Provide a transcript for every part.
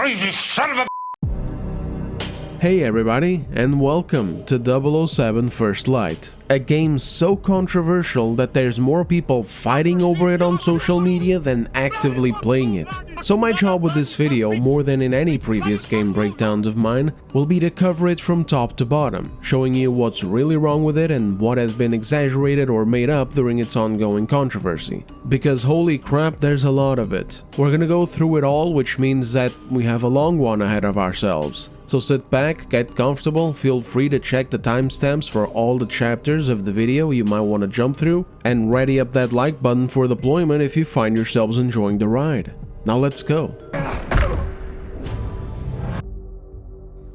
crazy son of a... Hey everybody, and welcome to 007 First Light, a game so controversial that there's more people fighting over it on social media than actively playing it. So my job with this video, more than in any previous game breakdowns of mine, will be to cover it from top to bottom, showing you what's really wrong with it and what has been exaggerated or made up during its ongoing controversy. Because holy crap, there's a lot of it. We're gonna go through it all, which means that we have a long one ahead of ourselves. So sit back, get comfortable, feel free to check the timestamps for all the chapters of the video you might want to jump through, and ready up that like button for deployment if you find yourselves enjoying the ride. Now let's go.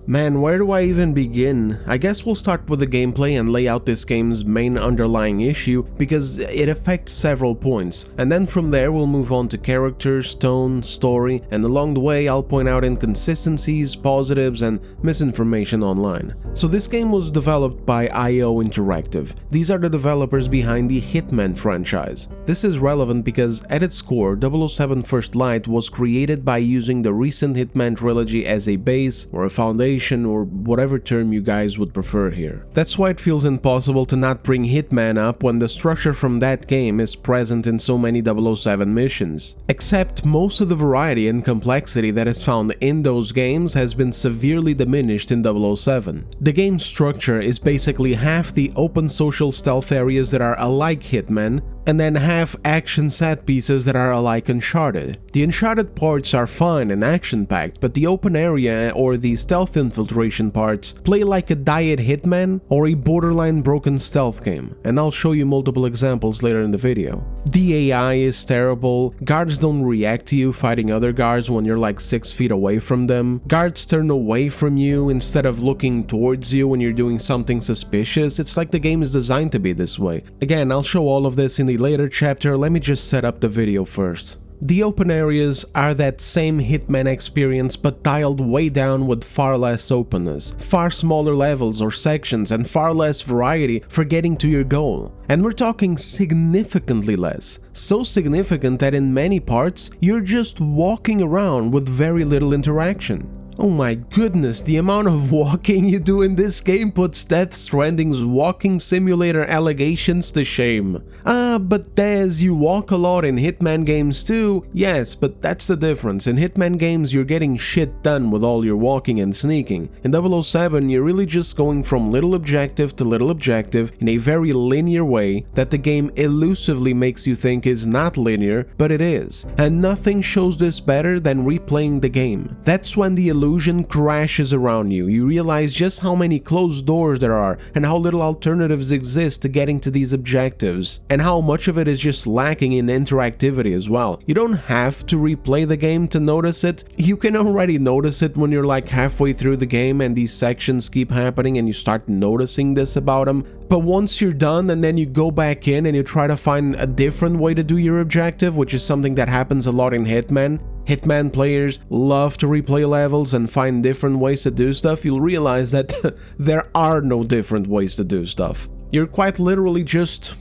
Man, where do I even begin? I guess we'll start with the gameplay and lay out this game's main underlying issue, because it affects several points, and then from there we'll move on to characters, tone, story, and along the way I'll point out inconsistencies, positives, and misinformation online. So this game was developed by IO Interactive. These are the developers behind the Hitman franchise. This is relevant because at its core, 007 First Light was created by using the recent Hitman trilogy as a base or a foundation, or whatever term you guys would prefer here. That's why it feels impossible to not bring Hitman up when the structure from that game is present in so many 007 missions. Except most of the variety and complexity that is found in those games has been severely diminished in 007. The game's structure is basically half the open social stealth areas that are alike Hitman, and then half action set pieces that are alike Uncharted. The Uncharted parts are fun and action-packed, but the open area or the stealth infiltration parts play like a diet Hitman or a borderline broken stealth game, and I'll show you multiple examples later in the video. The AI is terrible, guards don't react to you fighting other guards when you're like 6 feet away from them, guards turn away from you instead of looking towards you when you're doing something suspicious. It's like the game is designed to be this way. Again, I'll show all of this in the later chapter, let me just set up the video first. The open areas are that same Hitman experience but dialed way down with far less openness, far smaller levels or sections, and far less variety for getting to your goal. And we're talking significantly less, so significant that in many parts you're just walking around with very little interaction. Oh my goodness, the amount of walking you do in this game puts Death Stranding's walking simulator allegations to shame. But Des, you walk a lot in Hitman games too. Yes, but that's the difference. In Hitman games, you're getting shit done with all your walking and sneaking. In 007, you're really just going from little objective to little objective in a very linear way that the game elusively makes you think is not linear, but it is. And nothing shows this better than replaying the game. That's when the illusion crashes around you. You realize just how many closed doors there are and how little alternatives exist to getting to these objectives, and how much of it is just lacking in interactivity as well. You don't have to replay the game to notice it. You can already notice it when you're like halfway through the game and these sections keep happening and you start noticing this about them. But once you're done and then you go back in and you try to find a different way to do your objective, which is something that happens a lot in Hitman. Hitman players love to replay levels and find different ways to do stuff. You'll realize that there are no different ways to do stuff. You're quite literally just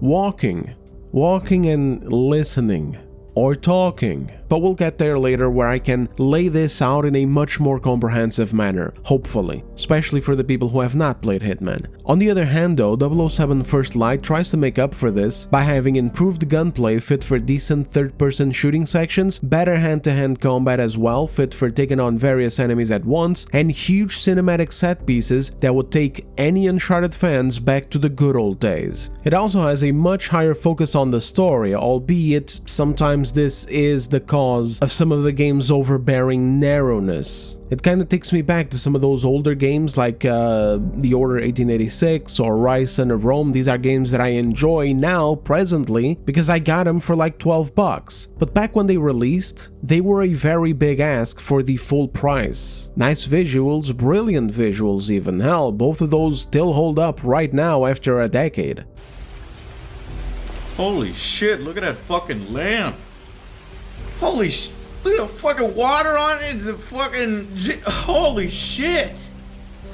walking and listening or talking. But we'll get there later where I can lay this out in a much more comprehensive manner, hopefully, especially for the people who have not played Hitman. On the other hand though, 007 First Light tries to make up for this by having improved gunplay fit for decent third-person shooting sections, better hand-to-hand combat as well, fit for taking on various enemies at once, and huge cinematic set pieces that would take any Uncharted fans back to the good old days. It also has a much higher focus on the story, albeit sometimes this is the cause of some of the game's overbearing narrowness. It kinda takes me back to some of those older games like The Order 1886 or Rise Son of Rome. These are games that I enjoy now, presently, because I got them for like $12. But back when they released, they were a very big ask for the full price. Nice visuals, brilliant visuals even. Hell, both of those still hold up right now after a decade. Holy shit, look at that fucking lamp. Holy sh... Look at the fucking water on it, the fucking... Holy shit!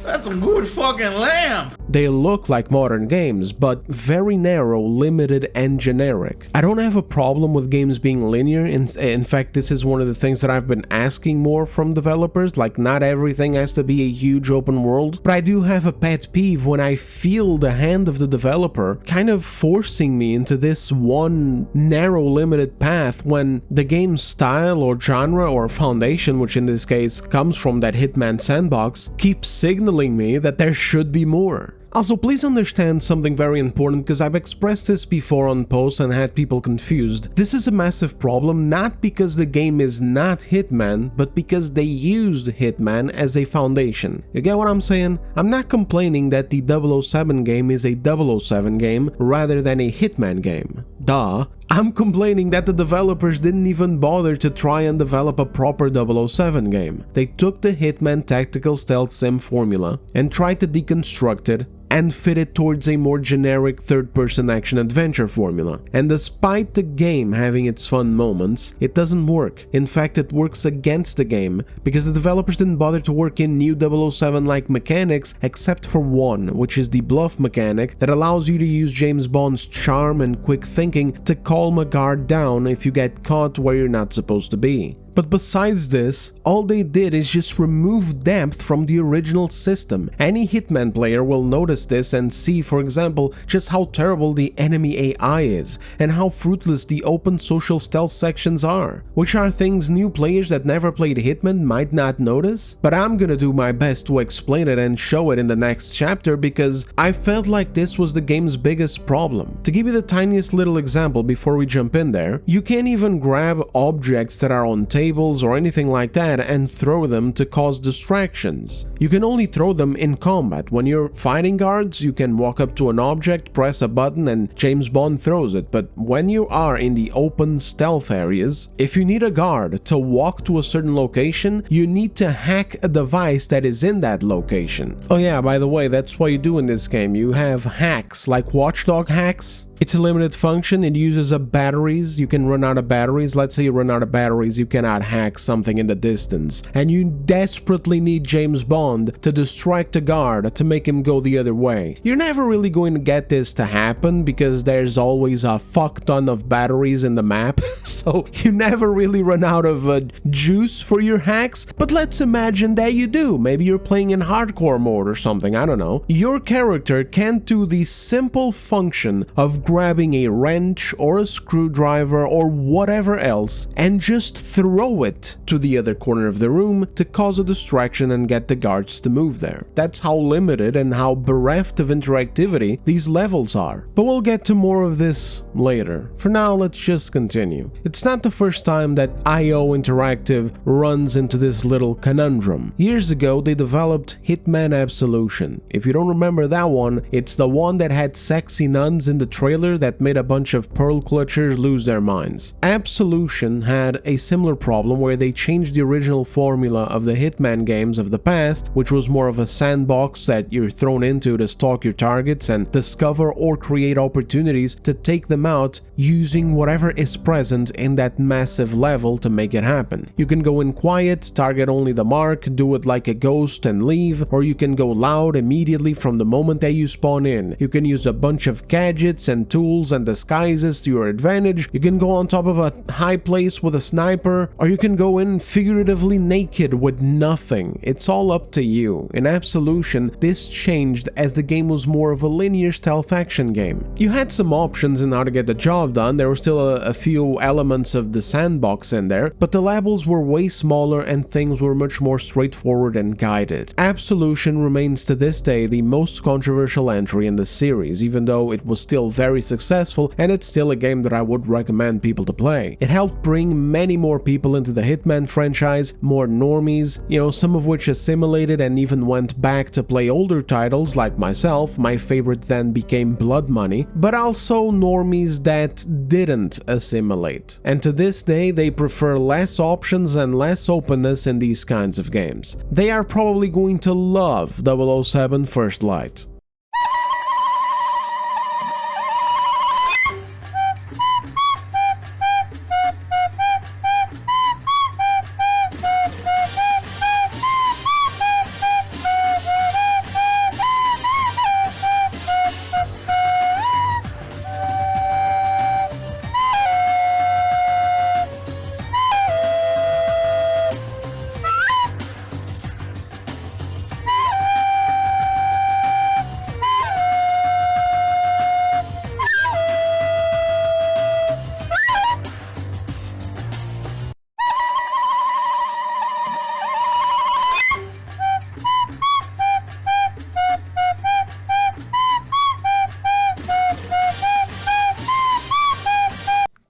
That's a good fucking lamp! They look like modern games, but very narrow, limited, and generic. I don't have a problem with games being linear. In fact, this is one of the things that I've been asking more from developers, like not everything has to be a huge open world, but I do have a pet peeve when I feel the hand of the developer kind of forcing me into this one narrow, limited path when the game's style or genre or foundation, which in this case comes from that Hitman sandbox, keeps signaling me that there should be more. Also, please understand something very important, because I've expressed this before on posts and had people confused. This is a massive problem, not because the game is not Hitman, but because they used Hitman as a foundation. You get what I'm saying? I'm not complaining that the 007 game is a 007 game rather than a Hitman game. Duh. I'm complaining that the developers didn't even bother to try and develop a proper 007 game. They took the Hitman tactical stealth sim formula and tried to deconstruct it and fit it towards a more generic third-person action-adventure formula. And despite the game having its fun moments, it doesn't work. In fact, it works against the game, because the developers didn't bother to work in new 007-like mechanics except for one, which is the bluff mechanic that allows you to use James Bond's charm and quick thinking to calm a guard down if you get caught where you're not supposed to be. But besides this, all they did is just remove depth from the original system. Any Hitman player will notice this and see, for example, just how terrible the enemy AI is, and how fruitless the open social stealth sections are, which are things new players that never played Hitman might not notice, but I'm gonna do my best to explain it and show it in the next chapter, because I felt like this was the game's biggest problem. To give you the tiniest little example before we jump in there, you can't even grab objects that are on tables or anything like that and throw them to cause distractions. You can only throw them in combat. When you're fighting guards, you can walk up to an object, press a button, and James Bond throws it. But when you are in the open stealth areas, if you need a guard to walk to a certain location, you need to hack a device that is in that location. Oh yeah, by the way, that's what you do in this game. You have hacks, like watchdog hacks. It's a limited function, it uses up batteries, you can run out of batteries. Let's say you run out of batteries, you cannot hack something in the distance, and you desperately need James Bond to distract a guard to make him go the other way. You're never really going to get this to happen because there's always a fuck ton of batteries in the map, so you never really run out of juice for your hacks. But let's imagine that you do. Maybe you're playing in hardcore mode or something, I don't know. Your character can't do the simple function of grabbing a wrench or a screwdriver or whatever else and just throw it to the other corner of the room to cause a distraction and get the guards to move there. That's how limited and how bereft of interactivity these levels are. But we'll get to more of this later. For now, let's just continue. It's not the first time that IO Interactive runs into this little conundrum. Years ago, they developed Hitman Absolution. If you don't remember that one, it's the one that had sexy nuns in the trailer that made a bunch of pearl clutchers lose their minds. Absolution had a similar problem where they changed the original formula of the Hitman games of the past, which was more of a sandbox that you're thrown into to stalk your targets and discover or create opportunities to take them out using whatever is present in that massive level to make it happen. You can go in quiet, target only the mark, do it like a ghost and leave, or you can go loud immediately from the moment that you spawn in. You can use a bunch of gadgets and tools and disguises to your advantage. You can go on top of a high place with a sniper, or you can go in figuratively naked with nothing. It's all up to you. In Absolution, this changed as the game was more of a linear stealth action game. You had some options in how to get the job done. There were still a few elements of the sandbox in there, but the levels were way smaller and things were much more straightforward and guided. Absolution remains to this day the most controversial entry in the series, even though it was still very successful, and it's still a game that I would recommend people to play. It helped bring many more people into the Hitman franchise, more normies, some of which assimilated and even went back to play older titles like myself. My favorite then became Blood Money, but also normies that didn't assimilate. And to this day, they prefer less options and less openness in these kinds of games. They are probably going to love 007 First Light.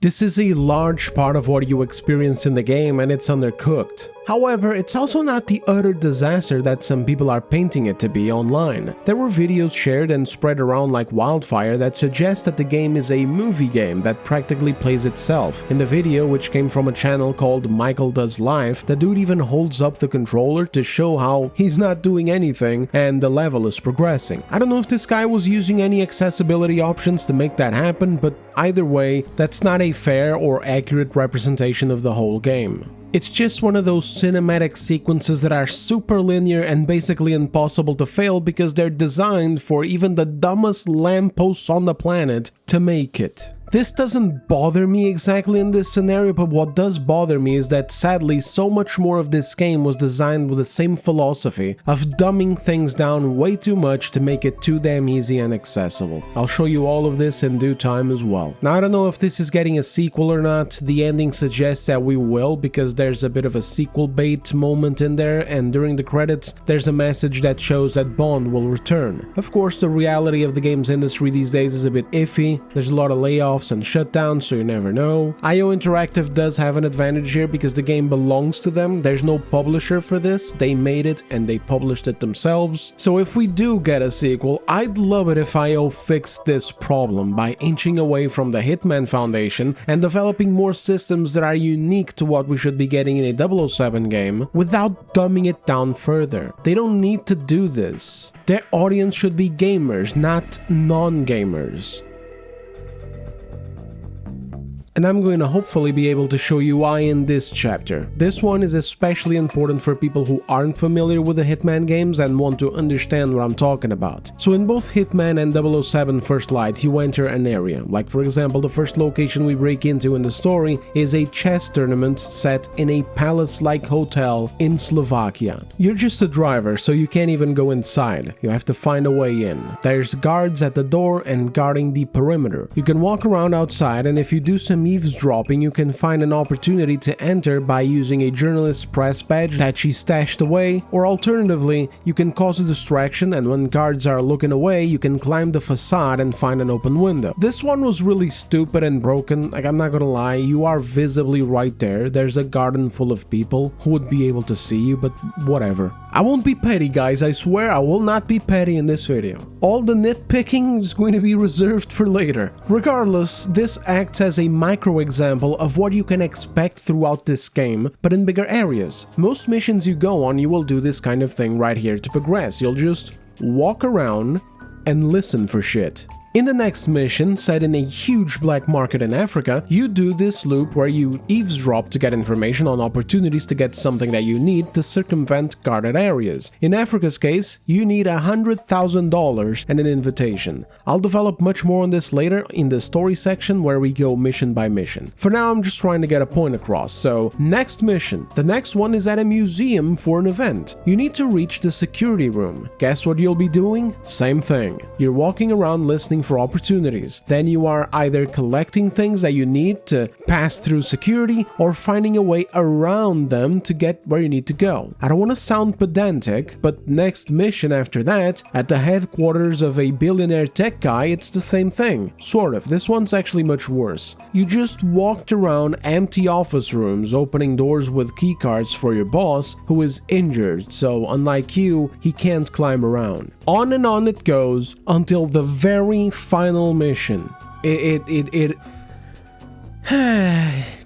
This is a large part of what you experience in the game, and it's undercooked. However, it's also not the utter disaster that some people are painting it to be online. There were videos shared and spread around like wildfire that suggest that the game is a movie game that practically plays itself. In the video, which came from a channel called Michael Does Life, the dude even holds up the controller to show how he's not doing anything and the level is progressing. I don't know if this guy was using any accessibility options to make that happen, but either way, that's not a fair or accurate representation of the whole game. It's just one of those cinematic sequences that are super linear and basically impossible to fail because they're designed for even the dumbest lampposts on the planet to make it. This doesn't bother me exactly in this scenario, but what does bother me is that sadly so much more of this game was designed with the same philosophy of dumbing things down way too much to make it too damn easy and accessible. I'll show you all of this in due time as well. Now I don't know if this is getting a sequel or not. The ending suggests that we will, because there's a bit of a sequel bait moment in there, and during the credits there's a message that shows that Bond will return. Of course, the reality of the games industry these days is a bit iffy. There's a lot of layoffs and shutdowns, so you never know. IO Interactive does have an advantage here because the game belongs to them. There's no publisher for this. They made it and they published it themselves. So if we do get a sequel, I'd love it if IO fixed this problem by inching away from the Hitman Foundation and developing more systems that are unique to what we should be getting in a 007 game without dumbing it down further. They don't need to do this. Their audience should be gamers, not non-gamers. And I'm going to hopefully be able to show you why in this chapter. This one is especially important for people who aren't familiar with the Hitman games and want to understand what I'm talking about. So in both Hitman and 007 First Light, you enter an area. Like for example, the first location we break into in the story is a chess tournament set in a palace-like hotel in Slovakia. You're just a driver, so you can't even go inside. You have to find a way in. There's guards at the door and guarding the perimeter. You can walk around outside, and if you do some eavesdropping, you can find an opportunity to enter by using a journalist's press badge that she stashed away, or alternatively, you can cause a distraction, and when guards are looking away, you can climb the facade and find an open window. This one was really stupid and broken, like I'm not gonna lie, you are visibly right there. There's a garden full of people who would be able to see you, but whatever. I won't be petty, guys, I swear I will not be petty in this video. All the nitpicking is going to be reserved for later. Regardless, this acts as a micro example of what you can expect throughout this game, but in bigger areas. Most missions you go on, you will do this kind of thing right here to progress. You'll just walk around and listen for shit. In the next mission, set in a huge black market in Africa, you do this loop where you eavesdrop to get information on opportunities to get something that you need to circumvent guarded areas. In Africa's case, you need $100,000 and an invitation. I'll develop much more on this later in the story section where we go mission by mission. For now, I'm just trying to get a point across, so next mission. The next one is at a museum for an event. You need to reach the security room. Guess what you'll be doing? Same thing. You're walking around listening for opportunities. Then you are either collecting things that you need to pass through security or finding a way around them to get where you need to go. I don't want to sound pedantic, but next mission after that, at the headquarters of a billionaire tech guy, it's the same thing. Sort of. This one's actually much worse. You just walked around empty office rooms, opening doors with keycards for your boss, who is injured, so unlike you, he can't climb around. On and on it goes until the very final mission.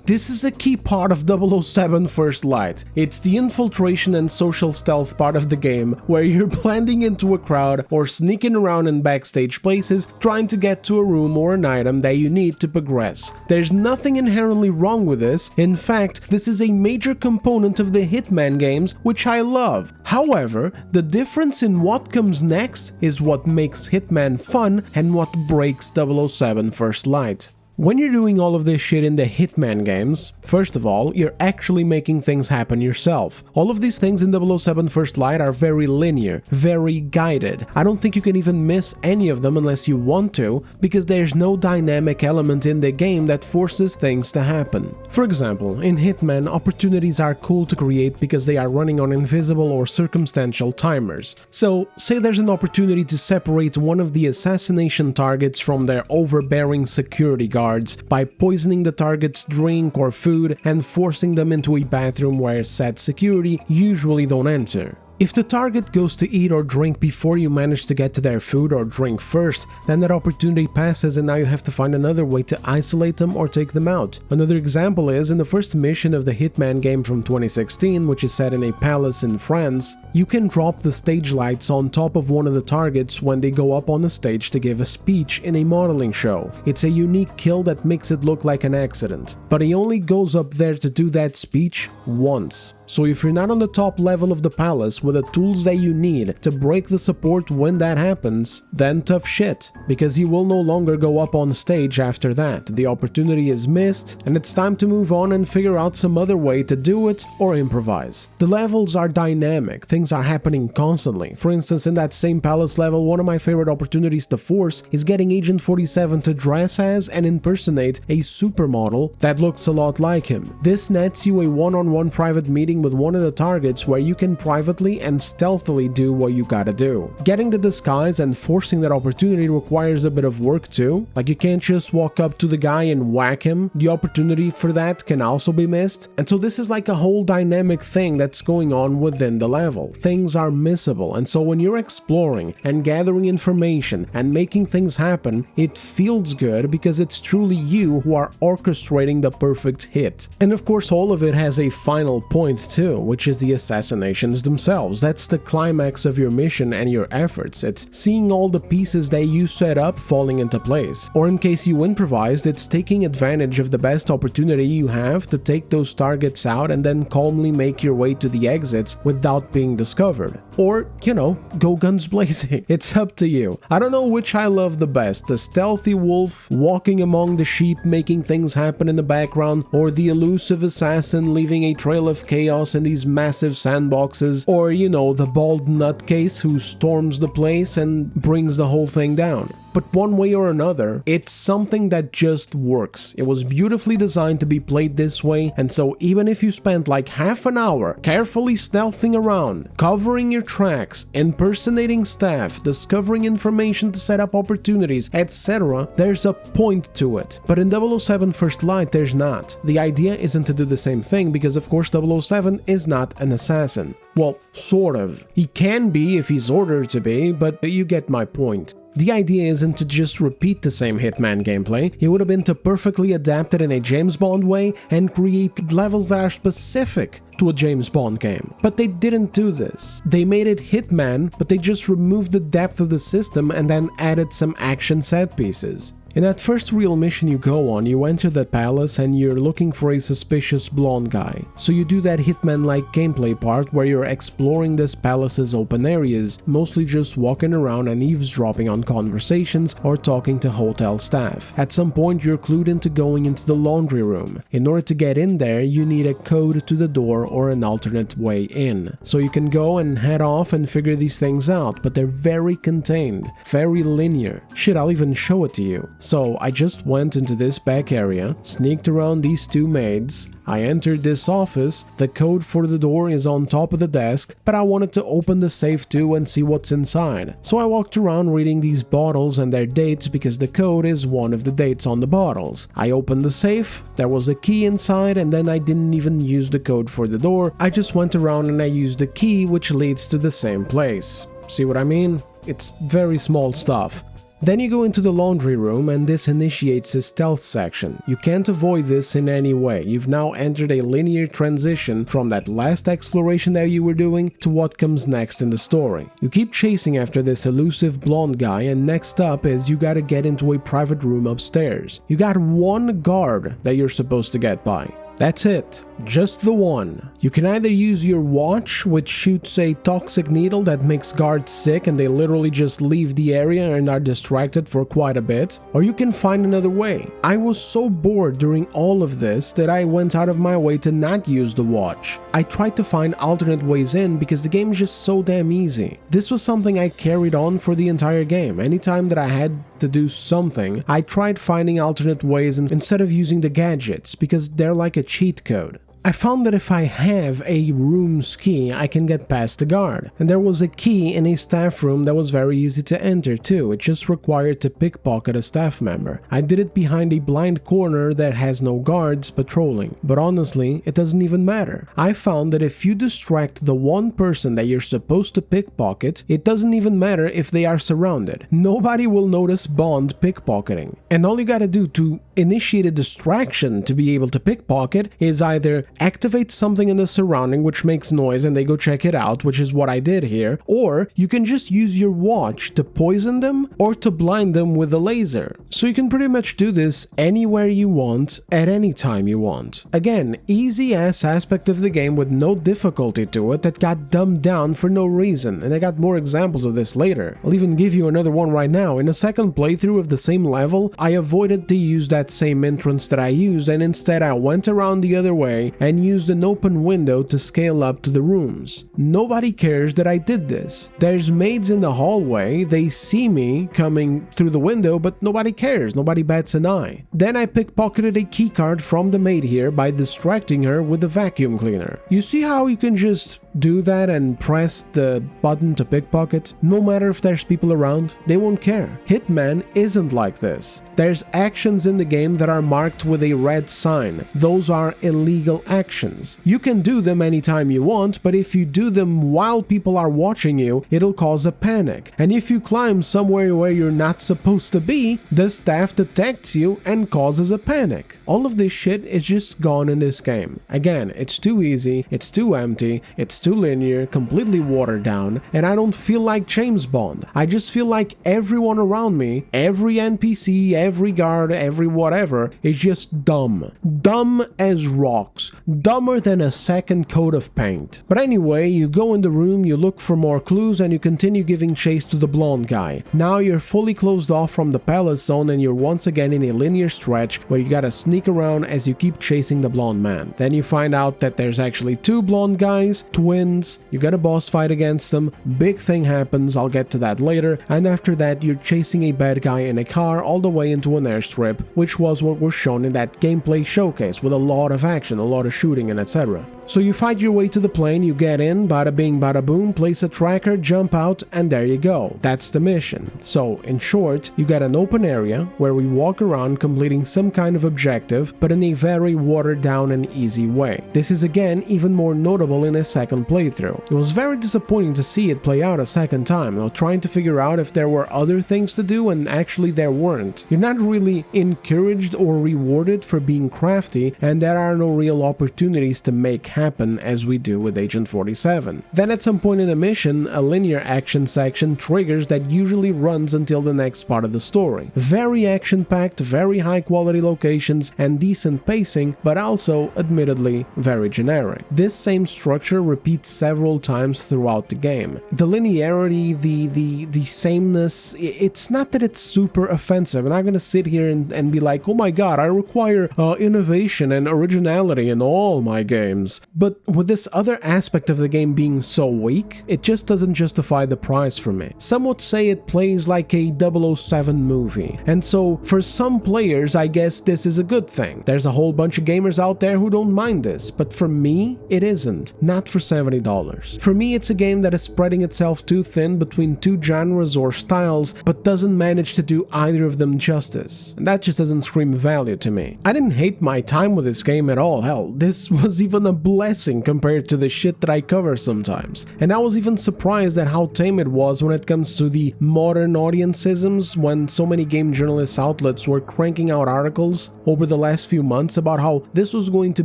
This is a key part of 007 First Light. It's the infiltration and social stealth part of the game, where you're blending into a crowd or sneaking around in backstage places trying to get to a room or an item that you need to progress. There's nothing inherently wrong with this. In fact, this is a major component of the Hitman games, which I love. However, the difference in what comes next is what makes Hitman fun and what breaks 007 First Light. When you're doing all of this shit in the Hitman games, first of all, you're actually making things happen yourself. All of these things in 007 First Light are very linear, very guided. I don't think you can even miss any of them unless you want to, because there's no dynamic element in the game that forces things to happen. For example, in Hitman, opportunities are cool to create because they are running on invisible or circumstantial timers. So, say there's an opportunity to separate one of the assassination targets from their overbearing security guards by poisoning the target's drink or food and forcing them into a bathroom where said security usually don't enter. If the target goes to eat or drink before you manage to get to their food or drink first, then that opportunity passes and now you have to find another way to isolate them or take them out. Another example is in the first mission of the Hitman game from 2016, which is set in a palace in France, you can drop the stage lights on top of one of the targets when they go up on the stage to give a speech in a modeling show. It's a unique kill that makes it look like an accident, but he only goes up there to do that speech once. So if you're not on the top level of the palace with the tools that you need to break the support when that happens, then tough shit, because you will no longer go up on stage after that. The opportunity is missed, and it's time to move on and figure out some other way to do it or improvise. The levels are dynamic, things are happening constantly. For instance, in that same palace level, one of my favorite opportunities to force is getting Agent 47 to dress as and impersonate a supermodel that looks a lot like him. This nets you a one-on-one private meeting with one of the targets where you can privately and stealthily do what you gotta do. Getting the disguise and forcing that opportunity requires a bit of work too, like you can't just walk up to the guy and whack him. The opportunity for that can also be missed, and so this is like a whole dynamic thing that's going on within the level. Things are missable, and so when you're exploring and gathering information and making things happen, it feels good because it's truly you who are orchestrating the perfect hit. And of course all of it has a final point too, which is the assassinations themselves. That's the climax of your mission and your efforts. It's seeing all the pieces that you set up falling into place. Or in case you improvised, it's taking advantage of the best opportunity you have to take those targets out and then calmly make your way to the exits without being discovered. Or, you know, go guns blazing. It's up to you. I don't know which I love the best, the stealthy wolf walking among the sheep making things happen in the background, or the elusive assassin leaving a trail of chaos in these massive sandboxes, or, you know, the bald nutcase who storms the place and brings the whole thing down. But one way or another, it's something that just works. It was beautifully designed to be played this way, and so even if you spent like half an hour carefully stealthing around, covering your tracks, impersonating staff, discovering information to set up opportunities, etc., there's a point to it. But in 007 First Light, there's not. The idea isn't to do the same thing because of course 007 is not an assassin. Well, sort of. He can be if he's ordered to be, but you get my point. The idea isn't to just repeat the same Hitman gameplay, it would have been to perfectly adapt it in a James Bond way and create levels that are specific to a James Bond game. But they didn't do this. They made it Hitman, but they just removed the depth of the system and then added some action set pieces. In that first real mission you go on, you enter the palace and you're looking for a suspicious blonde guy. So you do that Hitman-like gameplay part where you're exploring this palace's open areas, mostly just walking around and eavesdropping on conversations or talking to hotel staff. At some point you're clued into going into the laundry room. In order to get in there, you need a code to the door or an alternate way in. So you can go and head off and figure these things out, but they're very contained, very linear. Shit, I'll even show it to you. So I just went into this back area, sneaked around these two maids, I entered this office, the code for the door is on top of the desk, but I wanted to open the safe too and see what's inside. So I walked around reading these bottles and their dates because the code is one of the dates on the bottles. I opened the safe, there was a key inside, and then I didn't even use the code for the door, I just went around and I used the key which leads to the same place. See what I mean? It's very small stuff. Then you go into the laundry room and this initiates a stealth section. You can't avoid this in any way. You've now entered a linear transition from that last exploration that you were doing to what comes next in the story. You keep chasing after this elusive blonde guy, and next up is you gotta get into a private room upstairs. You got one guard that you're supposed to get by. That's it. Just the one. You can either use your watch, which shoots a toxic needle that makes guards sick and they literally just leave the area and are distracted for quite a bit, or you can find another way. I was so bored during all of this that I went out of my way to not use the watch. I tried to find alternate ways in because the game is just so damn easy. This was something I carried on for the entire game. Anytime that I had to do something, I tried finding alternate ways instead of using the gadgets because they're like a cheat code. I found that if I have a room's key, I can get past the guard. And there was a key in a staff room that was very easy to enter too, it just required to pickpocket a staff member. I did it behind a blind corner that has no guards patrolling, but honestly, it doesn't even matter. I found that if you distract the one person that you're supposed to pickpocket, it doesn't even matter if they are surrounded. Nobody will notice Bond pickpocketing. And all you gotta do to initiate a distraction to be able to pickpocket is either activate something in the surrounding which makes noise and they go check it out, which is what I did here, or you can just use your watch to poison them or to blind them with a laser. So you can pretty much do this anywhere you want, at any time you want. Again, easy ass aspect of the game with no difficulty to it that got dumbed down for no reason, and I got more examples of this later. I'll even give you another one right now. In a second playthrough of the same level, I avoided to use that same entrance that I used, and instead I went around the other way and used an open window to scale up to the rooms. Nobody cares that I did this. There's maids in the hallway, they see me coming through the window, but nobody cares, nobody bats an eye. Then I pickpocketed a keycard from the maid here by distracting her with a vacuum cleaner. You see how you can just do that and press the button to pickpocket? No matter if there's people around, they won't care. Hitman isn't like this. There's actions in the game that are marked with a red sign. Those are illegal actions. You can do them anytime you want, but if you do them while people are watching you, it'll cause a panic. And if you climb somewhere where you're not supposed to be, the staff detects you and causes a panic. All of this shit is just gone in this game. Again, it's too easy, it's too empty, it's too linear, completely watered down, and I don't feel like James Bond. I just feel like everyone around me, every NPC, every guard, every whatever, is just dumb. Dumb as rocks. Dumber than a second coat of paint. But anyway, you go in the room, you look for more clues, and you continue giving chase to the blonde guy. Now you're fully closed off from the palace zone and you're once again in a linear stretch where you gotta sneak around as you keep chasing the blonde man. Then you find out that there's actually two blonde guys, twins, you get a boss fight against them, big thing happens, I'll get to that later, and after that you're chasing a bad guy in a car all the way into an airstrip, which was what was shown in that gameplay showcase with a lot of action, a lot of shooting and etc. So you fight your way to the plane, you get in, bada bing bada boom, place a tracker, jump out, and there you go. That's the mission. So in short, you get an open area where we walk around completing some kind of objective, but in a very watered down and easy way. This is again even more notable in a second playthrough. It was very disappointing to see it play out a second time, trying to figure out if there were other things to do, and actually there weren't. You're not really encouraged or rewarded for being crafty, and there are no real opportunities to make happen as we do with Agent 47. Then at some point in the mission, a linear action section triggers that usually runs until the next part of the story. Very action-packed, very high-quality locations, and decent pacing, but also, admittedly, very generic. This same structure repeats several times throughout the game. The linearity, the sameness, it's not that it's super offensive. I'm not gonna sit here and be like, oh my god, I require innovation and originality in all my games. But with this other aspect of the game being so weak, it just doesn't justify the price for me. Some would say it plays like a 007 movie, and so for some players I guess this is a good thing. There's a whole bunch of gamers out there who don't mind this, but for me, it isn't. Not for $70. For me, it's a game that is spreading itself too thin between two genres or styles, but doesn't manage to do either of them justice. And that just doesn't scream value to me. I didn't hate my time with this game at all. Hell, this was even a blessing compared to the shit that I cover sometimes. And I was even surprised at how tame it was when it comes to the modern audienceisms, when so many game journalist outlets were cranking out articles over the last few months about how this was going to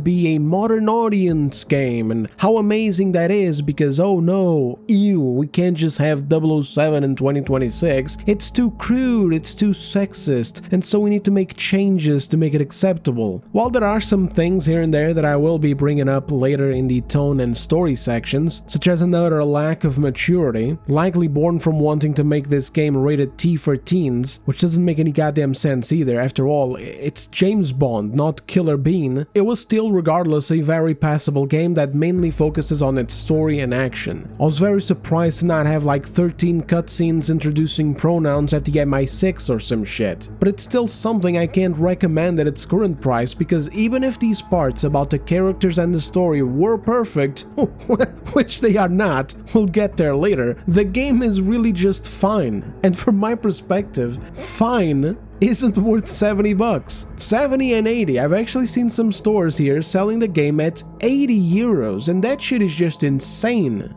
be a modern audience game and how amazing that is because, oh no, ew, we can't just have 007 in 2026. It's too crude, it's too sexist, and so we need to make changes to make it acceptable. While there are some things here and there that I will be bringing up later in the tone and story sections, such as another lack of maturity, likely born from wanting to make this game rated T for teens, which doesn't make any goddamn sense either. After all, it's James Bond, not Killer Bean. It was still, regardless, a very passable game that mainly focuses on its story and action. I was very surprised to not have like 13 cutscenes introducing pronouns at the MI6 or some shit, but it's still something I can't recommend at its current price, because even if these parts about the characters and the story were perfect, which they are not, we'll get there later, the game is really just fine. And from my perspective, fine isn't worth 70 bucks. 70 and 80. I've actually seen some stores here selling the game at 80 euros, and that shit is just insane.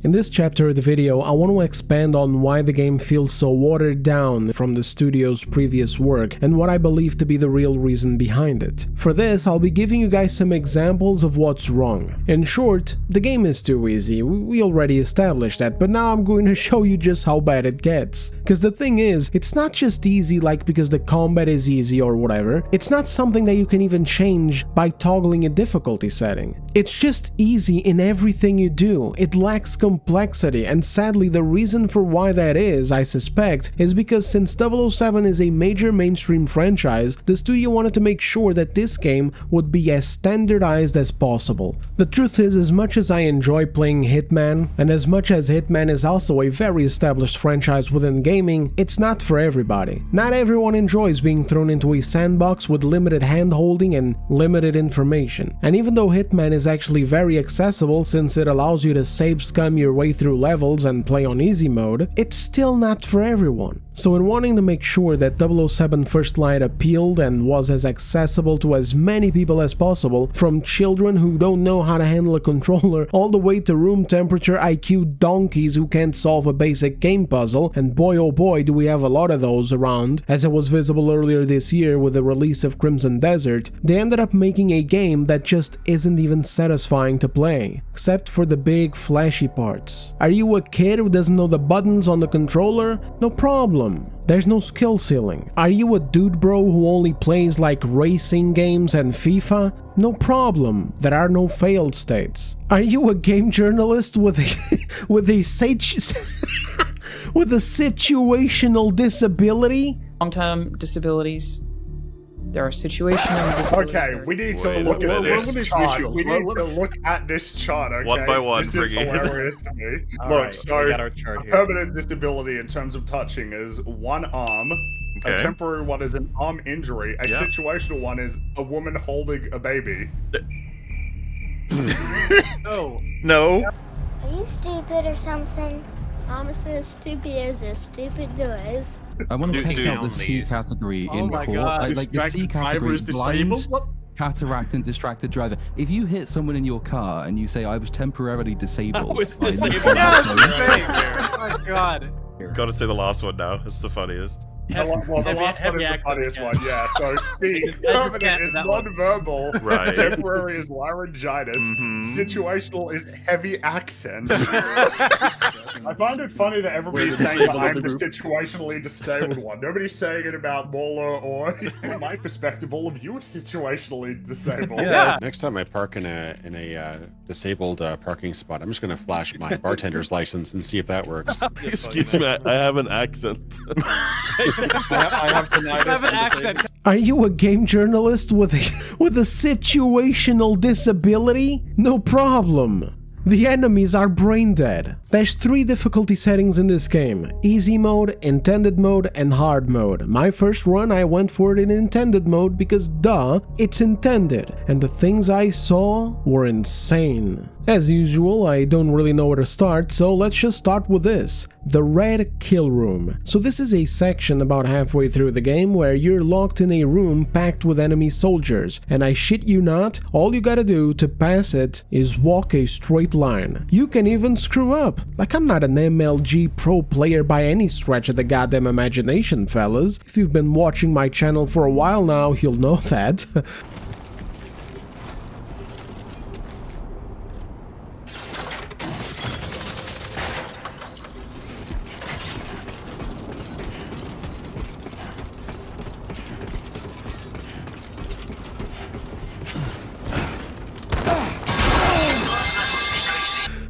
In this chapter of the video, I want to expand on why the game feels so watered down from the studio's previous work and what I believe to be the real reason behind it. For this, I'll be giving you guys some examples of what's wrong. In short, the game is too easy, we already established that, but now I'm going to show you just how bad it gets. Because the thing is, it's not just easy like because the combat is easy or whatever, it's not something that you can even change by toggling a difficulty setting. It's just easy in everything you do. It lacks complexity, and sadly the reason for why that is, I suspect, is because since 007 is a major mainstream franchise, the studio wanted to make sure that this game would be as standardized as possible. The truth is, as much as I enjoy playing Hitman, and as much as Hitman is also a very established franchise within gaming, it's not for everybody. Not everyone enjoys being thrown into a sandbox with limited hand-holding and limited information. And even though Hitman is actually very accessible since it allows you to save scum your way through levels and play on easy mode, it's still not for everyone. So in wanting to make sure that 007 First Light appealed and was as accessible to as many people as possible, from children who don't know how to handle a controller all the way to room temperature IQ donkeys who can't solve a basic game puzzle, and boy oh boy do we have a lot of those around, as it was visible earlier this year with the release of Crimson Desert, they ended up making a game that just isn't even satisfying to play, except for the big flashy parts. Are you a kid who doesn't know the buttons on the controller? No problem. There's no skill ceiling. Are you a dude bro who only plays like racing games and FIFA? No problem. There are no failed states. Are you a game journalist with a with a situational disability? Long-term disabilities. There are situational disabilities. Okay, we need to look at this chart. We need to look at this chart, okay? One by one, this is hilarious to me. Look, so a permanent disability in terms of touching is one arm. Okay. A temporary one is an arm injury. A situational one is a woman holding a baby. No. No. Are you stupid or something? I'm as stupid as a stupid does. I want to test out the C category in court. Like the C category, blind, cataract, and distracted driver. If you hit someone in your car and you say, I was temporarily disabled. I was disabled. Oh my god. Gotta say the last one now. It's the funniest. The last one is the funniest one, yeah. So speak, permanent is non-verbal, temporary is laryngitis, situational is heavy accent. I find it funny that everybody's saying that I'm the situationally disabled one. Nobody's saying it about Mola or, in my perspective, all of you are situationally disabled. Yeah. Next time I park in a disabled parking spot, I'm just going to flash my bartender's license and see if that works. Excuse me, I have an accent. I have tinnitus. Are you a game journalist with a situational disability? No problem. The enemies are brain dead. There's 3 difficulty settings in this game: easy mode, intended mode, and hard mode. My first run I went for it in intended mode because duh, it's intended, and the things I saw were insane. As usual, I don't really know where to start, so let's just start with this. The Red Kill Room. So this is a section about halfway through the game where you're locked in a room packed with enemy soldiers, and I shit you not, all you gotta do to pass it is walk a straight line. You can even screw up. Like, I'm not an MLG pro player by any stretch of the goddamn imagination, fellas. If you've been watching my channel for a while now, you'll know that.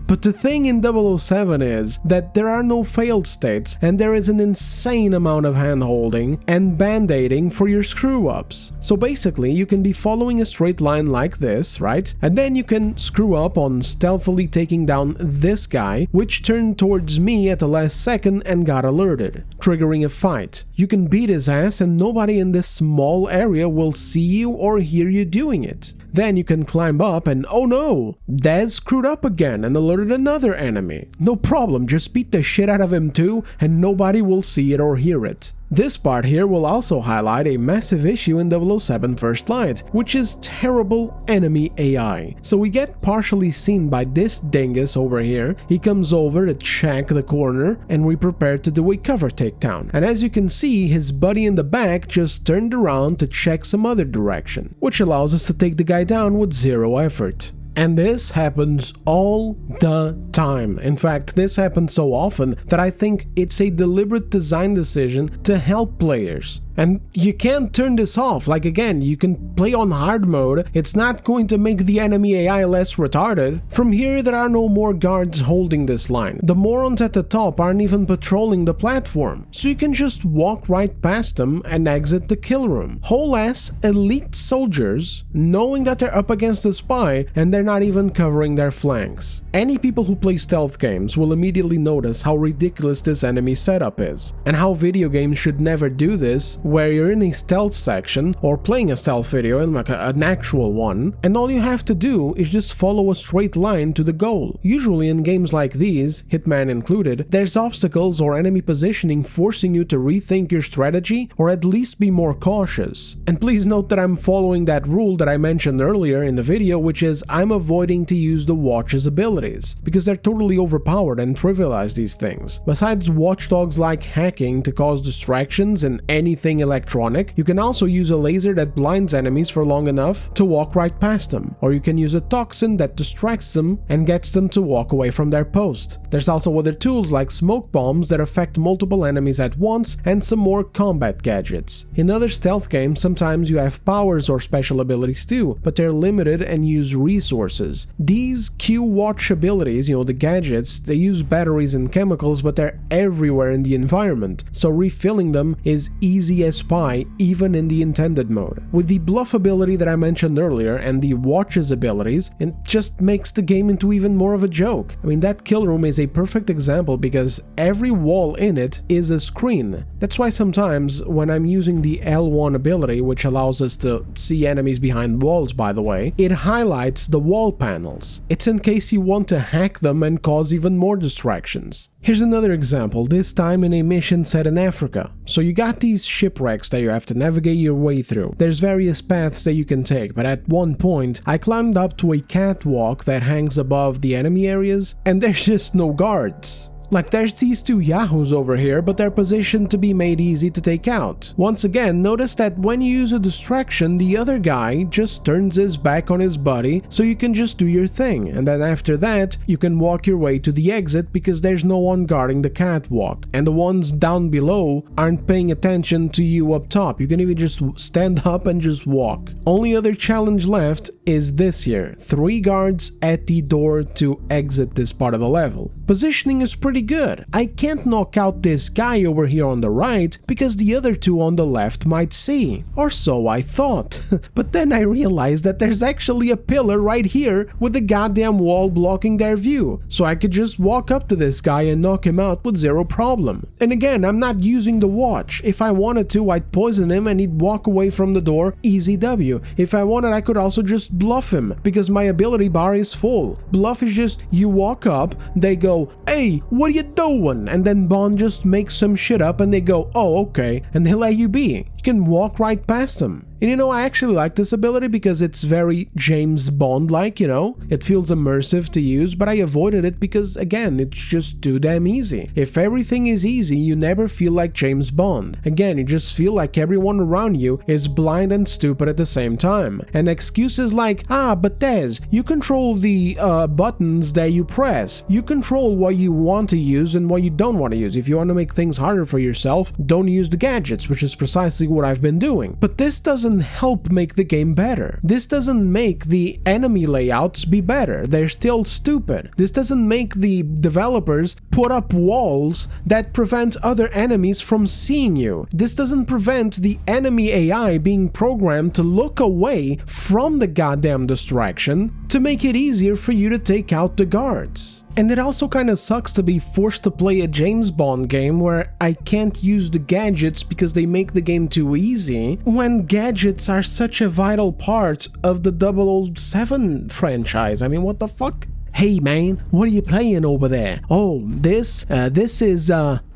But the thing in 007 is that there are no failed states, and there is an insane amount of hand-holding and band-aiding for your screw-ups. So basically, you can be following a straight line like this, right? And then you can screw up on stealthily taking down this guy, which turned towards me at the last second and got alerted, triggering a fight. You can beat his ass and nobody in this small area will see you or hear you doing it. Then you can climb up and oh no, Dez screwed up again and alerted another enemy. No problem, just beat the shit out of him too and nobody will see it or hear it. This part here will also highlight a massive issue in 007 First Light, which is terrible enemy AI. So we get partially seen by this dingus over here. He comes over to check the corner and we prepare to do a cover takedown. And as you can see, his buddy in the back just turned around to check some other direction, which allows us to take the guy down with zero effort. And this happens all the time. In fact, this happens so often that I think it's a deliberate design decision to help players. And you can't turn this off. Like again, you can play on hard mode, it's not going to make the enemy AI less retarded. From here there are no more guards holding this line. The morons at the top aren't even patrolling the platform. So you can just walk right past them and exit the kill room. Whole ass elite soldiers knowing that they're up against a spy and they're not even covering their flanks. Any people who play stealth games will immediately notice how ridiculous this enemy setup is, and how video games should never do this, where you're in a stealth section or playing a stealth video in like an actual one, and all you have to do is just follow a straight line to the goal. Usually in games like these, Hitman included, there's obstacles or enemy positioning forcing you to rethink your strategy or at least be more cautious. And please note that I'm following that rule that I mentioned earlier in the video, which is I'm avoiding to use the watch's abilities, because they're totally overpowered and trivialize these things. Besides watchdogs like hacking to cause distractions and anything electronic, you can also use a laser that blinds enemies for long enough to walk right past them, or you can use a toxin that distracts them and gets them to walk away from their post. There's also other tools like smoke bombs that affect multiple enemies at once, and some more combat gadgets. In other stealth games, sometimes you have powers or special abilities too, but they're limited and use resources. These Q-Watch abilities, the gadgets, they use batteries and chemicals, but they're everywhere in the environment, so refilling them is easy as pie, even in the intended mode. With the bluff ability that I mentioned earlier and the watches abilities, it just makes the game into even more of a joke. I mean, that kill room is a perfect example because every wall in it is a screen. That's why sometimes when I'm using the L1 ability, which allows us to see enemies behind walls by the way, it highlights the wall panels. It's in case you want to hack them and cause even more distractions. Here's another example, this time in a mission set in Africa. So you got these shipwrecks that you have to navigate your way through. There's various paths that you can take, but at one point I climbed up to a catwalk that hangs above the enemy areas, and there's just no guards. Like, there's these two yahoos over here, but they're positioned to be made easy to take out. Once again, notice that when you use a distraction, the other guy just turns his back on his buddy, so you can just do your thing, and then after that, you can walk your way to the exit because there's no one guarding the catwalk, and the ones down below aren't paying attention to you up top. You can even just stand up and just walk. Only other challenge left is this here, 3 guards at the door to exit this part of the level. Positioning is pretty good. I can't knock out this guy over here on the right because the other 2 on the left might see, or so I thought. But then I realized that there's actually a pillar right here with a goddamn wall blocking their view, so I could just walk up to this guy and knock him out with zero problem. And again, I'm not using the watch. If I wanted to, I'd poison him and he'd walk away from the door, easy W. If I wanted, I could also just bluff him because my ability bar is full. Bluff is just you walk up, they go, "Hey, what are you doing?" And then Bond just makes some shit up and they go, "Oh, okay," and they let you be. You can walk right past them. And I actually like this ability because it's very James Bond-like, It feels immersive to use, but I avoided it because, again, it's just too damn easy. If everything is easy, you never feel like James Bond. Again, you just feel like everyone around you is blind and stupid at the same time. And excuses like, but Des, you control the buttons that you press. You control what you want to use and what you don't want to use. If you want to make things harder for yourself, don't use the gadgets, which is precisely what I've been doing. But this doesn't help make the game better. This doesn't make the enemy layouts be better. They're still stupid. This doesn't make the developers put up walls that prevent other enemies from seeing you. This doesn't prevent the enemy AI being programmed to look away from the goddamn distraction to make it easier for you to take out the guards. And it also kinda sucks to be forced to play a James Bond game where I can't use the gadgets because they make the game too easy, when gadgets are such a vital part of the 007 franchise. I mean, what the fuck? Hey man, what are you playing over there? Oh, this is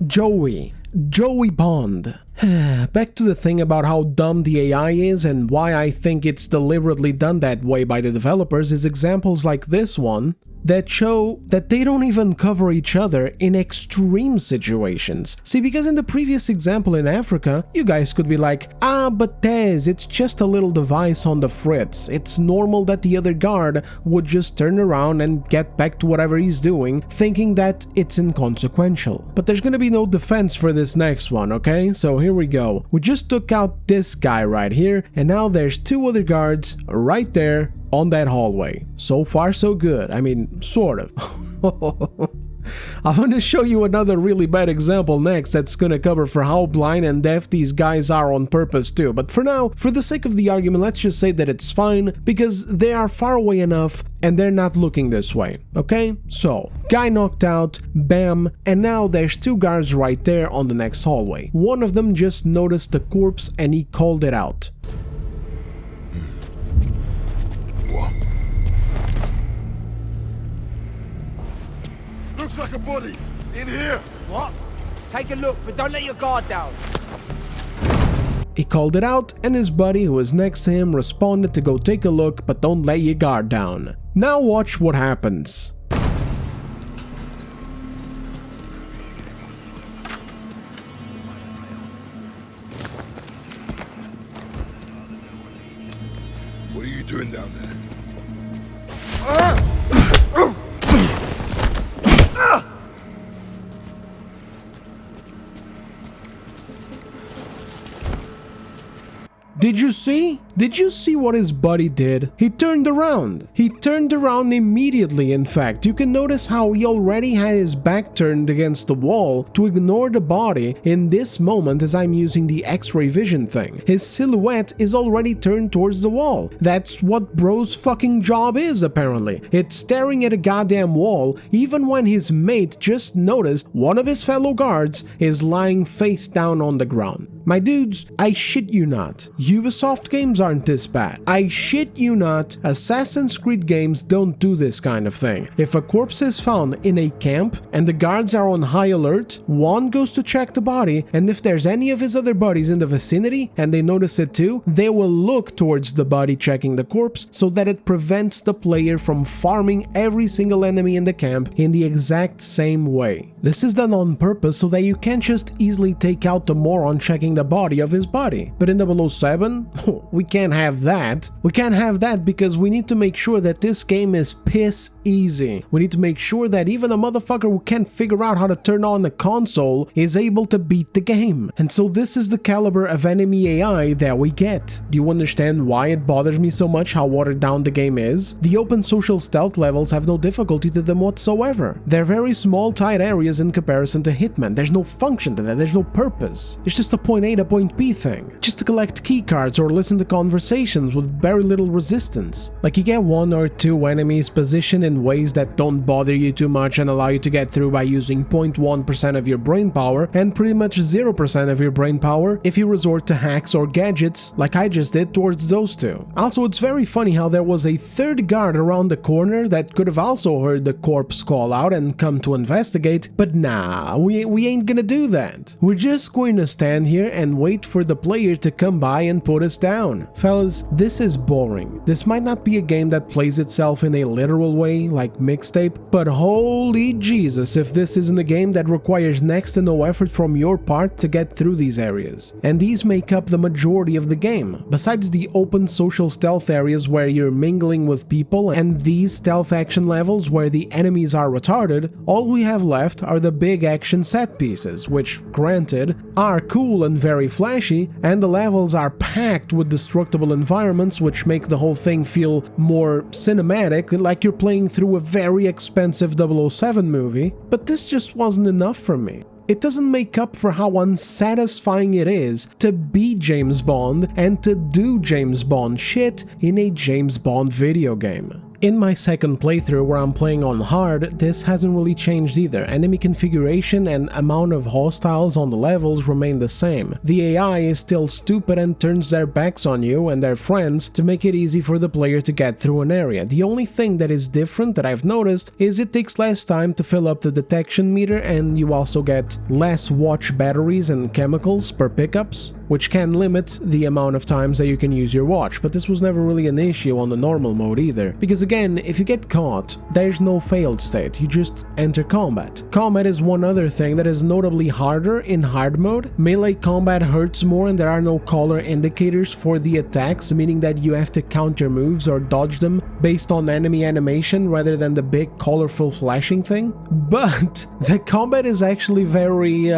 Joey Bond. Back to the thing about how dumb the AI is and why I think it's deliberately done that way by the developers is examples like this one that show that they don't even cover each other in extreme situations. See, because in the previous example in Africa, you guys could be like, ah, but Tez, it's just a little device on the fritz. It's normal that the other guard would just turn around and get back to whatever he's doing, thinking that it's inconsequential. But there's gonna be no defense for this next one, okay? So here we go. We just took out this guy right here, and now there's two other guards right there on that hallway. So far so good. I mean, sort of. I'm gonna show you another really bad example next that's gonna cover for how blind and deaf these guys are on purpose too, but for now, for the sake of the argument, let's just say that it's fine because they are far away enough and they're not looking this way, okay? So, guy knocked out, bam, and now there's two guards right there on the next hallway. One of them just noticed the corpse and he called it out. Looks like a body. In here. What? Take a look, but don't let your guard down. He called it out, and his buddy who was next to him responded to go take a look, but don't let your guard down. Now watch what happens. What are you doing down there? Did you see? Did you see what his buddy did? He turned around. He turned around immediately, in fact. You can notice how he already had his back turned against the wall to ignore the body in this moment as I'm using the X-ray vision thing. His silhouette is already turned towards the wall. That's what bro's fucking job is, apparently. It's staring at a goddamn wall, even when his mate just noticed one of his fellow guards is lying face down on the ground. My dudes, I shit you not. Ubisoft games aren't this bad. I shit you not. Assassin's Creed games don't do this kind of thing. If a corpse is found in a camp and the guards are on high alert, one goes to check the body, and if there's any of his other buddies in the vicinity and they notice it too, they will look towards the body checking the corpse so that it prevents the player from farming every single enemy in the camp in the exact same way. This is done on purpose so that you can't just easily take out the moron checking the body of his buddy. But in 007, we can't have that. We can't have that because we need to make sure that this game is piss easy. We need to make sure that even a motherfucker who can't figure out how to turn on the console is able to beat the game. And so this is the caliber of enemy AI that we get. Do you understand why it bothers me so much how watered down the game is? The open social stealth levels have no difficulty to them whatsoever. They're very small, tight areas in comparison to Hitman. There's no function to that, there's no purpose. It's just a point A to point B thing. Just to collect keycards or listen to conversations with very little resistance. Like you get one or two enemies positioned in ways that don't bother you too much and allow you to get through by using 0.1% of your brain power and pretty much 0% of your brain power if you resort to hacks or gadgets like I just did towards those two. Also, it's very funny how there was a third guard around the corner that could have also heard the corpse call out and come to investigate, but nah, we ain't gonna do that. We're just going to stand here and wait for the player to come by and put us down. Fellas, this is boring. This might not be a game that plays itself in a literal way, like Mixtape, but holy Jesus if this isn't a game that requires next to no effort from your part to get through these areas. And these make up the majority of the game. Besides the open social stealth areas where you're mingling with people and these stealth action levels where the enemies are retarded, all we have left are the big action set pieces, which, granted, are cool and very flashy, and the levels are packed with destructible environments which make the whole thing feel more cinematic, like you're playing through a very expensive 007 movie, but this just wasn't enough for me. It doesn't make up for how unsatisfying it is to be James Bond and to do James Bond shit in a James Bond video game. In my second playthrough where I'm playing on hard, this hasn't really changed either. Enemy configuration and amount of hostiles on the levels remain the same. The AI is still stupid and turns their backs on you and their friends to make it easy for the player to get through an area. The only thing that is different that I've noticed is it takes less time to fill up the detection meter, and you also get less watch batteries and chemicals per pickups, which can limit the amount of times that you can use your watch, but this was never really an issue on the normal mode either, because again, if you get caught, there's no failed state, you just enter combat. Combat is one other thing that is notably harder in hard mode. Melee combat hurts more and there are no color indicators for the attacks, meaning that you have to counter moves or dodge them based on enemy animation rather than the big colorful flashing thing. But the combat is actually very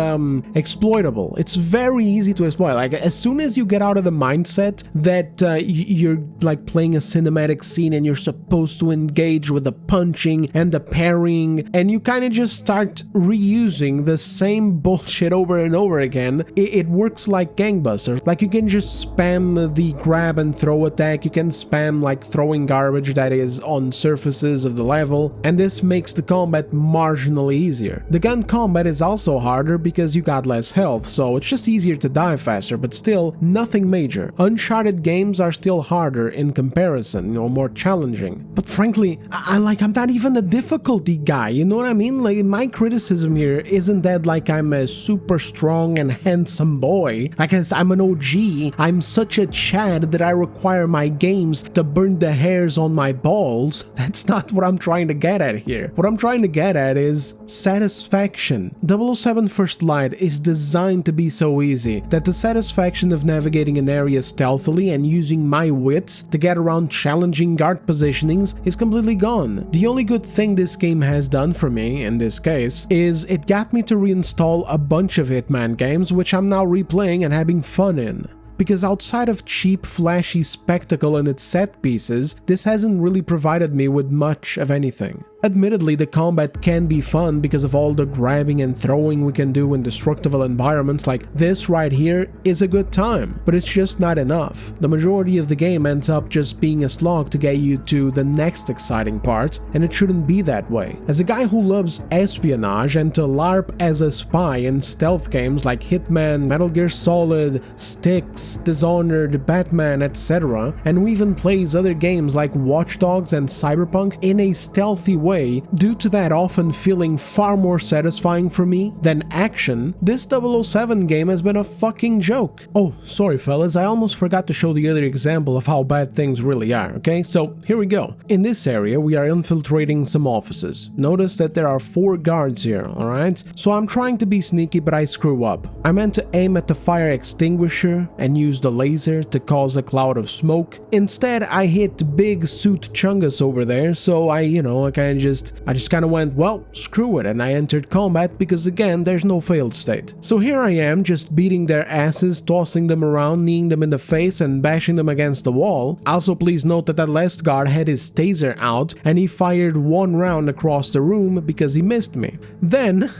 exploitable. It's very easy to exploit. Like, as soon as you get out of the mindset that you're like playing a cinematic scene and you're supposed to engage with the punching and the parrying, and you kind of just start reusing the same bullshit over and over again, it works like gangbusters. Like, you can just spam the grab and throw attack, you can spam like throwing garbage that is on surfaces of the level, and this makes the combat marginally easier. The gun combat is also harder because you got less health, so it's just easier to die faster, but still nothing major. Uncharted games are still harder in comparison, more challenging. But frankly, I'm not even a difficulty guy, you know what I mean? Like, my criticism here isn't that like I'm a super strong and handsome boy. Like, I'm an OG, I'm such a Chad that I require my games to burn the hairs on my balls. That's not what I'm trying to get at here. What I'm trying to get at is satisfaction. 007 First Light is designed to be so easy that the satisfaction of navigating an area stealthily and using my wits to get around challenging guard positionings is completely gone. The only good thing this game has done for me, in this case, is it got me to reinstall a bunch of Hitman games, which I'm now replaying and having fun in. Because outside of cheap, flashy spectacle and its set pieces, this hasn't really provided me with much of anything. Admittedly, the combat can be fun because of all the grabbing and throwing we can do in destructible environments. Like, this right here is a good time, but it's just not enough. The majority of the game ends up just being a slog to get you to the next exciting part, and it shouldn't be that way. As a guy who loves espionage and to LARP as a spy in stealth games like Hitman, Metal Gear Solid, Styx, Dishonored, Batman, etc., and who even plays other games like Watch Dogs and Cyberpunk in a stealthy way, due to that often feeling far more satisfying for me than action, this 007 game has been a fucking joke. Oh, sorry fellas, I almost forgot to show the other example of how bad things really are, okay? So here we go. In this area, we are infiltrating some offices. Notice that there are 4 guards here, alright? So I'm trying to be sneaky, but I screw up. I meant to aim at the fire extinguisher and use the laser to cause a cloud of smoke. Instead, I hit big suit Chungus over there, so I just kind of went, well, screw it, and I entered combat because, again, there's no failed state. So here I am, just beating their asses, tossing them around, kneeing them in the face, and bashing them against the wall. Also, please note that last guard had his taser out, and he fired 1 round across the room because he missed me. Then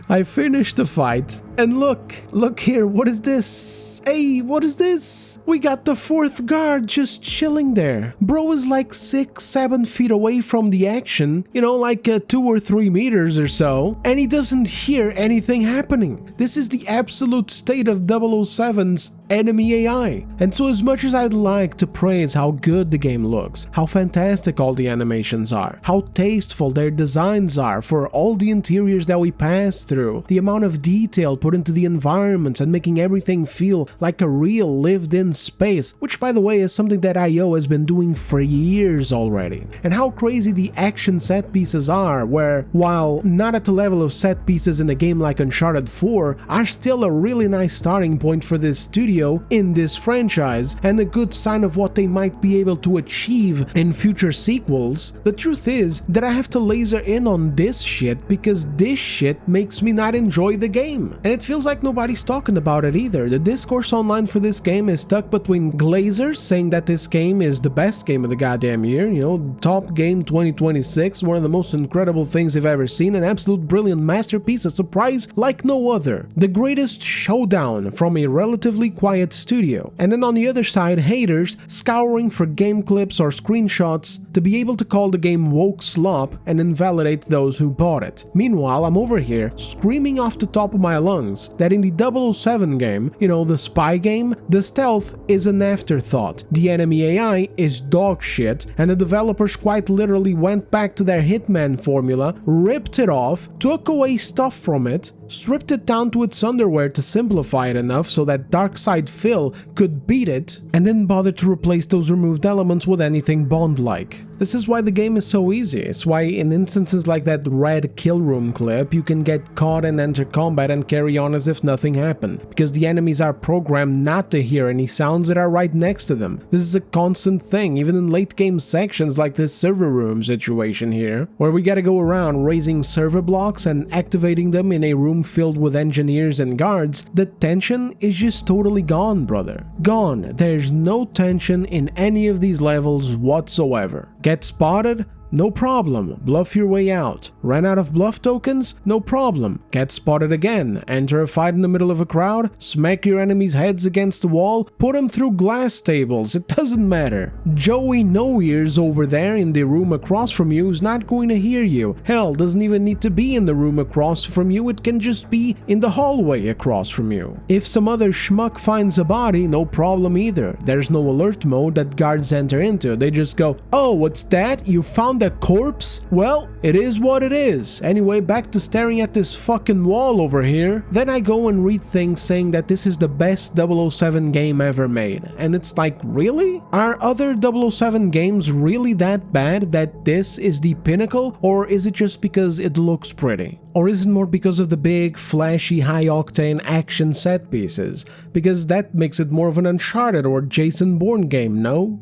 I finished the fight, and look here, what is this? Hey, what is this? We got the 4th guard just chilling there. Bro is like 6-7 feet away from the action, like 2 or 3 meters or so, and he doesn't hear anything happening. This is the absolute state of 007's enemy AI. And so, as much as I'd like to praise how good the game looks, how fantastic all the animations are, how tasteful their designs are for all the interiors that we pass through, through, the amount of detail put into the environments and making everything feel like a real lived-in space, which by the way is something that IO has been doing for years already. And how crazy the action set pieces are, where, while not at the level of set pieces in a game like Uncharted 4, are still a really nice starting point for this studio in this franchise, and a good sign of what they might be able to achieve in future sequels. The truth is that I have to laser in on this shit because this shit makes me not enjoy the game. And it feels like nobody's talking about it either. The discourse online for this game is stuck between glazers saying that this game is the best game of the goddamn year, you know, top game 2026, one of the most incredible things they've ever seen, an absolute brilliant masterpiece, a surprise like no other, the greatest showdown from a relatively quiet studio. And then on the other side, haters scouring for game clips or screenshots to be able to call the game woke slop and invalidate those who bought it. Meanwhile, I'm over here screaming off the top of my lungs that in the 007 game, you know, the spy game, the stealth is an afterthought, the enemy AI is dog shit, and the developers quite literally went back to their Hitman formula, ripped it off, took away stuff from it, stripped it down to its underwear to simplify it enough so that Darkside Phil could beat it, and then bother to replace those removed elements with anything Bond-like. This is why the game is so easy. It's why in instances like that red kill room clip, you can get caught and enter combat and carry on as if nothing happened, because the enemies are programmed not to hear any sounds that are right next to them. This is a constant thing, even in late game sections like this server room situation here, where we gotta go around raising server blocks and activating them in a room filled with engineers and guards. The tension is just totally gone, brother. Gone. There's no tension in any of these levels whatsoever. Get spotted? No problem, bluff your way out. Ran out of bluff tokens? No problem. Get spotted again, enter a fight in the middle of a crowd, smack your enemies' heads against the wall, put them through glass tables, it doesn't matter. Joey No-Ears over there in the room across from you is not going to hear you. Hell, doesn't even need to be in the room across from you, it can just be in the hallway across from you. If some other schmuck finds a body, no problem either. There's no alert mode that guards enter into, they just go, oh, what's that? You found a corpse? Well, it is what it is. Anyway, back to staring at this fucking wall over here. Then I go and read things saying that this is the best 007 game ever made. And it's like, really? Are other 007 games really that bad that this is the pinnacle? Or is it just because it looks pretty? Or is it more because of the big, flashy, high-octane action set pieces? Because that makes it more of an Uncharted or Jason Bourne game, no?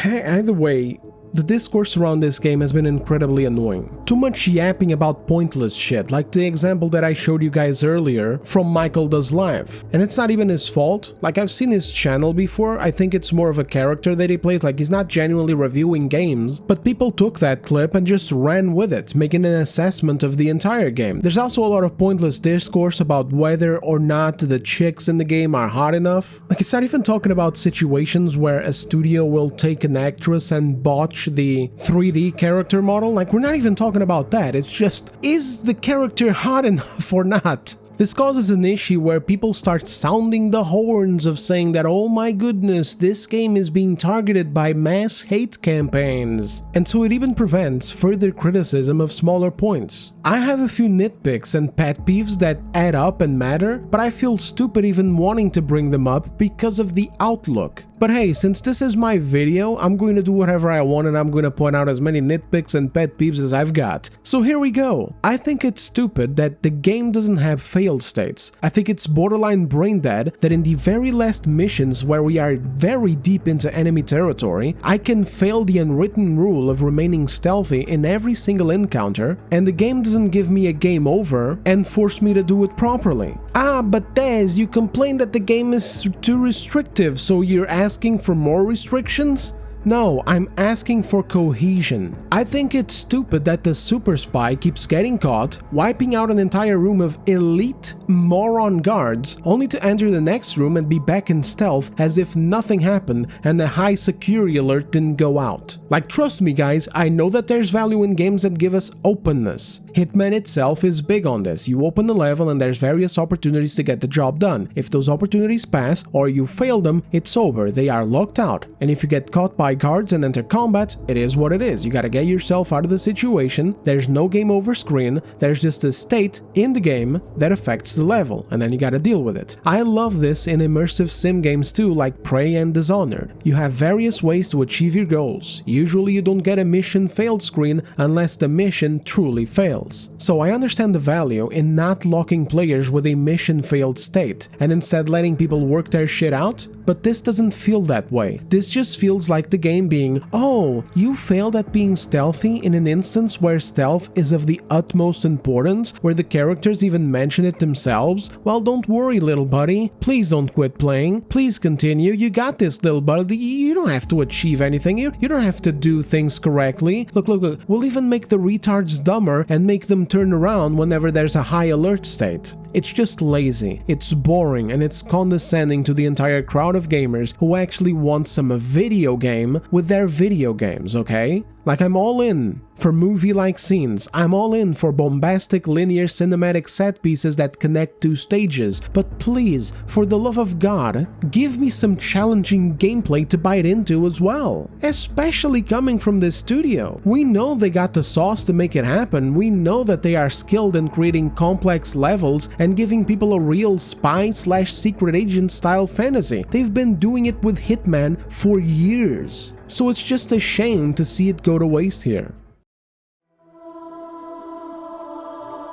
Either way, the discourse around this game has been incredibly annoying. Too much yapping about pointless shit, like the example that I showed you guys earlier from Michael Does Live. And it's not even his fault, like I've seen his channel before, I think it's more of a character that he plays, like he's not genuinely reviewing games, but people took that clip and just ran with it, making an assessment of the entire game. There's also a lot of pointless discourse about whether or not the chicks in the game are hot enough. Like it's not even talking about situations where a studio will take an actress and botch the 3D character model, like we're not even talking about that, it's just, is the character hot enough or not? This causes an issue where people start sounding the horns of saying that, oh my goodness, this game is being targeted by mass hate campaigns. And so it even prevents further criticism of smaller points. I have a few nitpicks and pet peeves that add up and matter, but I feel stupid even wanting to bring them up because of the outlook. But hey, since this is my video, I'm going to do whatever I want and I'm going to point out as many nitpicks and pet peeves as I've got. So here we go. I think it's stupid that the game doesn't have failed states. I think it's borderline brain dead that in the very last missions where we are very deep into enemy territory, I can fail the unwritten rule of remaining stealthy in every single encounter, and the game doesn't give me a game over and force me to do it properly. Ah, but Dez, you complain that the game is too restrictive, so you're asking for more restrictions? No, I'm asking for cohesion. I think it's stupid that the super spy keeps getting caught, wiping out an entire room of elite moron guards, only to enter the next room and be back in stealth as if nothing happened and the high security alert didn't go out. Like, trust me guys, I know that there's value in games that give us openness. Hitman itself is big on this. You open the level and there's various opportunities to get the job done. If those opportunities pass or you fail them, it's over, they are locked out. And if you get caught by buy cards and enter combat, it is what it is. You gotta get yourself out of the situation, there's no game over screen, there's just a state in the game that affects the level, and then you gotta deal with it. I love this in immersive sim games too, like Prey and Dishonored. You have various ways to achieve your goals. Usually you don't get a mission failed screen unless the mission truly fails. So I understand the value in not locking players with a mission failed state, and instead letting people work their shit out, but this doesn't feel that way. This just feels like the game being, oh, you failed at being stealthy in an instance where stealth is of the utmost importance, where the characters even mention it themselves? Well, don't worry, little buddy. Please don't quit playing. Please continue. You got this, little buddy. You don't have to achieve anything. You don't have to do things correctly. Look. We'll even make the retards dumber and make them turn around whenever there's a high alert state. It's just lazy, it's boring, and it's condescending to the entire crowd of gamers who actually want some video game with their video games, okay? Like, I'm all in for movie-like scenes, I'm all in for bombastic linear cinematic set pieces that connect two stages, but please, for the love of God, give me some challenging gameplay to bite into as well. Especially coming from this studio. We know they got the sauce to make it happen, we know that they are skilled in creating complex levels and giving people a real spy/secret agent style fantasy. They've been doing it with Hitman for years. So it's just a shame to see it go to waste here.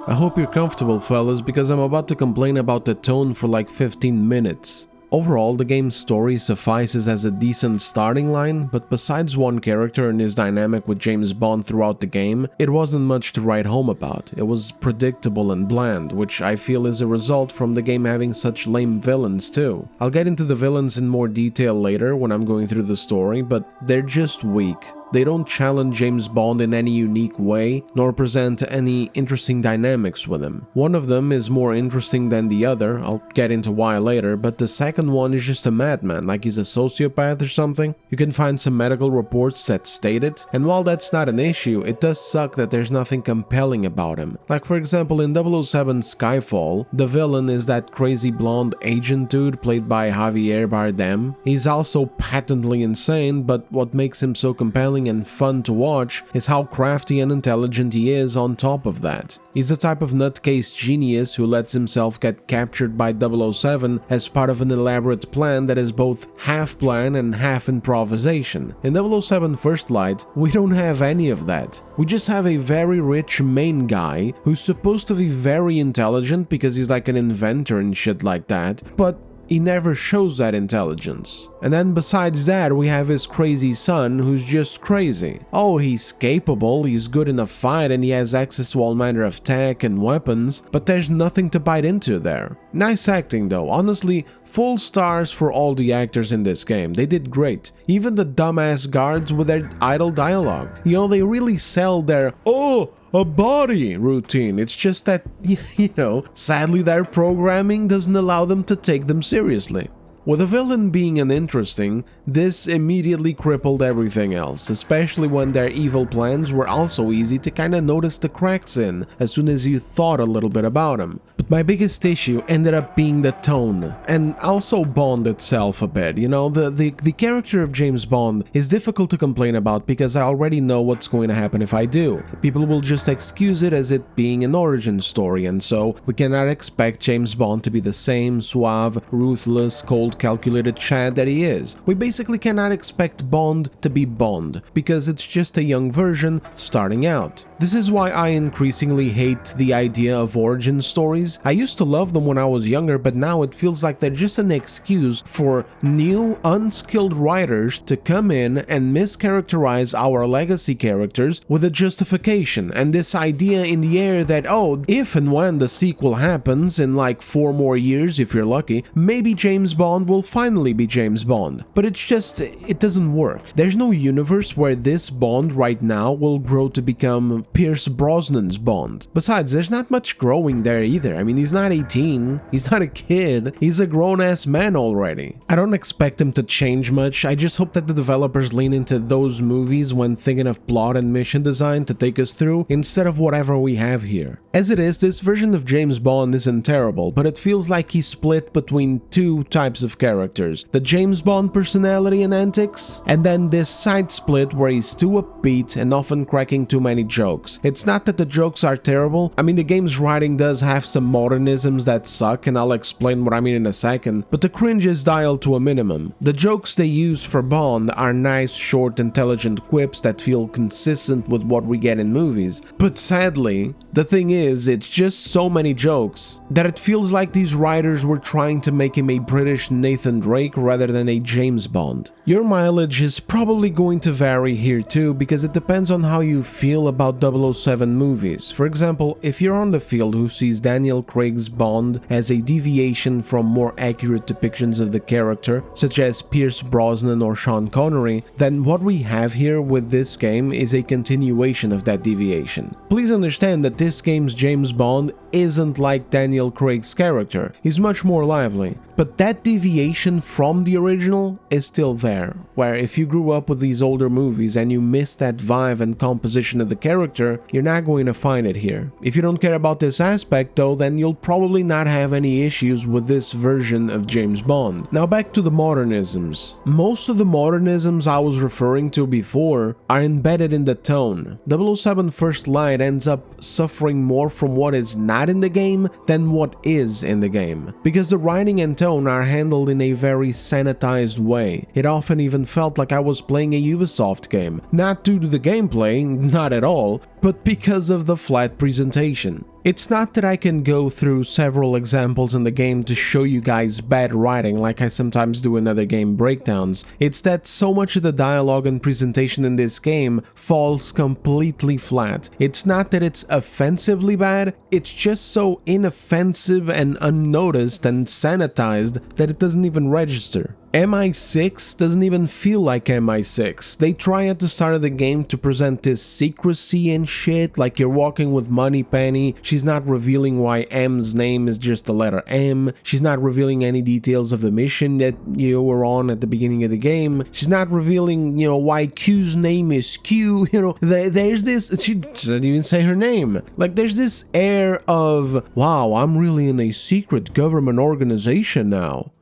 I hope you're comfortable, fellas, because I'm about to complain about the tone for like 15 minutes. Overall, the game's story suffices as a decent starting line, but besides one character and his dynamic with James Bond throughout the game, it wasn't much to write home about. It was predictable and bland, which I feel is a result from the game having such lame villains too. I'll get into the villains in more detail later when I'm going through the story, but they're just weak. They don't challenge James Bond in any unique way, nor present any interesting dynamics with him. One of them is more interesting than the other, I'll get into why later, but the second one is just a madman, like he's a sociopath or something. You can find some medical reports that state it, and while that's not an issue, it does suck that there's nothing compelling about him. Like for example in 007 Skyfall, the villain is that crazy blonde agent dude played by Javier Bardem. He's also patently insane, but what makes him so compelling and fun to watch is how crafty and intelligent he is on top of that. He's the type of nutcase genius who lets himself get captured by 007 as part of an elaborate plan that is both half plan and half improvisation. In 007 First Light, we don't have any of that. We just have a very rich main guy who's supposed to be very intelligent because he's like an inventor and shit like that, but he never shows that intelligence. And then besides that, we have his crazy son who's just crazy. Oh, he's capable, he's good in a fight, and he has access to all manner of tech and weapons, but there's nothing to bite into there. Nice acting though, honestly, full stars for all the actors in this game, they did great. Even the dumbass guards with their idle dialogue. You know, they really sell their, oh, a body routine. It's just that, you know, sadly their programming doesn't allow them to take them seriously. With the villain being uninteresting, this immediately crippled everything else, especially when their evil plans were also easy to kinda notice the cracks in as soon as you thought a little bit about them. But my biggest issue ended up being the tone, and also Bond itself a bit. You know, the character of James Bond is difficult to complain about because I already know what's going to happen if I do. People will just excuse it as it being an origin story, and so we cannot expect James Bond to be the same suave, ruthless, cold, calculated Chad that he is. We basically cannot expect Bond to be Bond, because it's just a young version starting out. This is why I increasingly hate the idea of origin stories. I used to love them when I was younger, but now it feels like they're just an excuse for new, unskilled writers to come in and mischaracterize our legacy characters with a justification, and this idea in the air that, oh, if and when the sequel happens in like 4 more years if you're lucky, maybe James Bond will finally be James Bond. But it's just, it doesn't work. There's no universe where this Bond right now will grow to become of Pierce Brosnan's Bond. Besides, there's not much growing there either. I mean, he's not 18, he's not a kid, he's a grown-ass man already. I don't expect him to change much, I just hope that the developers lean into those movies when thinking of plot and mission design to take us through, instead of whatever we have here. As it is, this version of James Bond isn't terrible, but it feels like he's split between two types of characters. The James Bond personality and antics, and then this side split where he's too upbeat and often cracking too many jokes. It's not that the jokes are terrible, I mean the game's writing does have some modernisms that suck, and I'll explain what I mean in a second, but the cringe is dialed to a minimum. The jokes they use for Bond are nice, short, intelligent quips that feel consistent with what we get in movies. But sadly, the thing is, it's just so many jokes that it feels like these writers were trying to make him a British Nathan Drake rather than a James Bond. Your mileage is probably going to vary here too, because it depends on how you feel about 007 movies. For example, if you're on the field who sees Daniel Craig's Bond as a deviation from more accurate depictions of the character, such as Pierce Brosnan or Sean Connery, then what we have here with this game is a continuation of that deviation. Please understand that this game's James Bond isn't like Daniel Craig's character, he's much more lively, but that deviation from the original is still there, where if you grew up with these older movies and you miss that vibe and composition of the character, you're not going to find it here. If you don't care about this aspect though, then you'll probably not have any issues with this version of James Bond. Now back to the modernisms. Most of the modernisms I was referring to before are embedded in the tone. 007 First Light ends up suffering more from what is not in the game than what is in the game, because the writing and tone are handled in a very sanitized way. It often even felt like I was playing a Ubisoft game, not due to the gameplay, not at all, but because of the flat presentation. It's not that I can go through several examples in the game to show you guys bad writing like I sometimes do in other game breakdowns, it's that so much of the dialogue and presentation in this game falls completely flat. It's not that it's offensively bad, it's just so inoffensive and unnoticed and sanitized that it doesn't even register. MI6 doesn't even feel like MI6. They try at the start of the game to present this secrecy and shit, like you're walking with Moneypenny, she's not revealing why M's name is just the letter M, she's not revealing any details of the mission that you were on at the beginning of the game, she's not revealing, why Q's name is Q, there's this, she didn't even say her name, like there's this air of, wow, I'm really in a secret government organization now.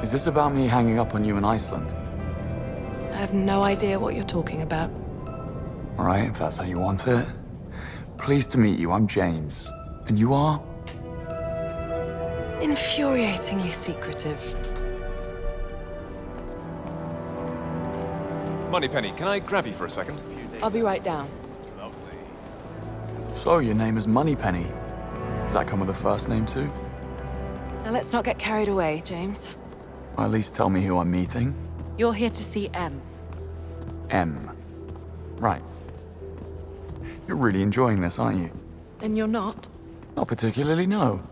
Is this about me hanging up on you in Iceland? I have no idea what you're talking about. All right, if that's how you want it. Pleased to meet you, I'm James. And you are? Infuriatingly secretive. Moneypenny, can I grab you for a second? I'll be right down. So, your name is Moneypenny. Does that come with a first name too? Now let's not get carried away, James. Or at least tell me who I'm meeting. You're here to see M. M. Right. You're really enjoying this, aren't you? And you're not? Not particularly, no.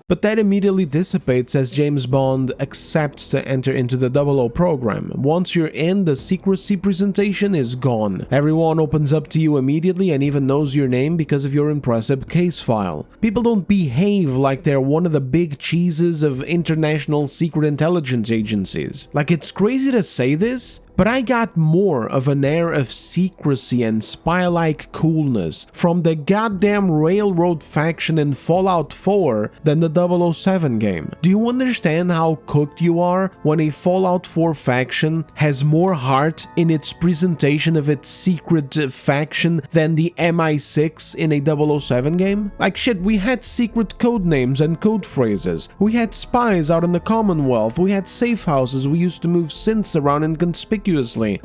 But that immediately dissipates as James Bond accepts to enter into the 00 program. Once you're in, the secrecy presentation is gone. Everyone opens up to you immediately and even knows your name because of your impressive case file. People don't behave like they're one of the big cheeses of international secret intelligence agencies. Like, it's crazy to say this, but I got more of an air of secrecy and spy-like coolness from the goddamn Railroad faction in Fallout 4 than the 007 game. Do you understand how cooked you are when a Fallout 4 faction has more heart in its presentation of its secret faction than the MI6 in a 007 game? Like shit, we had secret code names and code phrases. We had spies out in the Commonwealth. We had safe houses we used to move synths around inconspicuously.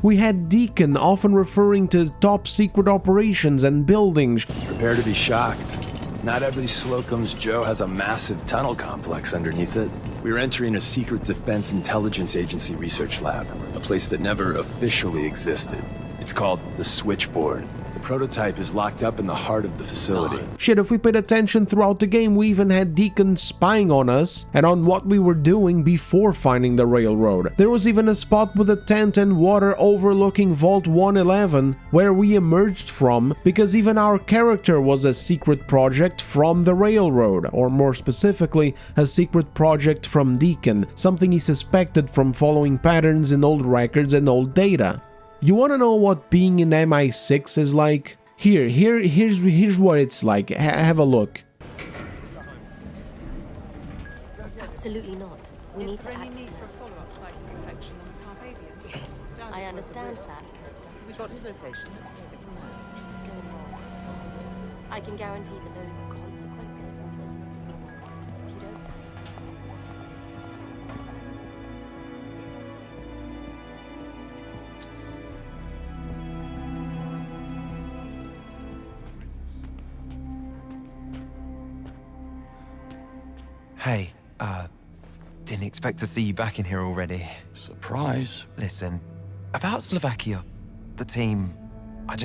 We had Deacon often referring to top secret operations and buildings. Prepare to be shocked. Not every Slocum's Joe has a massive tunnel complex underneath it. We're entering a secret defense intelligence agency research lab, a place that never officially existed. It's called the Switchboard. The prototype is locked up in the heart of the facility. Shit, if we paid attention throughout the game, we even had Deacon spying on us and on what we were doing before finding the railroad. There was even a spot with a tent and water overlooking Vault 111 where we emerged from, because even our character was a secret project from the railroad, or more specifically, a secret project from Deacon, something he suspected from following patterns in old records and old data. You want to know what being in MI6 is like? Here's what it's like. Have a look. Absolutely not. We need to act. Need for a follow-up site inspection on the Carpathian? Yes, I understand that. We got his location. This is going wrong. I can guarantee that those consequences will be the least of your worries. If you don't. Hey, didn't expect to see you back in here already. Surprise. Listen, about Slovakia, the team, I'm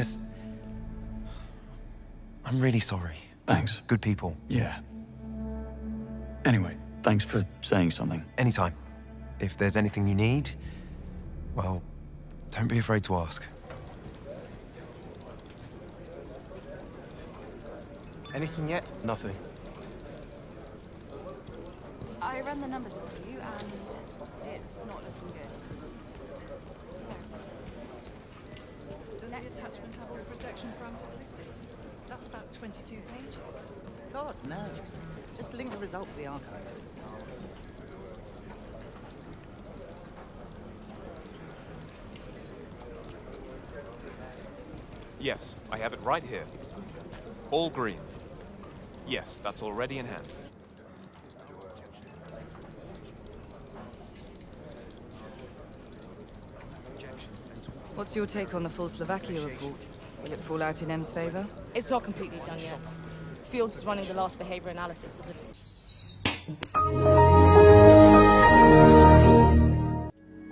really sorry. Thanks. Good people. Yeah. Anyway, thanks for saying something. Anytime. If there's anything you need, well, don't be afraid to ask. Anything yet? Nothing. I ran the numbers for you, and it's not looking good. Does the attachment have the projection parameters listed? That's about 22 pages. God, no. Just link the result to the archives. Yes, I have it right here. All green. Yes, that's already in hand. What's your take on the full Slovakia report? Will it fall out in M's favor? It's not completely done yet. Fields is running the last behavior analysis of the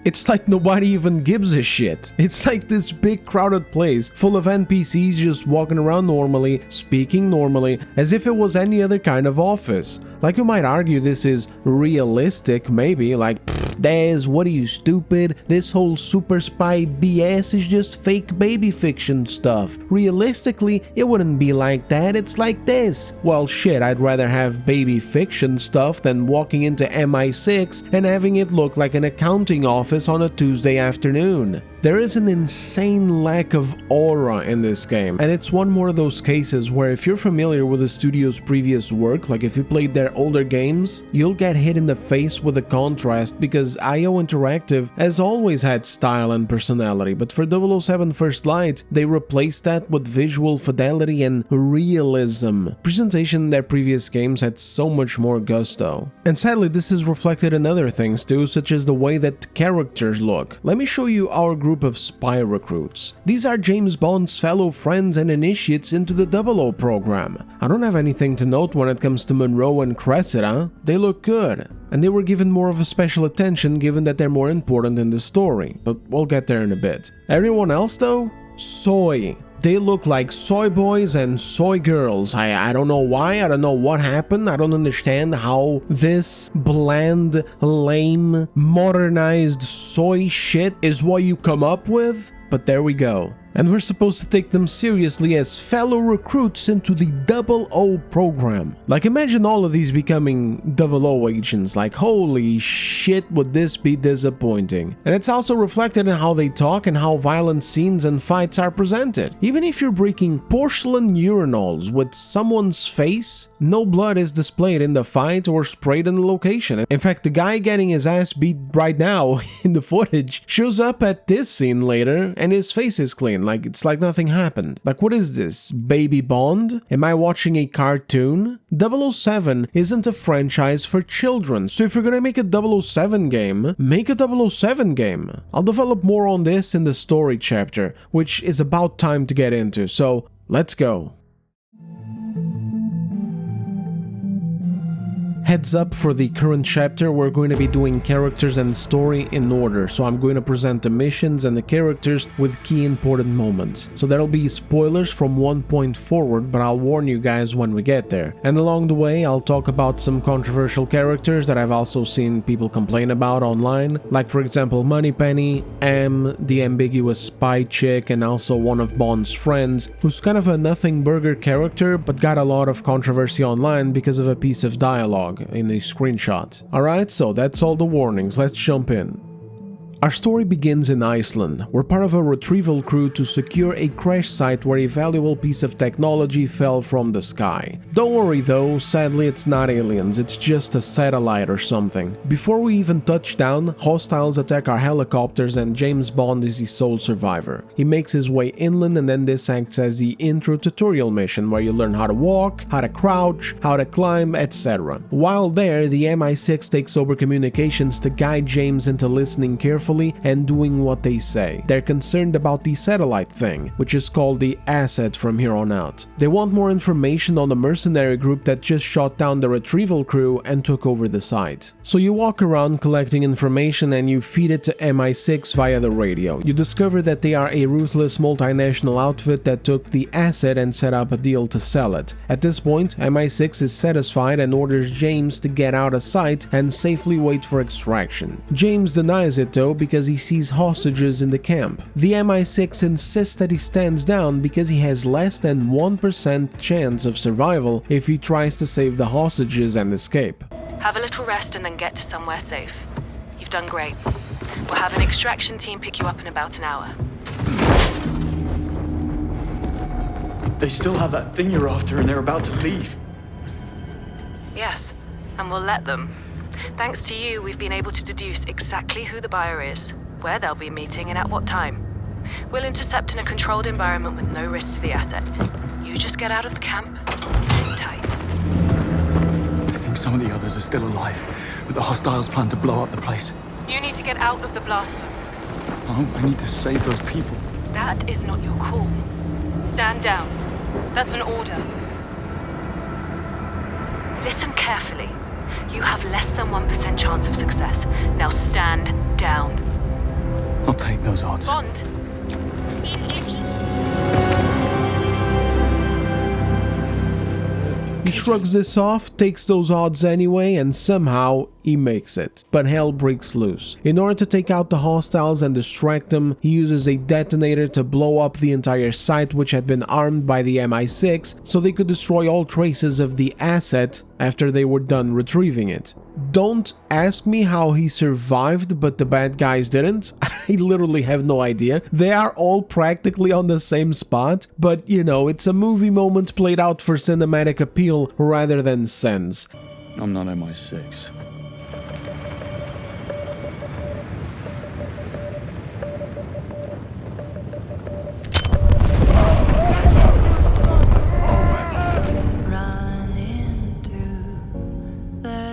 It's like nobody even gives a shit. It's like this big crowded place full of NPCs just walking around normally, speaking normally, as if it was any other kind of office. Like, you might argue this is realistic, maybe, like, Daz, what are you, stupid? This whole super spy BS is just fake baby fiction stuff. Realistically, it wouldn't be like that, it's like this. Well, shit, I'd rather have baby fiction stuff than walking into MI6 and having it look like an accounting office on a Tuesday afternoon. There is an insane lack of aura in this game, and it's one more of those cases where if you're familiar with the studio's previous work, like if you played their older games, you'll get hit in the face with the contrast, because IO Interactive has always had style and personality, but for 007 First Light, they replaced that with visual fidelity and realism. Presentation in their previous games had so much more gusto. And sadly, this is reflected in other things too, such as the way that characters look. Let me show you our group of spy recruits. These are James Bond's fellow friends and initiates into the 00 program. I don't have anything to note when it comes to Monroe and Cressida. They look good. And they were given more of a special attention given that they're more important in the story, but we'll get there in a bit. Everyone else though? Soy. They look like soy boys and soy girls. I don't know why, I don't know what happened, I don't understand how this bland, lame, modernized soy shit is what you come up with, but there we go. And we're supposed to take them seriously as fellow recruits into the 00 program. Like, imagine all of these becoming 00 agents, like holy shit would this be disappointing. And it's also reflected in how they talk and how violent scenes and fights are presented. Even if you're breaking porcelain urinals with someone's face, no blood is displayed in the fight or sprayed in the location. In fact, the guy getting his ass beat right now in the footage shows up at this scene later and his face is clean. Like, it's like nothing happened. Like, what is this? Baby Bond? Am I watching a cartoon? 007 isn't a franchise for children, so if you're gonna make a 007 game, make a 007 game. I'll develop more on this in the story chapter, which is about time to get into, so let's go. Heads up, for the current chapter we're going to be doing characters and story in order, so I'm going to present the missions and the characters with key important moments. So there'll be spoilers from one point forward, but I'll warn you guys when we get there. And along the way I'll talk about some controversial characters that I've also seen people complain about online, like for example Moneypenny, M, the ambiguous spy chick, and also one of Bond's friends, who's kind of a nothing burger character but got a lot of controversy online because of a piece of dialogue in a screenshot. Alright, so that's all the warnings, let's jump in. Our story begins in Iceland. We're part of a retrieval crew to secure a crash site where a valuable piece of technology fell from the sky. Don't worry though, sadly it's not aliens, it's just a satellite or something. Before we even touch down, hostiles attack our helicopters and James Bond is the sole survivor. He makes his way inland and then this acts as the intro tutorial mission where you learn how to walk, how to crouch, how to climb, etc. While there, the MI6 takes over communications to guide James into listening carefully and doing what they say. They're concerned about the satellite thing, which is called the asset from here on out. They want more information on the mercenary group that just shot down the retrieval crew and took over the site. So you walk around collecting information and you feed it to MI6 via the radio. You discover that they are a ruthless multinational outfit that took the asset and set up a deal to sell it. At this point, MI6 is satisfied and orders James to get out of sight and safely wait for extraction. James denies it though because he sees hostages in the camp. The MI6 insists that he stands down because he has less than 1% chance of survival if he tries to save the hostages and escape. Have a little rest and then get to somewhere safe. You've done great. We'll have an extraction team pick you up in about an hour. They still have that thing you're after and they're about to leave. Yes, and we'll let them. Thanks to you, we've been able to deduce exactly who the buyer is, where they'll be meeting and at what time. We'll intercept in a controlled environment with no risk to the asset. You just get out of the camp, sit tight. I think some of the others are still alive, but the hostiles plan to blow up the place. You need to get out of the blast zone. Oh, I need to save those people. That is not your call. Stand down. That's an order. Listen carefully. You have less than 1% chance of success. Now stand down. I'll take those odds. Bond. He shrugs this off, takes those odds anyway, and somehow he makes it. But hell breaks loose. In order to take out the hostiles and distract them, he uses a detonator to blow up the entire site, which had been armed by the MI6, so they could destroy all traces of the asset after they were done retrieving it. Don't ask me how he survived but the bad guys didn't. I literally have no idea. They are all practically on the same spot, but you know, it's a movie moment played out for cinematic appeal rather than sense. I'm not MI6.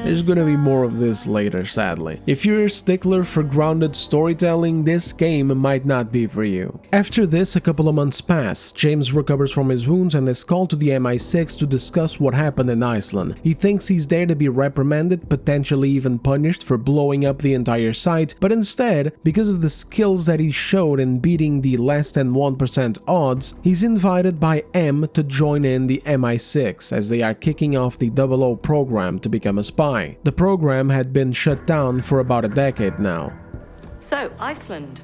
There's gonna be more of this later, sadly. If you're a stickler for grounded storytelling, this game might not be for you. After this, a couple of months pass. James recovers from his wounds and is called to the MI6 to discuss what happened in Iceland. He thinks he's there to be reprimanded, potentially even punished for blowing up the entire site, but instead, because of the skills that he showed in beating the less than 1% odds, he's invited by M to join in the MI6 as they are kicking off the 00 program to become a spy. The program had been shut down for about a decade now. So, Iceland.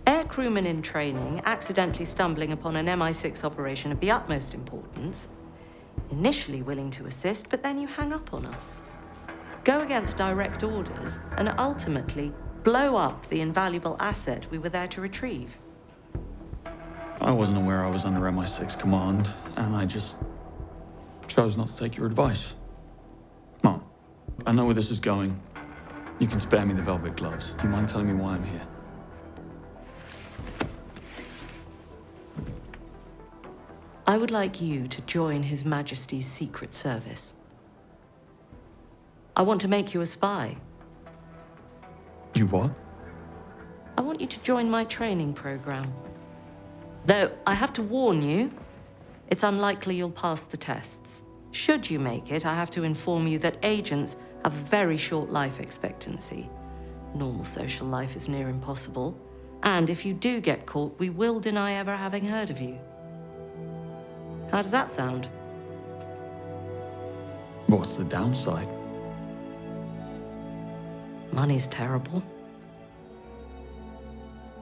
Air crewman in training, accidentally stumbling upon an MI6 operation of the utmost importance. Initially willing to assist, but then you hang up on us. Go against direct orders, and ultimately blow up the invaluable asset we were there to retrieve. I wasn't aware I was under MI6 command, and I just chose not to take your advice. Mom, I know where this is going. You can spare me the velvet gloves. Do you mind telling me why I'm here? I would like you to join His Majesty's Secret Service. I want to make you a spy. You what? I want you to join my training program. Though, I have to warn you, it's unlikely you'll pass the tests. Should you make it, I have to inform you that agents have a very short life expectancy. Normal social life is near impossible. And if you do get caught, we will deny ever having heard of you. How does that sound? What's the downside? Money's terrible.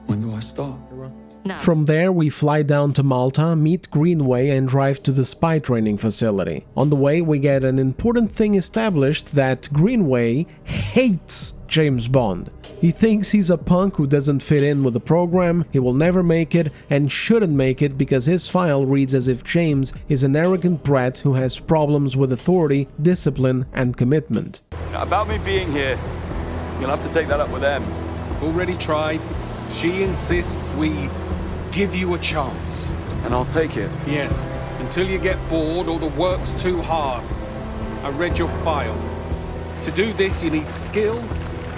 When do I start? Now, From there, we fly down to Malta, meet Greenway, and drive to the spy training facility. On the way, we get an important thing established that Greenway hates James Bond. He thinks he's a punk who doesn't fit in with the program, he will never make it, and shouldn't make it because his file reads as if James is an arrogant brat who has problems with authority, discipline, and commitment. About me being here, you'll have to take that up with them. Already tried. She insists we give you a chance. And I'll take it. Yes, until you get bored or the work's too hard. I read your file. To do this, you need skill,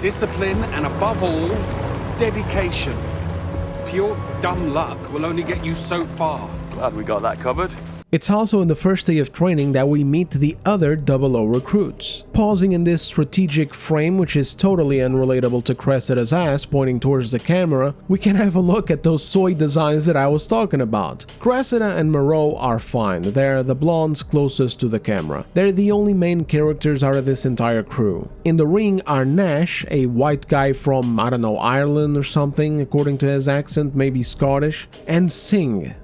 discipline, and above all, dedication. Pure dumb luck will only get you so far. Glad we got that covered. It's also in the first day of training that we meet the other 00 recruits. Pausing in this strategic frame, which is totally unrelatable to Cressida's ass pointing towards the camera, we can have a look at those soy designs that I was talking about. Cressida and Moreau are fine, they're the blondes closest to the camera. They're the only main characters out of this entire crew. In the ring are Nash, a white guy from, I don't know, Ireland or something, according to his accent, maybe Scottish, and Singh,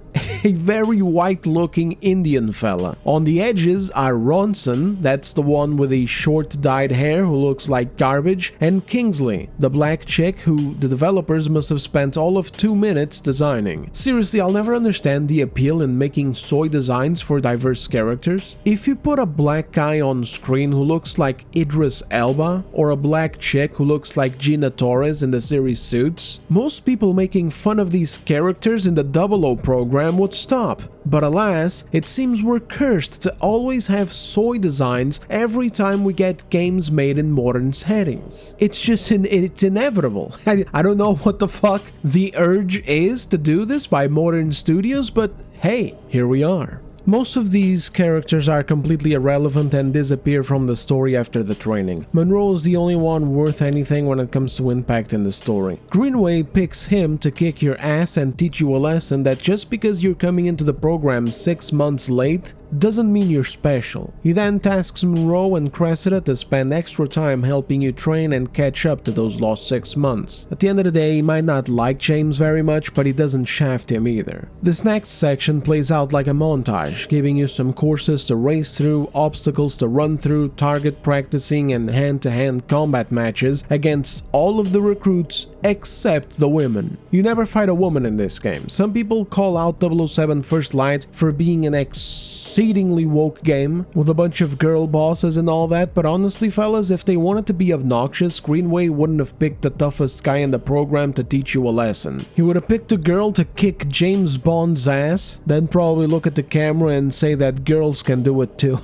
a very white-looking Indian fella. On the edges are Ronson, that's the one with the short dyed hair who looks like garbage, and Kingsley, the black chick who the developers must have spent all of 2 minutes designing. Seriously, I'll never understand the appeal in making soy designs for diverse characters. If you put a black guy on screen who looks like Idris Elba, or a black chick who looks like Gina Torres in the series Suits, most people making fun of these characters in the 00 program would stop. But alas, it seems we're cursed to always have soy designs every time we get games made in modern settings. It's just it's inevitable. I don't know what the fuck the urge is to do this by modern studios, but hey, here we are. Most of these characters are completely irrelevant and disappear from the story after the training. Monroe is the only one worth anything when it comes to impact in the story. Greenway picks him to kick your ass and teach you a lesson that just because you're coming into the program 6 months late doesn't mean you're special. He then tasks Monroe and Cressida to spend extra time helping you train and catch up to those lost 6 months. At the end of the day, he might not like James very much, but he doesn't shaft him either. This next section plays out like a montage, giving you some courses to race through, obstacles to run through, target practicing, and hand-to-hand combat matches against all of the recruits except the women. You never fight a woman in this game. Some people call out 007 First Light for being an exceedingly woke game with a bunch of girl bosses and all that, but honestly fellas, if they wanted to be obnoxious, Greenway wouldn't have picked the toughest guy in the program to teach you a lesson. He would have picked a girl to kick James Bond's ass, then probably look at the camera and say that girls can do it too.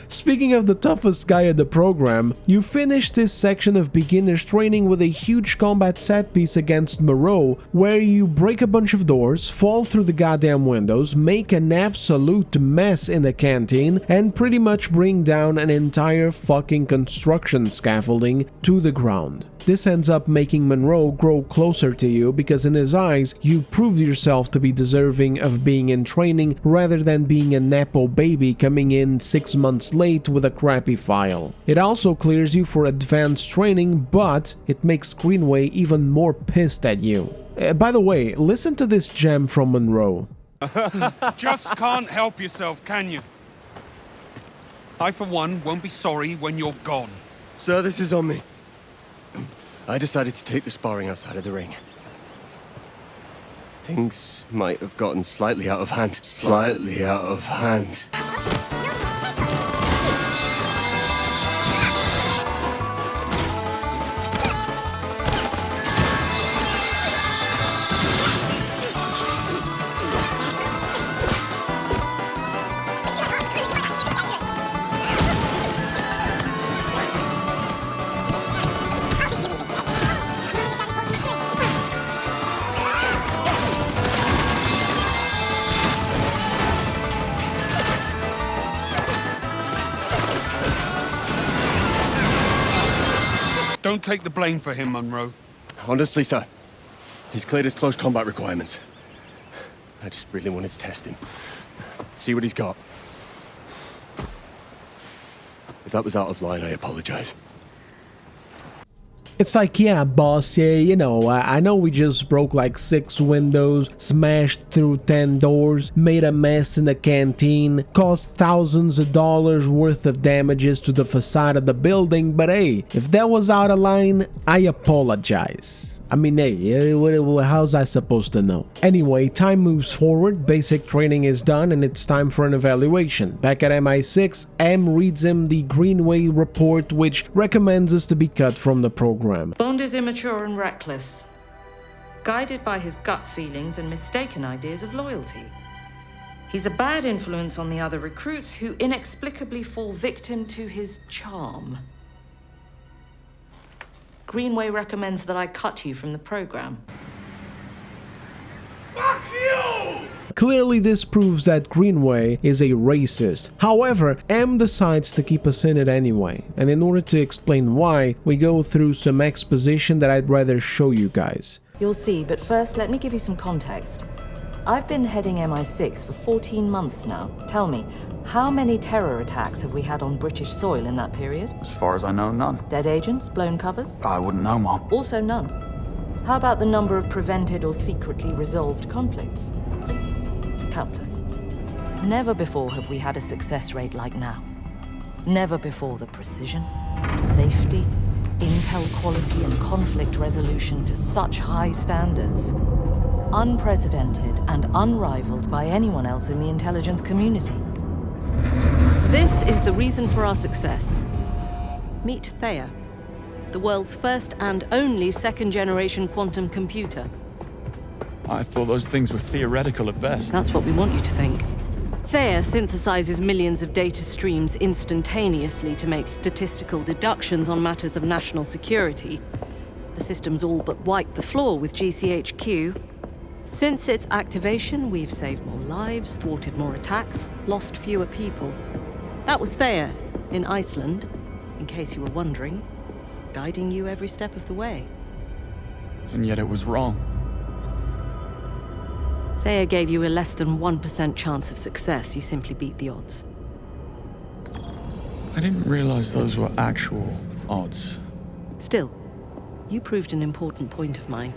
Speaking of the toughest guy in the program, you finish this section of beginner's training with a huge combat set piece against Moreau, where you break a bunch of doors, fall through the goddamn windows, make an absolute mess in the canteen, and pretty much bring down an entire fucking construction scaffolding to the ground. This ends up making Monroe grow closer to you because in his eyes, you proved yourself to be deserving of being in training rather than being a nepo baby coming in 6 months late with a crappy file. It also clears you for advanced training, but it makes Greenway even more pissed at you. By the way, listen to this gem from Monroe. Just can't help yourself, can you? I, for one, won't be sorry when you're gone. Sir, this is on me. I decided to take the sparring outside of the ring. Things might have gotten slightly out of hand. Slightly out of hand. Don't take the blame for him, Monroe. Honestly, sir, he's cleared his close combat requirements. I just really wanted to test him. See what he's got. If that was out of line, I apologize. It's like, yeah, boss, yeah, you know, I know we just broke like 6 windows, smashed through 10 doors, made a mess in the canteen, caused thousands of dollars worth of damages to the facade of the building, but hey, if that was out of line, I apologize. I mean, hey, how's I supposed to know? Anyway, time moves forward, basic training is done, and it's time for an evaluation. Back at MI6, M reads him the Greenway report, which recommends us to be cut from the program. Bond is immature and reckless, guided by his gut feelings and mistaken ideas of loyalty. He's a bad influence on the other recruits who inexplicably fall victim to his charm. Greenway recommends that I cut you from the program. Fuck you! Clearly this proves that Greenway is a racist. However, M decides to keep us in it anyway, and in order to explain why, we go through some exposition that I'd rather show you guys. You'll see, but first let me give you some context. I've been heading MI6 for 14 months now. Tell me, how many terror attacks have we had on British soil in that period? As far as I know, none. Dead agents, blown covers? I wouldn't know, Mom. Also none. How about the number of prevented or secretly resolved conflicts? Countless. Never before have we had a success rate like now. Never before the precision, safety, intel quality and conflict resolution to such high standards. Unprecedented and unrivaled by anyone else in the intelligence community. This is the reason for our success. Meet Thea, the world's first and only second-generation quantum computer. I thought those things were theoretical at best. That's what we want you to think. Thea synthesizes millions of data streams instantaneously to make statistical deductions on matters of national security. The system's all but wiped the floor with GCHQ. Since its activation, we've saved more lives, thwarted more attacks, lost fewer people. That was Thea, in Iceland, in case you were wondering, guiding you every step of the way. And yet it was wrong. Thea gave you a less than 1% chance of success. You simply beat the odds. I didn't realize those were actual odds. Still, you proved an important point of mine.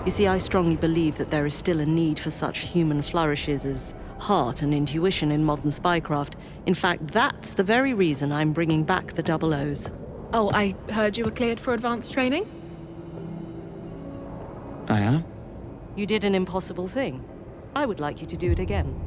You see, I strongly believe that there is still a need for such human flourishes as heart and intuition in modern spycraft. In fact, that's the very reason I'm bringing back the Double O's. Oh, I heard you were cleared for advanced training? I am? You did an impossible thing. I would like you to do it again.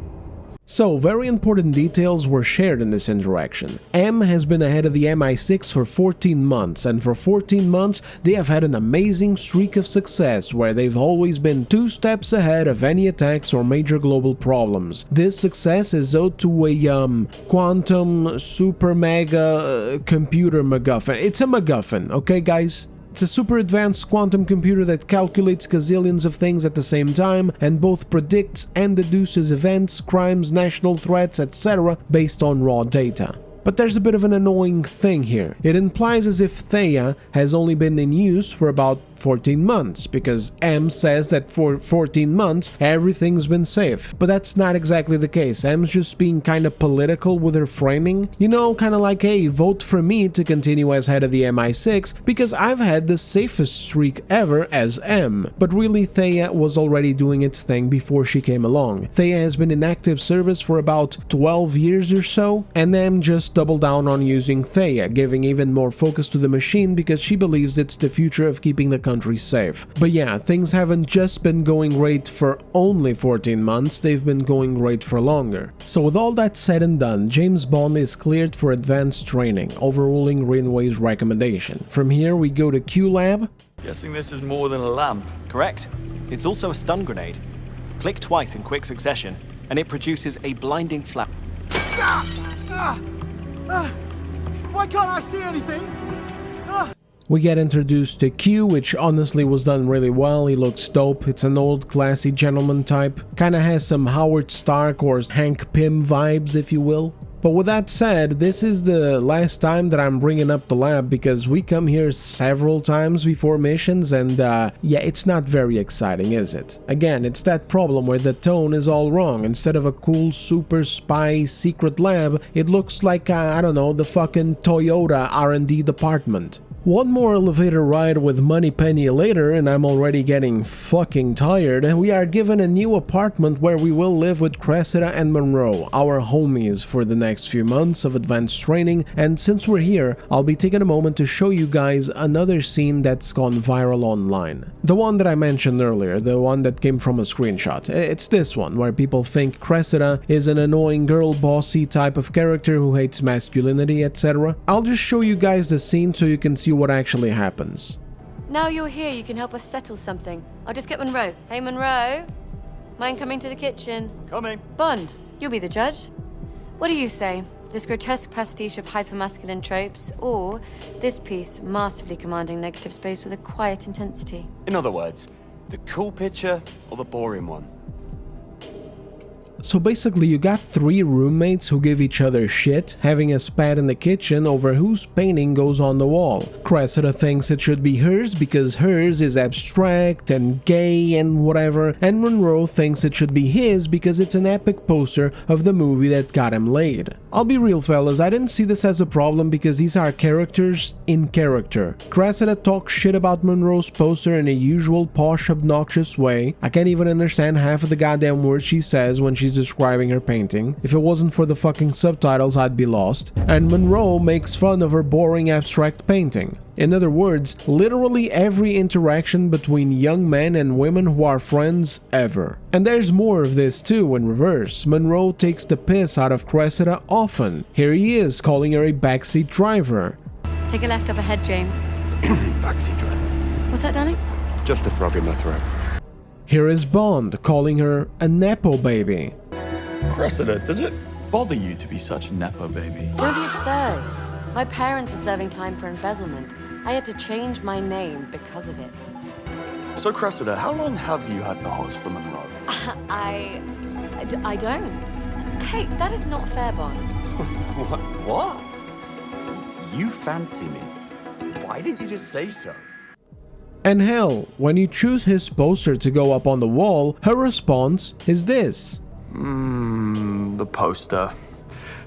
So, very important details were shared in this interaction. M has been ahead of the MI6 for 14 months, and for 14 months they have had an amazing streak of success where they've always been 2 steps ahead of any attacks or major global problems. This success is owed to a quantum super mega computer MacGuffin. It's a MacGuffin, okay guys? It's a super advanced quantum computer that calculates gazillions of things at the same time and both predicts and deduces events, crimes, national threats, etc. based on raw data. But there's a bit of an annoying thing here. It implies as if Thea has only been in use for about 14 months, because M says that for 14 months everything's been safe. But that's not exactly the case. M's just being kinda political with her framing. You know, kinda like, hey, vote for me to continue as head of the MI6 because I've had the safest streak ever as M. But really, Thea was already doing its thing before she came along. Thea has been in active service for about 12 years or so, and M just doubled down on using Thea, giving even more focus to the machine because she believes it's the future of keeping the country safe. But yeah, things haven't just been going great for only 14 months, they've been going great for longer. So with all that said and done, James Bond is cleared for advanced training, overruling Greenway's recommendation. From here we go to Q-Lab. Guessing this is more than a lamp. Correct. It's also a stun grenade. Click twice in quick succession, and it produces a blinding flash. Why can't I see anything? We get introduced to Q, which honestly was done really well. He looks dope. It's an old classy gentleman type. Kinda has some Howard Stark or Hank Pym vibes, if you will. But with that said, this is the last time that I'm bringing up the lab because we come here several times before missions and yeah, it's not very exciting, is it? Again, it's that problem where the tone is all wrong. Instead of a cool super spy secret lab, it looks like, I don't know, the fucking Toyota R&D department. One more elevator ride with Moneypenny later and I'm already getting fucking tired. We are given a new apartment where we will live with Cressida and Monroe, our homies for the next few months of advanced training, and since we're here, I'll be taking a moment to show you guys another scene that's gone viral online. The one that I mentioned earlier, the one that came from a screenshot. It's this one, where people think Cressida is an annoying girl bossy type of character who hates masculinity, etc. I'll just show you guys the scene so you can see what actually happens. Now you're here, you can help us settle something. I'll just get Monroe. Hey, Monroe? Mind coming to the kitchen? Coming. Bond, you'll be the judge. What do you say? This grotesque pastiche of hypermasculine tropes, or this piece masterfully commanding negative space with a quiet intensity? In other words, the cool picture or the boring one? So basically you got three roommates who give each other shit, having a spat in the kitchen over whose painting goes on the wall. Cressida thinks it should be hers because hers is abstract and gay and whatever, and Monroe thinks it should be his because it's an epic poster of the movie that got him laid. I'll be real fellas, I didn't see this as a problem because these are characters in character. Cressida talks shit about Monroe's poster in a usual posh obnoxious way. I can't even understand half of the goddamn words she says when she's describing her painting. If it wasn't for the fucking subtitles, I'd be lost. And Monroe makes fun of her boring abstract painting. In other words, literally every interaction between young men and women who are friends ever. And there's more of this too in reverse. Monroe takes the piss out of Cressida often. Here he is calling her a backseat driver. Take a left up ahead, James. Backseat driver. What's that, darling? Just a frog in my throat. Here is Bond calling her a Nepo baby. Cressida, does it bother you to be such a Nepo baby? Don't be absurd. My parents are serving time for embezzlement. I had to change my name because of it. So, Cressida, how long have you had the hots for Monroe? I don't. Hey, that is not fair, Bond. What? You fancy me? Why didn't you just say so? And hell, when you choose his poster to go up on the wall, her response is this. The poster.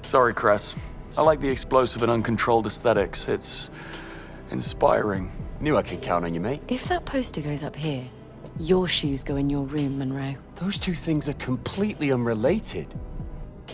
Sorry, Cress. I like the explosive and uncontrolled aesthetics. It's inspiring. Knew I could count on you, mate. If that poster goes up here, your shoes go in your room, Monroe. Those two things are completely unrelated.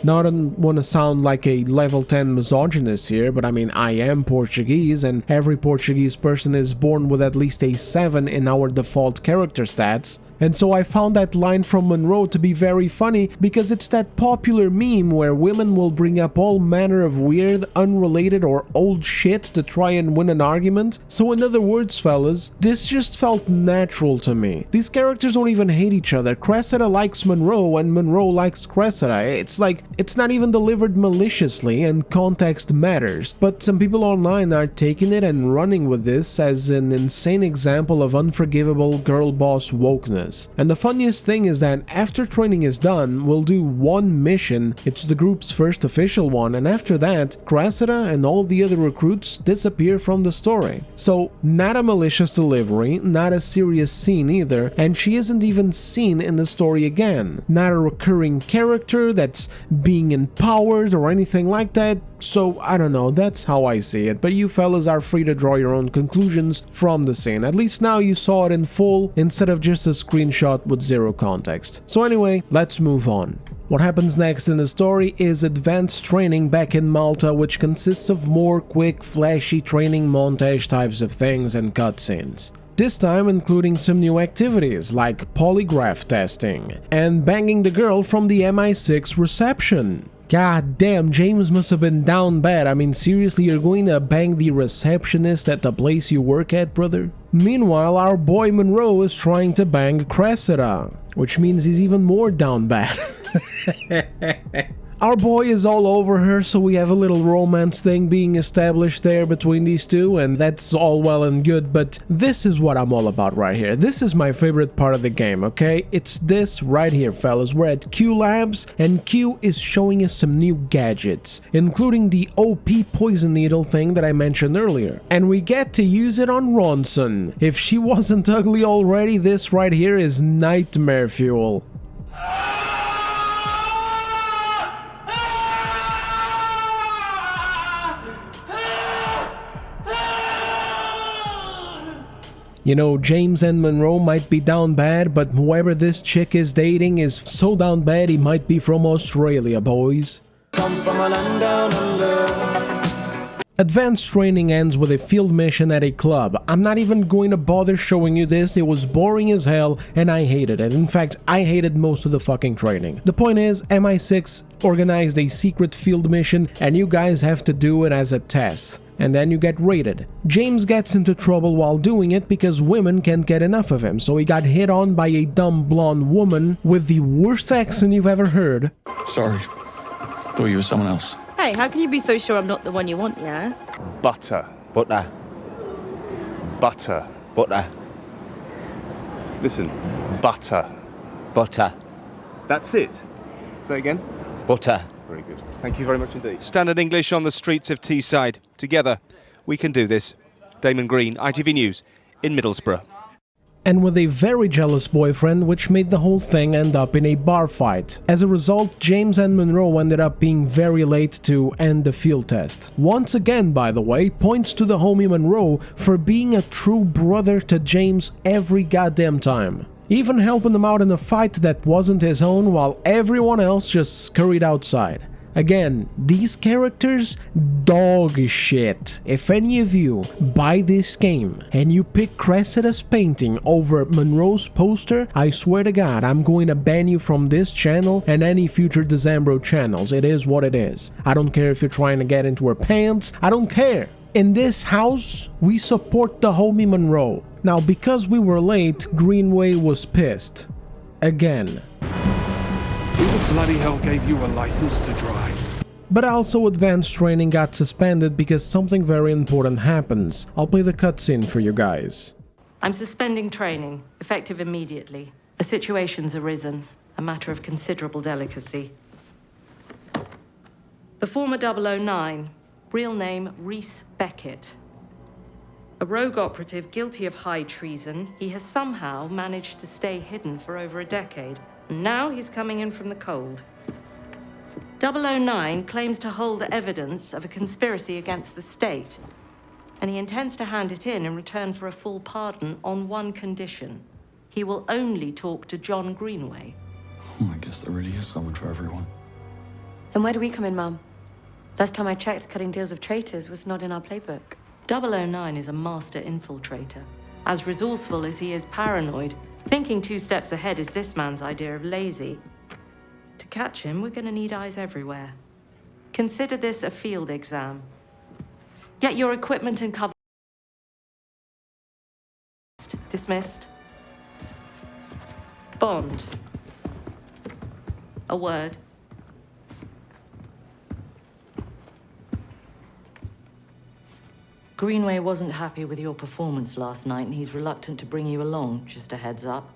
Now I don't want to sound like a level 10 misogynist here, but I mean I am Portuguese and every Portuguese person is born with at least a 7 in our default character stats. And so I found that line from Monroe to be very funny because it's that popular meme where women will bring up all manner of weird, unrelated or old shit to try and win an argument. So in other words, fellas, this just felt natural to me. These characters don't even hate each other. Cressida likes Monroe and Monroe likes Cressida. It's like, it's not even delivered maliciously and context matters. But some people online are taking it and running with this as an insane example of unforgivable girl boss wokeness. And the funniest thing is that after training is done, we'll do one mission, it's the group's first official one, and after that, Cressida and all the other recruits disappear from the story. So, not a malicious delivery, not a serious scene either, and she isn't even seen in the story again. Not a recurring character that's being empowered or anything like that, so I don't know, that's how I see it, but you fellas are free to draw your own conclusions from the scene. At least now you saw it in full, instead of just a screenshot with zero context. So anyway, let's move on. What happens next in the story is advanced training back in Malta, which consists of more quick, flashy training montage types of things and cutscenes. This time including some new activities like polygraph testing and banging the girl from the MI6 reception. God damn, James must have been down bad. I mean, seriously, you're going to bang the receptionist at the place you work at, brother? Meanwhile, our boy Monroe is trying to bang Cressida, which means he's even more down bad. Our boy is all over her, so we have a little romance thing being established there between these two, and that's all well and good, but this is what I'm all about right here. This is my favorite part of the game, okay? It's this right here, fellas. We're at Q Labs, and Q is showing us some new gadgets, including the OP poison needle thing that I mentioned earlier. And we get to use it on Ronson. If she wasn't ugly already, this right here is nightmare fuel. You know, James and Monroe might be down bad, but whoever this chick is dating is so down bad he might be from Australia, boys. Come from a land down under. Advanced training ends with a field mission at a club. I'm not even going to bother showing you this, it was boring as hell and I hated it. In fact, I hated most of the fucking training. The point is, MI6 organized a secret field mission and you guys have to do it as a test. And then you get raided. James gets into trouble while doing it because women can't get enough of him, so he got hit on by a dumb blonde woman with the worst accent you've ever heard. Sorry. Thought you were someone else. Hey, how can you be so sure I'm not the one you want, yeah? Butter. Butter. Butter. Butter. Listen. Butter. Butter. That's it. Say again. Butter. Very good. Thank you very much indeed. Standard English on the streets of Teesside. Together, we can do this. Damon Green, ITV News, in Middlesbrough. And with a very jealous boyfriend, which made the whole thing end up in a bar fight. As a result, James and Monroe ended up being very late to end the field test. Once again, by the way, points to the homie Monroe for being a true brother to James every goddamn time. Even helping him out in a fight that wasn't his own while everyone else just scurried outside. Again, these characters, dog shit. If any of you buy this game and you pick Cressida's painting over Monroe's poster, I swear to God, I'm going to ban you from this channel and any future Decembro channels. It is what it is. I don't care if you're trying to get into her pants, I don't care. In this house, we support the homie Monroe. Now, because we were late, Greenway was pissed. Again. Who the bloody hell gave you a license to drive? But also advanced training got suspended because something very important happens. I'll play the cutscene for you guys. I'm suspending training, effective immediately. A situation's arisen, a matter of considerable delicacy. The former 009, real name Reese Beckett. A rogue operative guilty of high treason, he has somehow managed to stay hidden for over a decade. Now he's coming in from the cold. 009 claims to hold evidence of a conspiracy against the state, and he intends to hand it in return for a full pardon on one condition. He will only talk to John Greenway. Oh, I guess there really is someone for everyone. And where do we come in, Mum? Last time I checked, cutting deals with traitors was not in our playbook. 009 is a master infiltrator. As resourceful as he is paranoid, thinking 2 steps ahead is this man's idea of lazy. To catch him, we're gonna need eyes everywhere. Consider this a field exam. Get your equipment and cover. Dismissed. Bond. A word. Greenway wasn't happy with your performance last night, and he's reluctant to bring you along, just a heads up.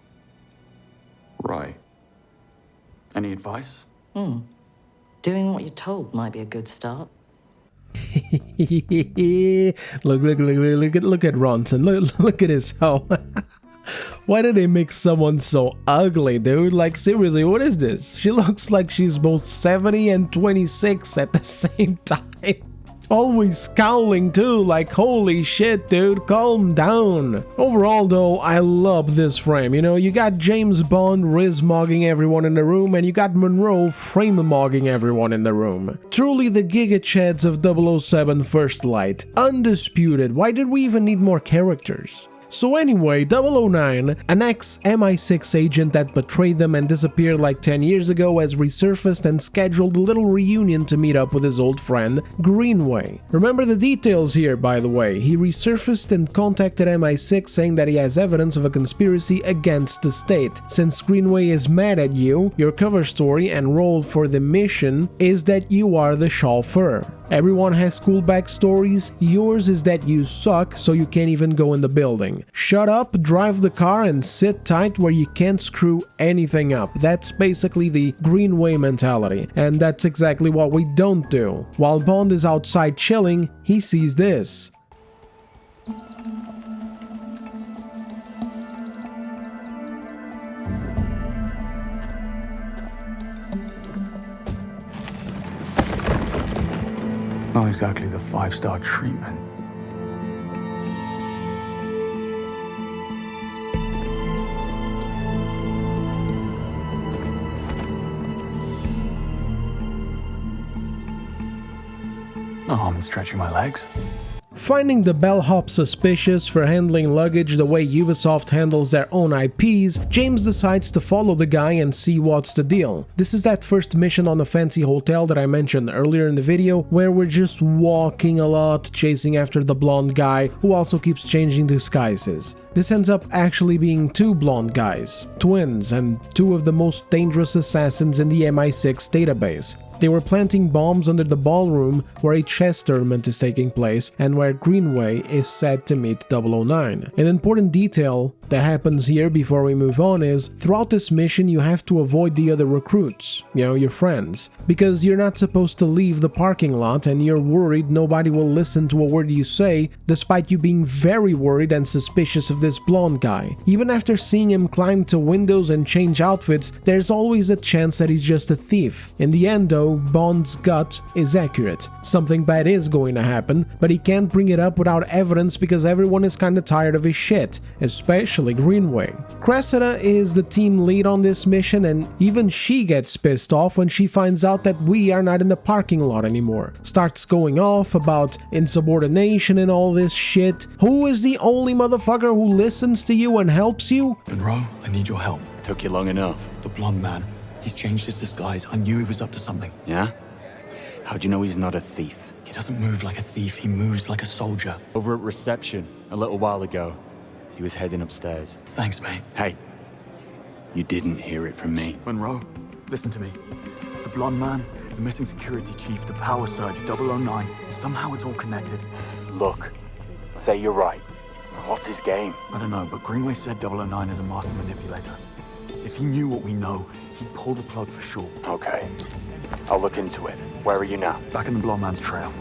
Right. Any advice? Doing what you're told might be a good start. Look at Ronson. Look at his hoe. Why did they make someone so ugly, dude? Like, seriously, what is this? She looks like she's both 70 and 26 at the same time. Always scowling too, like holy shit, dude, calm down. Overall though, I love this frame, you know, you got James Bond riz-mogging everyone in the room, and you got Monroe frame-mogging everyone in the room. Truly the giga-chads of 007 First Light. Undisputed, why did we even need more characters? So anyway, 009, an ex-MI6 agent that betrayed them and disappeared like 10 years ago, has resurfaced and scheduled a little reunion to meet up with his old friend, Greenway. Remember the details here, by the way. He resurfaced and contacted MI6 saying that he has evidence of a conspiracy against the state. Since Greenway is mad at you, your cover story and role for the mission is that you are the chauffeur. Everyone has cool backstories. Yours is that you suck, so you can't even go in the building. Shut up, drive the car, and sit tight where you can't screw anything up. That's basically the Greenway mentality, and that's exactly what we don't do. While Bond is outside chilling, he sees this. Not exactly the 5-star treatment. No harm in stretching my legs. Finding the bellhop suspicious for handling luggage the way Ubisoft handles their own IPs, James decides to follow the guy and see what's the deal. This is that first mission on the fancy hotel that I mentioned earlier in the video, where we're just walking a lot, chasing after the blonde guy, who also keeps changing disguises. This ends up actually being two blonde guys, twins, and two of the most dangerous assassins in the MI6 database. They were planting bombs under the ballroom where a chess tournament is taking place and where Greenway is said to meet 009. An important detail that happens here before we move on is, throughout this mission you have to avoid the other recruits, your friends, because you're not supposed to leave the parking lot and you're worried nobody will listen to a word you say, despite you being very worried and suspicious of this blonde guy. Even after seeing him climb to windows and change outfits, there's always a chance that he's just a thief. In the end though, Bond's gut is accurate. Something bad is going to happen, but he can't bring it up without evidence because everyone is kinda tired of his shit, especially Greenway. Cressida is the team lead on this mission, and even she gets pissed off when she finds out that we are not in the parking lot anymore. Starts going off about insubordination and all this shit. Who is the only motherfucker who listens to you and helps you? Monroe, I need your help. Took you long enough. The blonde man. He's changed his disguise. I knew he was up to something. Yeah? How'd you know he's not a thief? He doesn't move like a thief, he moves like a soldier. Over at reception, a little while ago, he was heading upstairs. Thanks, mate. Hey, you didn't hear it from me. Monroe, listen to me. The blonde man, the missing security chief, the power surge, 009. Somehow it's all connected. Look, say you're right. What's his game? I don't know, but Greenway said 009 is a master manipulator. If he knew what we know, he'd pull the plug for sure. Okay. I'll look into it. Where are you now? Back in the blonde man's trail.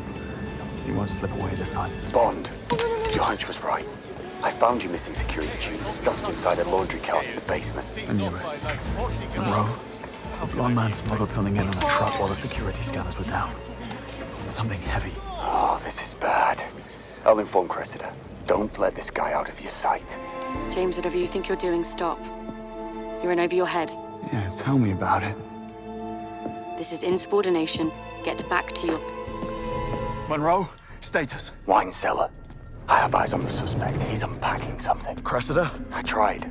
He won't slip away this time. Bond, your hunch was right. I found your missing security chief stuffed inside a laundry cart in the basement. I knew it. Monroe, the blonde man smuggled something in on a truck while the security scanners were down. Something heavy. Oh, this is bad. I'll inform Cressida. Don't let this guy out of your sight. James, whatever you think you're doing, stop. You're in over your head. Yeah, tell me about it. This is insubordination. Get back to your... Monroe, status. Wine cellar. I have eyes on the suspect. He's unpacking something. Cressida? I tried.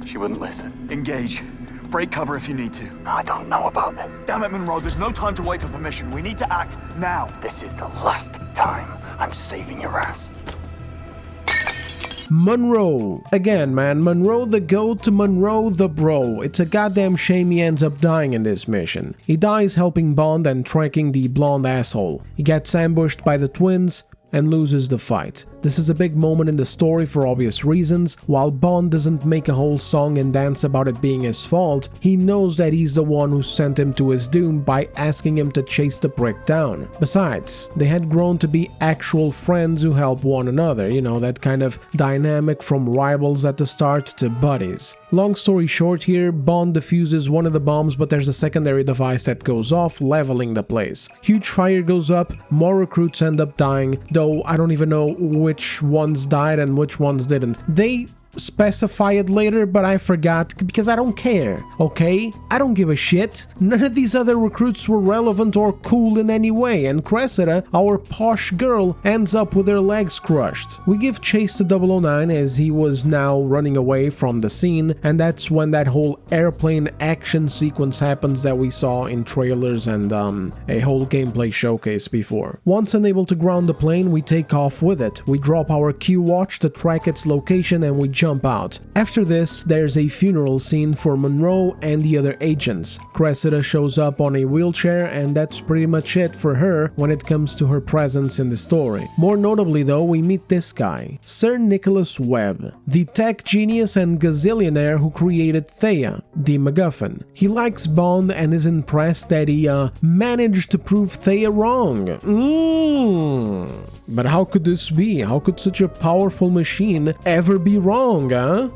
She wouldn't listen. Engage. Break cover if you need to. I don't know about this. Damn it, Monroe, there's no time to wait for permission. We need to act now. This is the last time I'm saving your ass. Monroe. Again, man, Monroe the GOAT to Monroe the bro. It's a goddamn shame he ends up dying in this mission. He dies helping Bond and tracking the blonde asshole. He gets ambushed by the twins and loses the fight. This is a big moment in the story for obvious reasons. While Bond doesn't make a whole song and dance about it being his fault, he knows that he's the one who sent him to his doom by asking him to chase the prick down. Besides, they had grown to be actual friends who help one another, that kind of dynamic from rivals at the start to buddies. Long story short here, Bond defuses one of the bombs, but there's a secondary device that goes off, leveling the place. Huge fire goes up, more recruits end up dying, though I don't even know which ones died and which ones didn't. They specify it later, but I forgot because I don't care, okay? I don't give a shit. None of these other recruits were relevant or cool in any way, and Cressida, our posh girl, ends up with her legs crushed. We give chase to 009 as he was now running away from the scene, and that's when that whole airplane action sequence happens that we saw in trailers and a whole gameplay showcase before. Once unable to ground the plane, we take off with it. We drop our Q watch to track its location and we jump out. After this, there's a funeral scene for Monroe and the other agents. Cressida shows up on a wheelchair, and that's pretty much it for her when it comes to her presence in the story. More notably though, we meet this guy, Sir Nicholas Webb, the tech genius and gazillionaire who created Thea, the MacGuffin. He likes Bond and is impressed that he managed to prove Thea wrong. But how could this be? How could such a powerful machine ever be wrong, huh?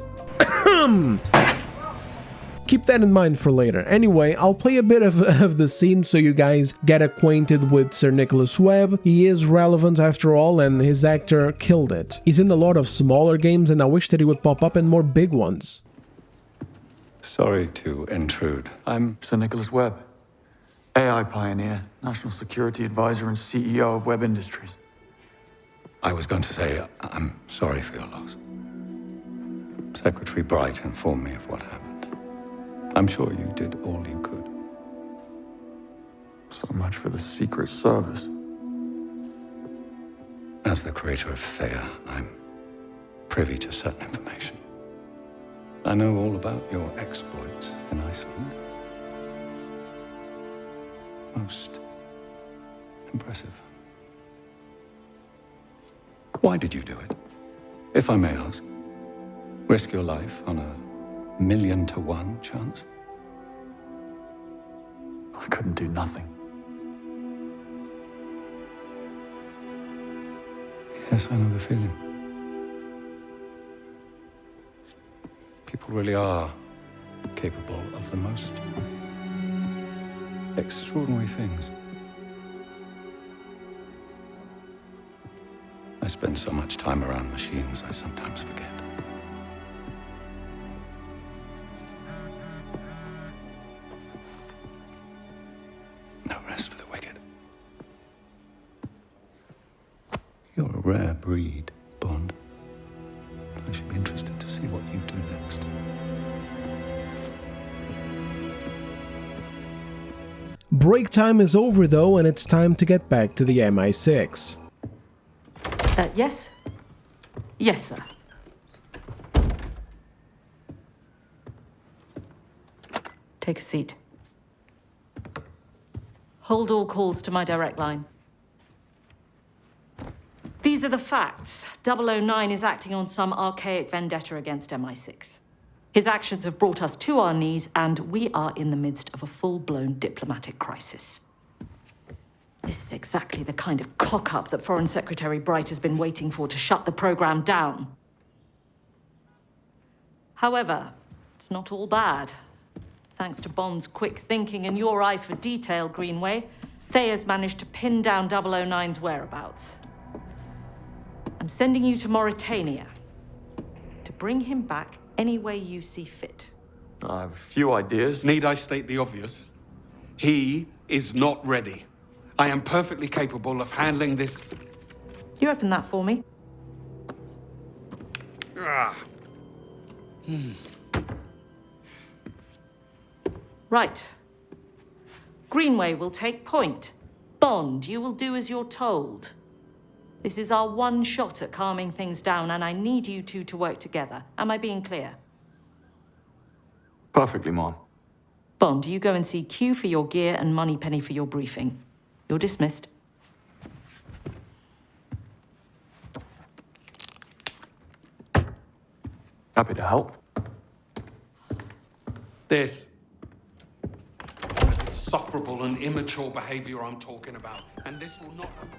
Keep that in mind for later. Anyway, I'll play a bit of the scene so you guys get acquainted with Sir Nicholas Webb. He is relevant after all, and his actor killed it. He's in a lot of smaller games, and I wish that he would pop up in more big ones. Sorry to intrude. I'm Sir Nicholas Webb, AI pioneer, national security advisor, and CEO of Webb Industries. I was going to say, I'm sorry for your loss. Secretary Bright informed me of what happened. I'm sure you did all you could. So much for the Secret Service. As the creator of Thea, I'm privy to certain information. I know all about your exploits in Iceland. Most impressive. Why did you do it? If I may ask. Risk your life on a 1,000,000 to 1 chance? I couldn't do nothing. Yes, I know the feeling. People really are capable of the most extraordinary things. I spend so much time around machines, I sometimes forget. No rest for the wicked. You're a rare breed, Bond. I should be interested to see what you do next. Break time is over though, and it's time to get back to the MI6. Yes? Yes, sir. Take a seat. Hold all calls to my direct line. These are the facts. 009 is acting on some archaic vendetta against MI6. His actions have brought us to our knees, and we are in the midst of a full-blown diplomatic crisis. This is exactly the kind of cock-up that Foreign Secretary Bright has been waiting for to shut the program down. However, it's not all bad. Thanks to Bond's quick thinking and your eye for detail, Greenway, Thea's managed to pin down 009's whereabouts. I'm sending you to Mauritania to bring him back any way you see fit. I have a few ideas. Need I state the obvious? He is not ready. I am perfectly capable of handling this. You open that for me. Right. Greenway will take point. Bond, you will do as you're told. This is our one shot at calming things down, and I need you two to work together. Am I being clear? Perfectly, Mom. Bond, you go and see Q for your gear and Moneypenny for your briefing. You're dismissed. Happy to help. This insufferable and immature behavior I'm talking about, and this will not happen.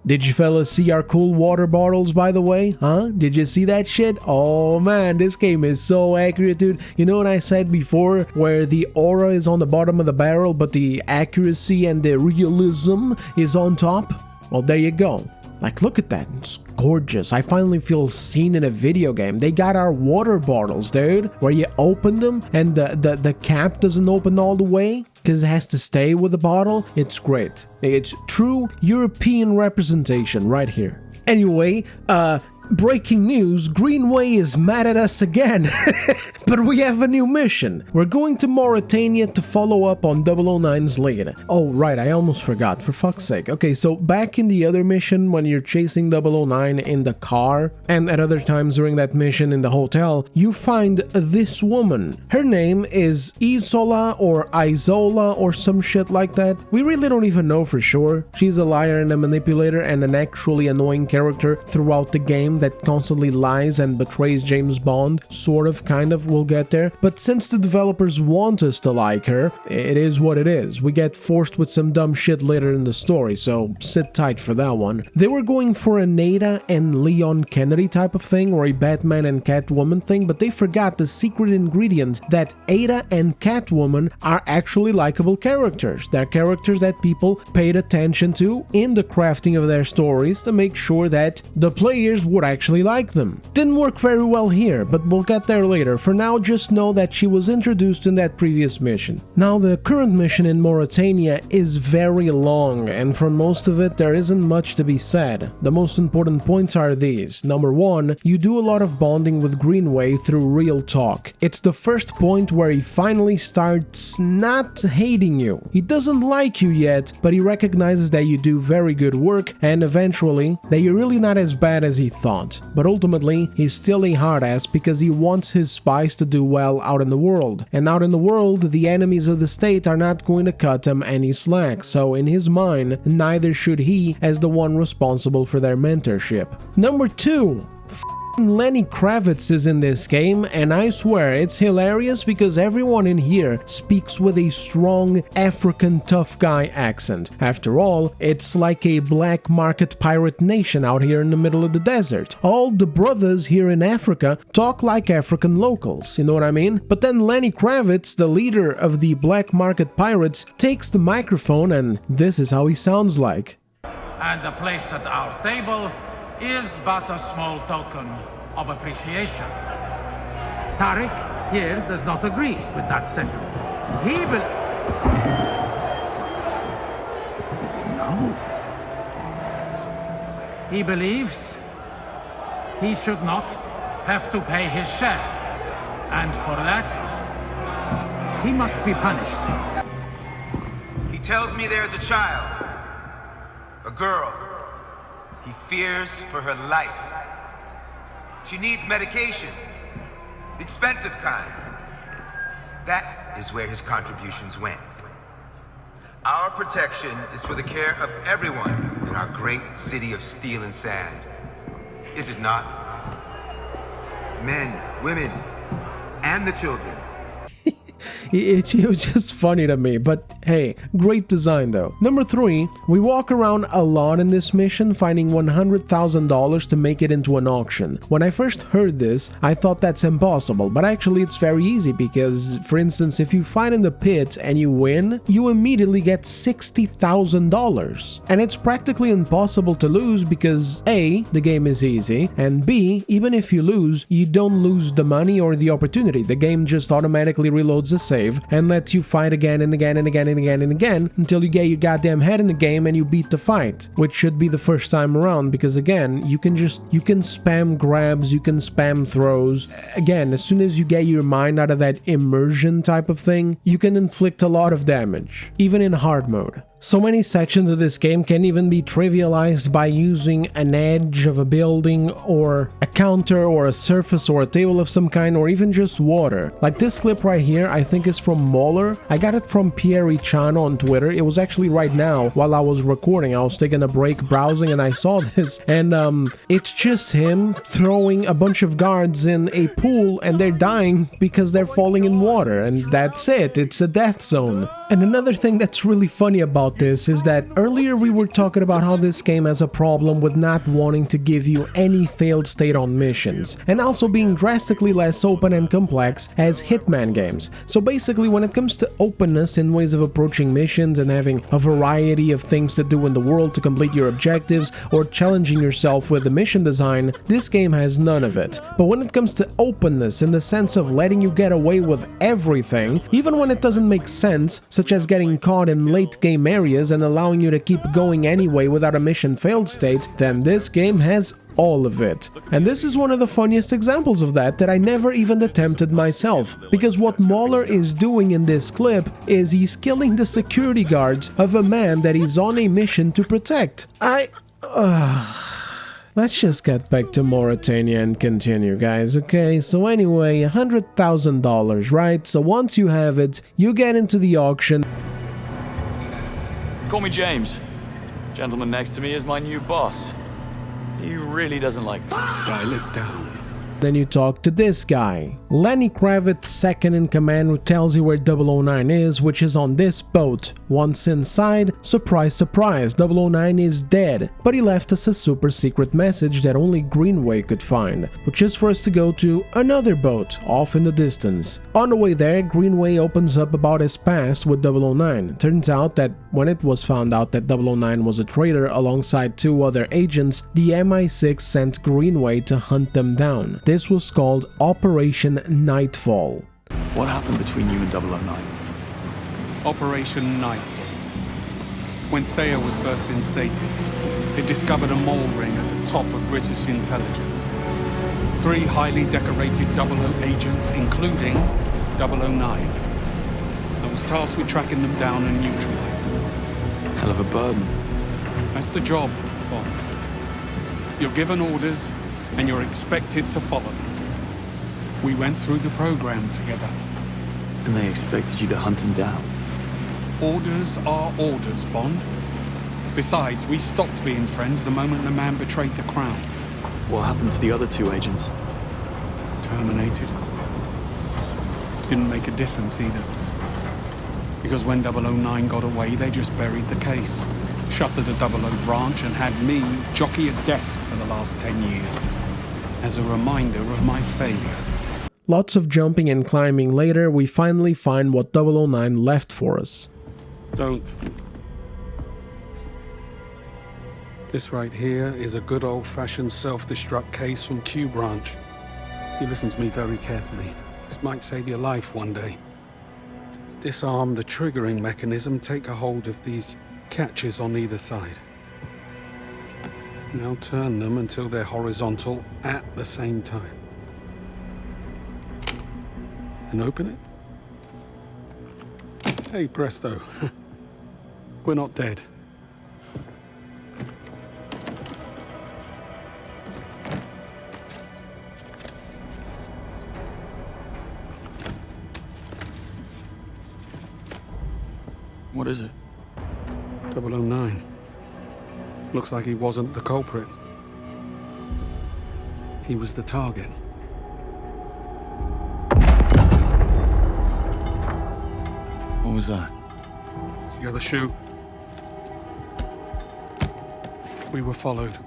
Did you fellas see our cool water bottles, by the way? Huh? Did you see that shit? Oh man, this game is so accurate, dude. You know what I said before, where the aura is on the bottom of the barrel, but the accuracy and the realism is on top? Well, there you go. Like, look at that, it's gorgeous. I finally feel seen in a video game. They got our water bottles, dude, where you open them and the cap doesn't open all the way because it has to stay with the bottle. It's great. It's true European representation right here. Anyway, breaking news, Greenway is mad at us again, but we have a new mission. We're going to Mauritania to follow up on 009's lead. Oh right, I almost forgot, for fuck's sake. Okay, so back in the other mission when you're chasing 009 in the car, and at other times during that mission in the hotel, you find this woman. Her name is Isola or Isola or some shit like that. We really don't even know for sure. She's a liar and a manipulator and an actually annoying character throughout the game that constantly lies and betrays James Bond, sort of, kind of, we'll get there. But since the developers want us to like her, it is what it is. We get forced with some dumb shit later in the story, so sit tight for that one. They were going for a Nada and Leon Kennedy type of thing, or a Batman and Catwoman thing, but they forgot the secret ingredient that Ada and Catwoman are actually likable characters. They're characters that people paid attention to in the crafting of their stories to make sure that the players would actually like them. Didn't work very well here, but we'll get there later. For now, just know that she was introduced in that previous mission. Now, the current mission in Mauritania is very long, and for most of it, there isn't much to be said. The most important points are these. Number one, you do a lot of bonding with Greenway through real talk. It's the first point where he finally starts not hating you. He doesn't like you yet, but he recognizes that you do very good work, and eventually, that you're really not as bad as he thought. But ultimately, he's still a hard ass because he wants his spies to do well out in the world. And out in the world, the enemies of the state are not going to cut him any slack, so in his mind, neither should he as the one responsible for their mentorship. Number two, Lenny Kravitz is in this game, and I swear it's hilarious because everyone in here speaks with a strong African tough guy accent. After all, it's like a black market pirate nation out here in the middle of the desert. All the brothers here in Africa talk like African locals, you know what I mean? But then Lenny Kravitz, the leader of the black market pirates, takes the microphone and this is how he sounds like. And the place at our table is but a small token of appreciation. Tariq here does not agree with that sentiment. He believes he should not have to pay his share, and for that, he must be punished. He tells me there's a child, a girl. He fears for her life. She needs medication, the expensive kind. That is where his contributions went. Our protection is for the care of everyone in our great city of steel and sand. Is it not? Men, women, and the children. It was just funny to me, but hey, great design though. Number 3, we walk around a lot in this mission, finding $100,000 to make it into an auction. When I first heard this, I thought that's impossible, but actually it's very easy because, for instance, if you fight in the pit and you win, you immediately get $60,000. And it's practically impossible to lose because A, the game is easy, and B, even if you lose, you don't lose the money or the opportunity. The game just automatically reloads the save and lets you fight again and again and again and again and again until you get your goddamn head in the game and you beat the fight, which should be the first time around because again, you can spam grabs, you can spam throws. Again, as soon as you get your mind out of that immersion type of thing, you can inflict a lot of damage, even in hard mode. So many sections of this game can even be trivialized by using an edge of a building or a counter or a surface or a table of some kind or even just water. Like this clip right here, I think is from Moller. I got it from Pierre Chano on Twitter. It was actually right now while I was recording. I was taking a break browsing and I saw this and it's just him throwing a bunch of guards in a pool and they're dying because they're falling in water and that's it. It's a death zone. And another thing that's really funny about this is that earlier we were talking about how this game has a problem with not wanting to give you any failed state on missions, and also being drastically less open and complex as Hitman games. So basically, when it comes to openness in ways of approaching missions and having a variety of things to do in the world to complete your objectives, or challenging yourself with the mission design, this game has none of it. But when it comes to openness in the sense of letting you get away with everything, even when it doesn't make sense, such as getting caught in late game areas and allowing you to keep going anyway without a mission failed state, then this game has all of it. And this is one of the funniest examples of that I never even attempted myself, because what Mauler is doing in this clip is he's killing the security guards of a man that he's on a mission to protect. Let's just get back to Mauritania and continue, guys, okay? So anyway, $100,000, right? So once you have it, you get into the auction. Call me James. Gentleman next to me is my new boss. He really doesn't like me. Dial it down. Then you talk to this guy, Lenny Kravitz, second in command, who tells you where 009 is, which is on this boat. Once inside, surprise surprise, 009 is dead, but he left us a super secret message that only Greenway could find, which is for us to go to another boat off in the distance. On the way there, Greenway opens up about his past with 009. Turns out that when it was found out that 009 was a traitor alongside 2 other agents, the MI6 sent Greenway to hunt them down. This was called Operation Nightfall. What happened between you and 009? Operation Nightfall. When Thea was first instated, it discovered a mole ring at the top of British intelligence. 3 highly decorated 00 agents, including 009. I was tasked with tracking them down and neutralizing them. Hell of a burden. That's the job, Bond. You're given orders, and you're expected to follow them. We went through the program together. And they expected you to hunt him down? Orders are orders, Bond. Besides, we stopped being friends the moment the man betrayed the Crown. What happened to the other 2 agents? Terminated. Didn't make a difference either. Because when 009 got away, they just buried the case. Shuttered the 00 branch and had me jockey a desk for the last 10 years. As a reminder of my failure. Lots of jumping and climbing later, we finally find what 009 left for us. Don't. This right here is a good old-fashioned self-destruct case from Q Branch. You listen to me very carefully. This might save your life one day. Disarm the triggering mechanism, take a hold of these catches on either side. Now turn them until they're horizontal at the same time. And open it. Hey, presto. We're not dead. What is it? 009. Looks like he wasn't the culprit. He was the target. What was that? It's the other shoe. We were followed.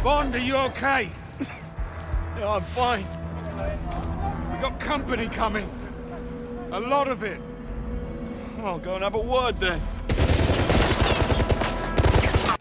Bond, are you okay? Yeah, I'm fine. We got company coming. A lot of it. I'll go and have a word then.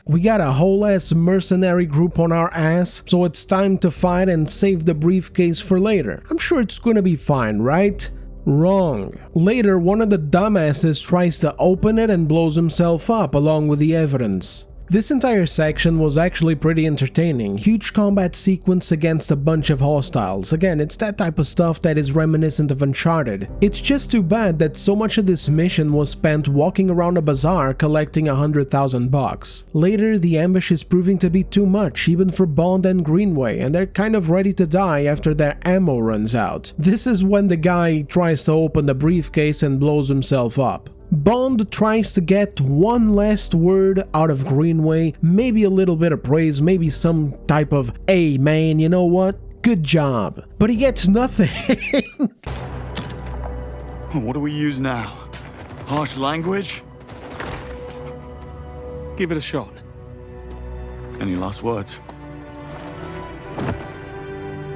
We got a whole ass mercenary group on our ass, so it's time to fight and save the briefcase for later. I'm sure it's gonna be fine, right? Wrong. Later, one of the dumbasses tries to open it and blows himself up along with the evidence. This entire section was actually pretty entertaining. Huge combat sequence against a bunch of hostiles. Again, it's that type of stuff that is reminiscent of Uncharted. It's just too bad that so much of this mission was spent walking around a bazaar collecting $100,000. Later, the ambush is proving to be too much, even for Bond and Greenway, and they're kind of ready to die after their ammo runs out. This is when the guy tries to open the briefcase and blows himself up. Bond tries to get one last word out of Greenway, maybe a little bit of praise, maybe some type of, "Hey man, you know what? Good job." But he gets nothing. What do we use now? Harsh language? Give it a shot. Any last words?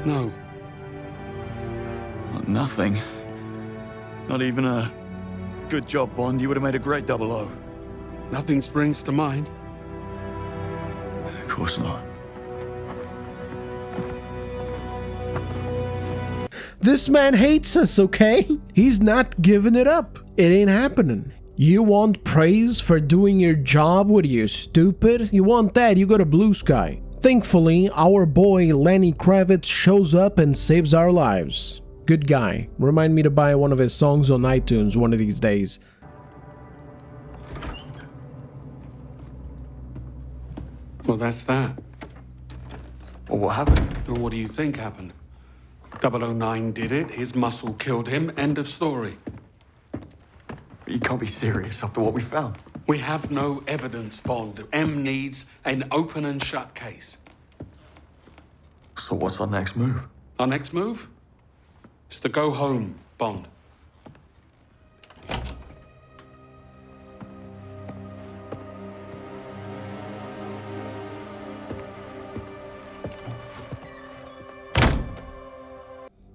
No. Nothing. Not even a good job, Bond. You would have made a great 00. Nothing springs to mind. Of course not. This man hates us, okay? He's not giving it up. It ain't happening. You want praise for doing your job? What are you, stupid? You want that, you go to Blue Sky. Thankfully, our boy Lenny Kravitz shows up and saves our lives. Good guy. Remind me to buy one of his songs on iTunes one of these days. Well, that's that. Well, what happened? Well, what do you think happened? 009 did it, his muscle killed him, end of story. You can't be serious after what we found. We have no evidence, Bond. M needs an open and shut case. So what's our next move? Our next move? It's to go home, Bond.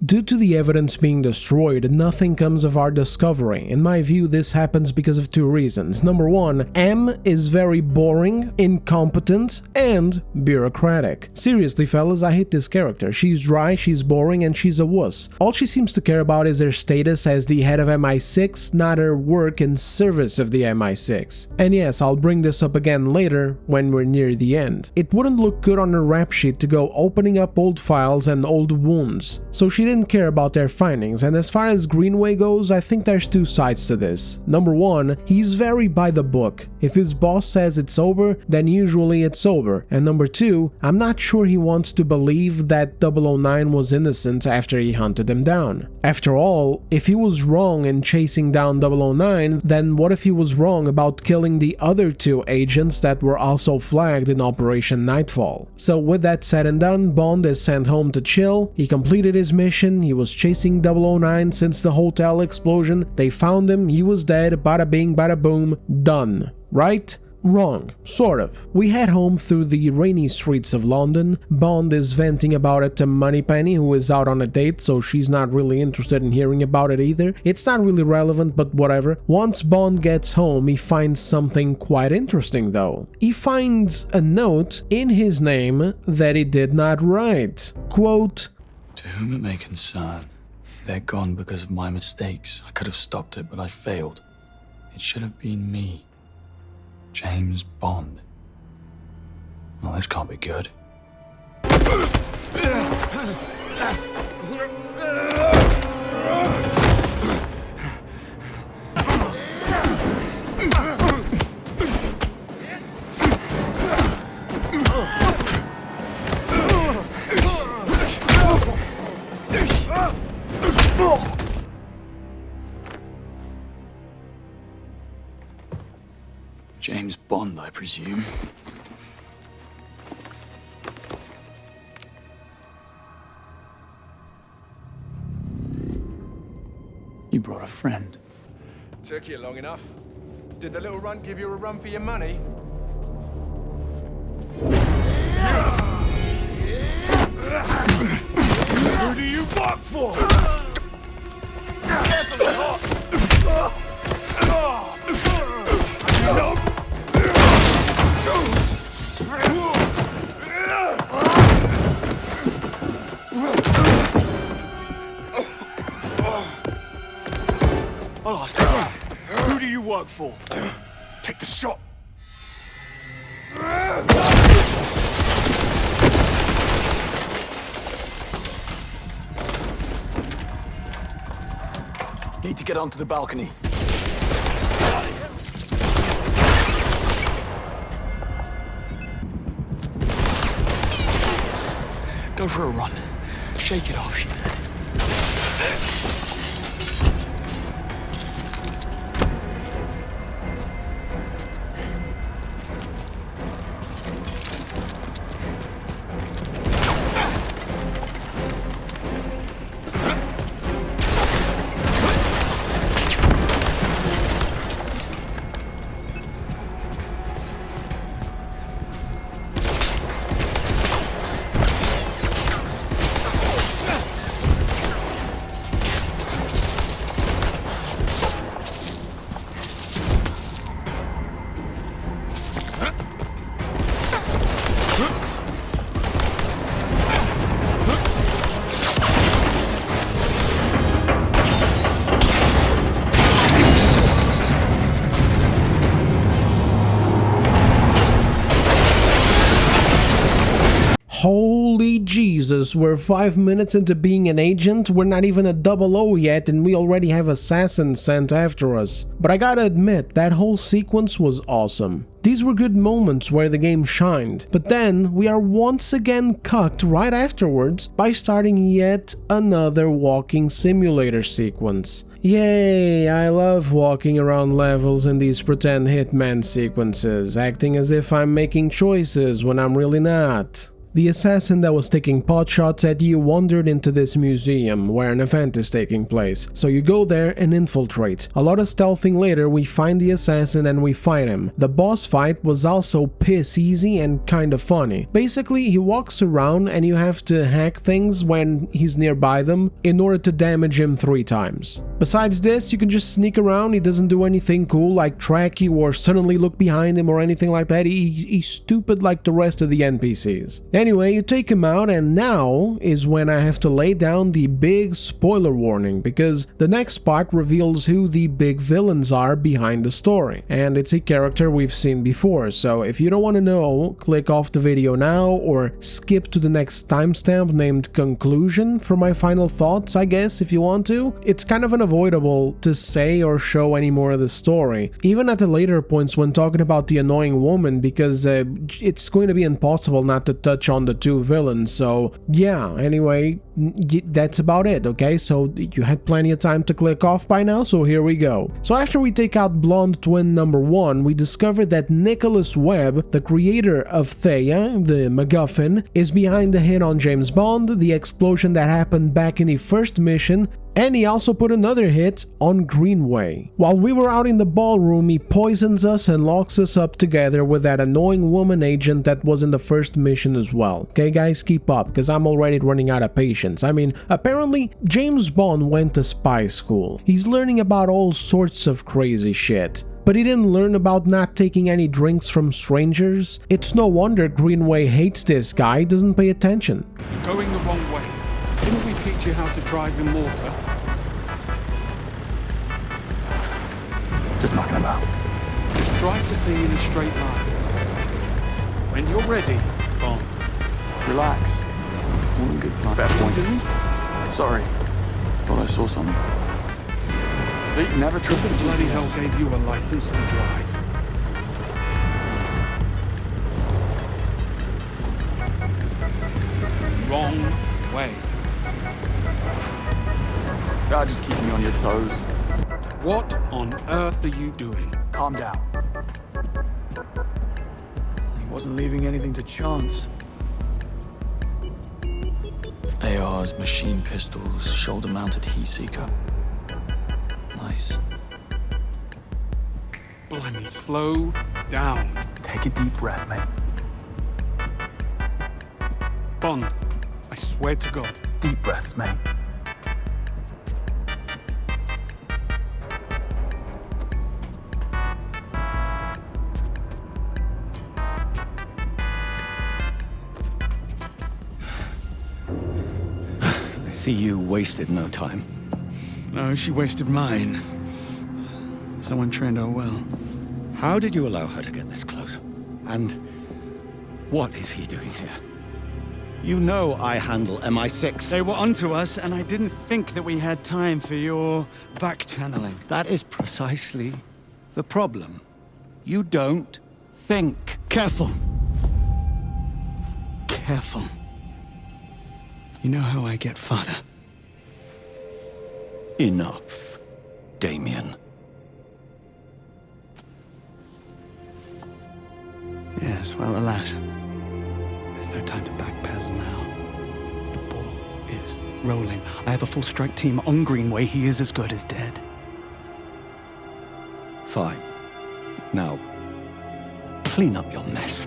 Due to the evidence being destroyed, nothing comes of our discovery. In my view, this happens because of two reasons. Number one, M is very boring, incompetent, and bureaucratic. Seriously, fellas, I hate this character. She's dry, she's boring, and she's a wuss. All she seems to care about is her status as the head of MI6, not her work in service of the MI6. And yes, I'll bring this up again later when we're near the end. It wouldn't look good on her rap sheet to go opening up old files and old wounds. So she didn't care about their findings, and as far as Greenway goes, I think there's two sides to this. Number one, he's very by the book. If his boss says it's over, then usually it's over. And number two, I'm not sure he wants to believe that 009 was innocent after he hunted him down. After all, if he was wrong in chasing down 009, then what if he was wrong about killing the other two agents that were also flagged in Operation Nightfall? So with that said and done, Bond is sent home to chill. He completed his mission. He was chasing 009 since the hotel explosion. They found him, he was dead, bada bing, bada boom, done. Right? Wrong. Sort of. We head home through the rainy streets of London. Bond is venting about it to Moneypenny, who is out on a date, so she's not really interested in hearing about it either. It's not really relevant, but whatever. Once Bond gets home, he finds something quite interesting though. He finds a note in his name that he did not write. Quote, "To whom it may concern, they're gone because of my mistakes. I could have stopped it, but I failed. It should have been me. James Bond." Well, this can't be good. James Bond, I presume. You brought a friend. Took you long enough. Did the little runt give you a run for your money? Who do you bark for? I'll ask you. Who do you work for? Take the shot. Need to get onto the balcony. Go for a run. Shake it off, she said. Holy Jesus, we're 5 minutes into being an agent, we're not even a 00 yet and we already have assassins sent after us. But I gotta admit, that whole sequence was awesome. These were good moments where the game shined, but then we are once again cucked right afterwards by starting yet another walking simulator sequence. Yay, I love walking around levels in these pretend Hitman sequences, acting as if I'm making choices when I'm really not. The assassin that was taking potshots at you wandered into this museum where an event is taking place, so you go there and infiltrate. A lot of stealthing later, we find the assassin and we fight him. The boss fight was also piss easy and kinda funny. Basically, he walks around and you have to hack things when he's nearby them in order to damage him 3 times. Besides this, you can just sneak around, he doesn't do anything cool like track you or suddenly look behind him or anything like that. He's stupid like the rest of the NPCs. Anyway, you take him out and now is when I have to lay down the big spoiler warning, because the next part reveals who the big villains are behind the story, and it's a character we've seen before, so if you don't want to know, click off the video now or skip to the next timestamp named conclusion for my final thoughts, I guess, if you want to. It's kind of unavoidable to say or show any more of the story, even at the later points when talking about the annoying woman, because it's going to be impossible not to touch on the 2 villains, so yeah, anyway, that's about it, okay? So you had plenty of time to click off by now, so here we go. So after we take out blonde twin number 1, we discover that Nicholas Webb, the creator of Thea, the MacGuffin, is behind the hit on James Bond, the explosion that happened back in the first mission, and he also put another hit on Greenway. While we were out in the ballroom, he poisons us and locks us up together with that annoying woman agent that was in the first mission as well. Okay guys, keep up, because I'm already running out of patience. I mean, apparently James Bond went to spy school. He's learning about all sorts of crazy shit. But he didn't learn about not taking any drinks from strangers. It's no wonder Greenway hates this guy, doesn't pay attention. Going the wrong way. Didn't we teach you how to drive in water? Just mucking about. Just drive the thing in a straight line. When you're ready, Bond. Relax. All in good time. Fair point. Sorry. Thought I saw something. See, never trip Who the the bloody hell GPS. gave you a license to drive? Wrong way. God, just keep me on your toes. What on earth are you doing? Calm down. He wasn't leaving anything to chance. ARs, machine pistols, shoulder-mounted heat seeker. Nice. Blimey, slow down. Take a deep breath, mate. Bond, I swear to God. Deep breaths, mate. I see you wasted no time. No, she wasted mine. Someone trained her well. How did you allow her to get this close? And what is he doing here? You know I handle MI6. They were onto us, and I didn't think that we had time for your back-channeling. That is precisely the problem. You don't think. Careful. Careful. You know how I get father. Enough, Damien. Yes, well, alas. There's no time to backpedal now. The ball is rolling. I have a full strike team on Greenway. He is as good as dead. Fine. Now, clean up your mess.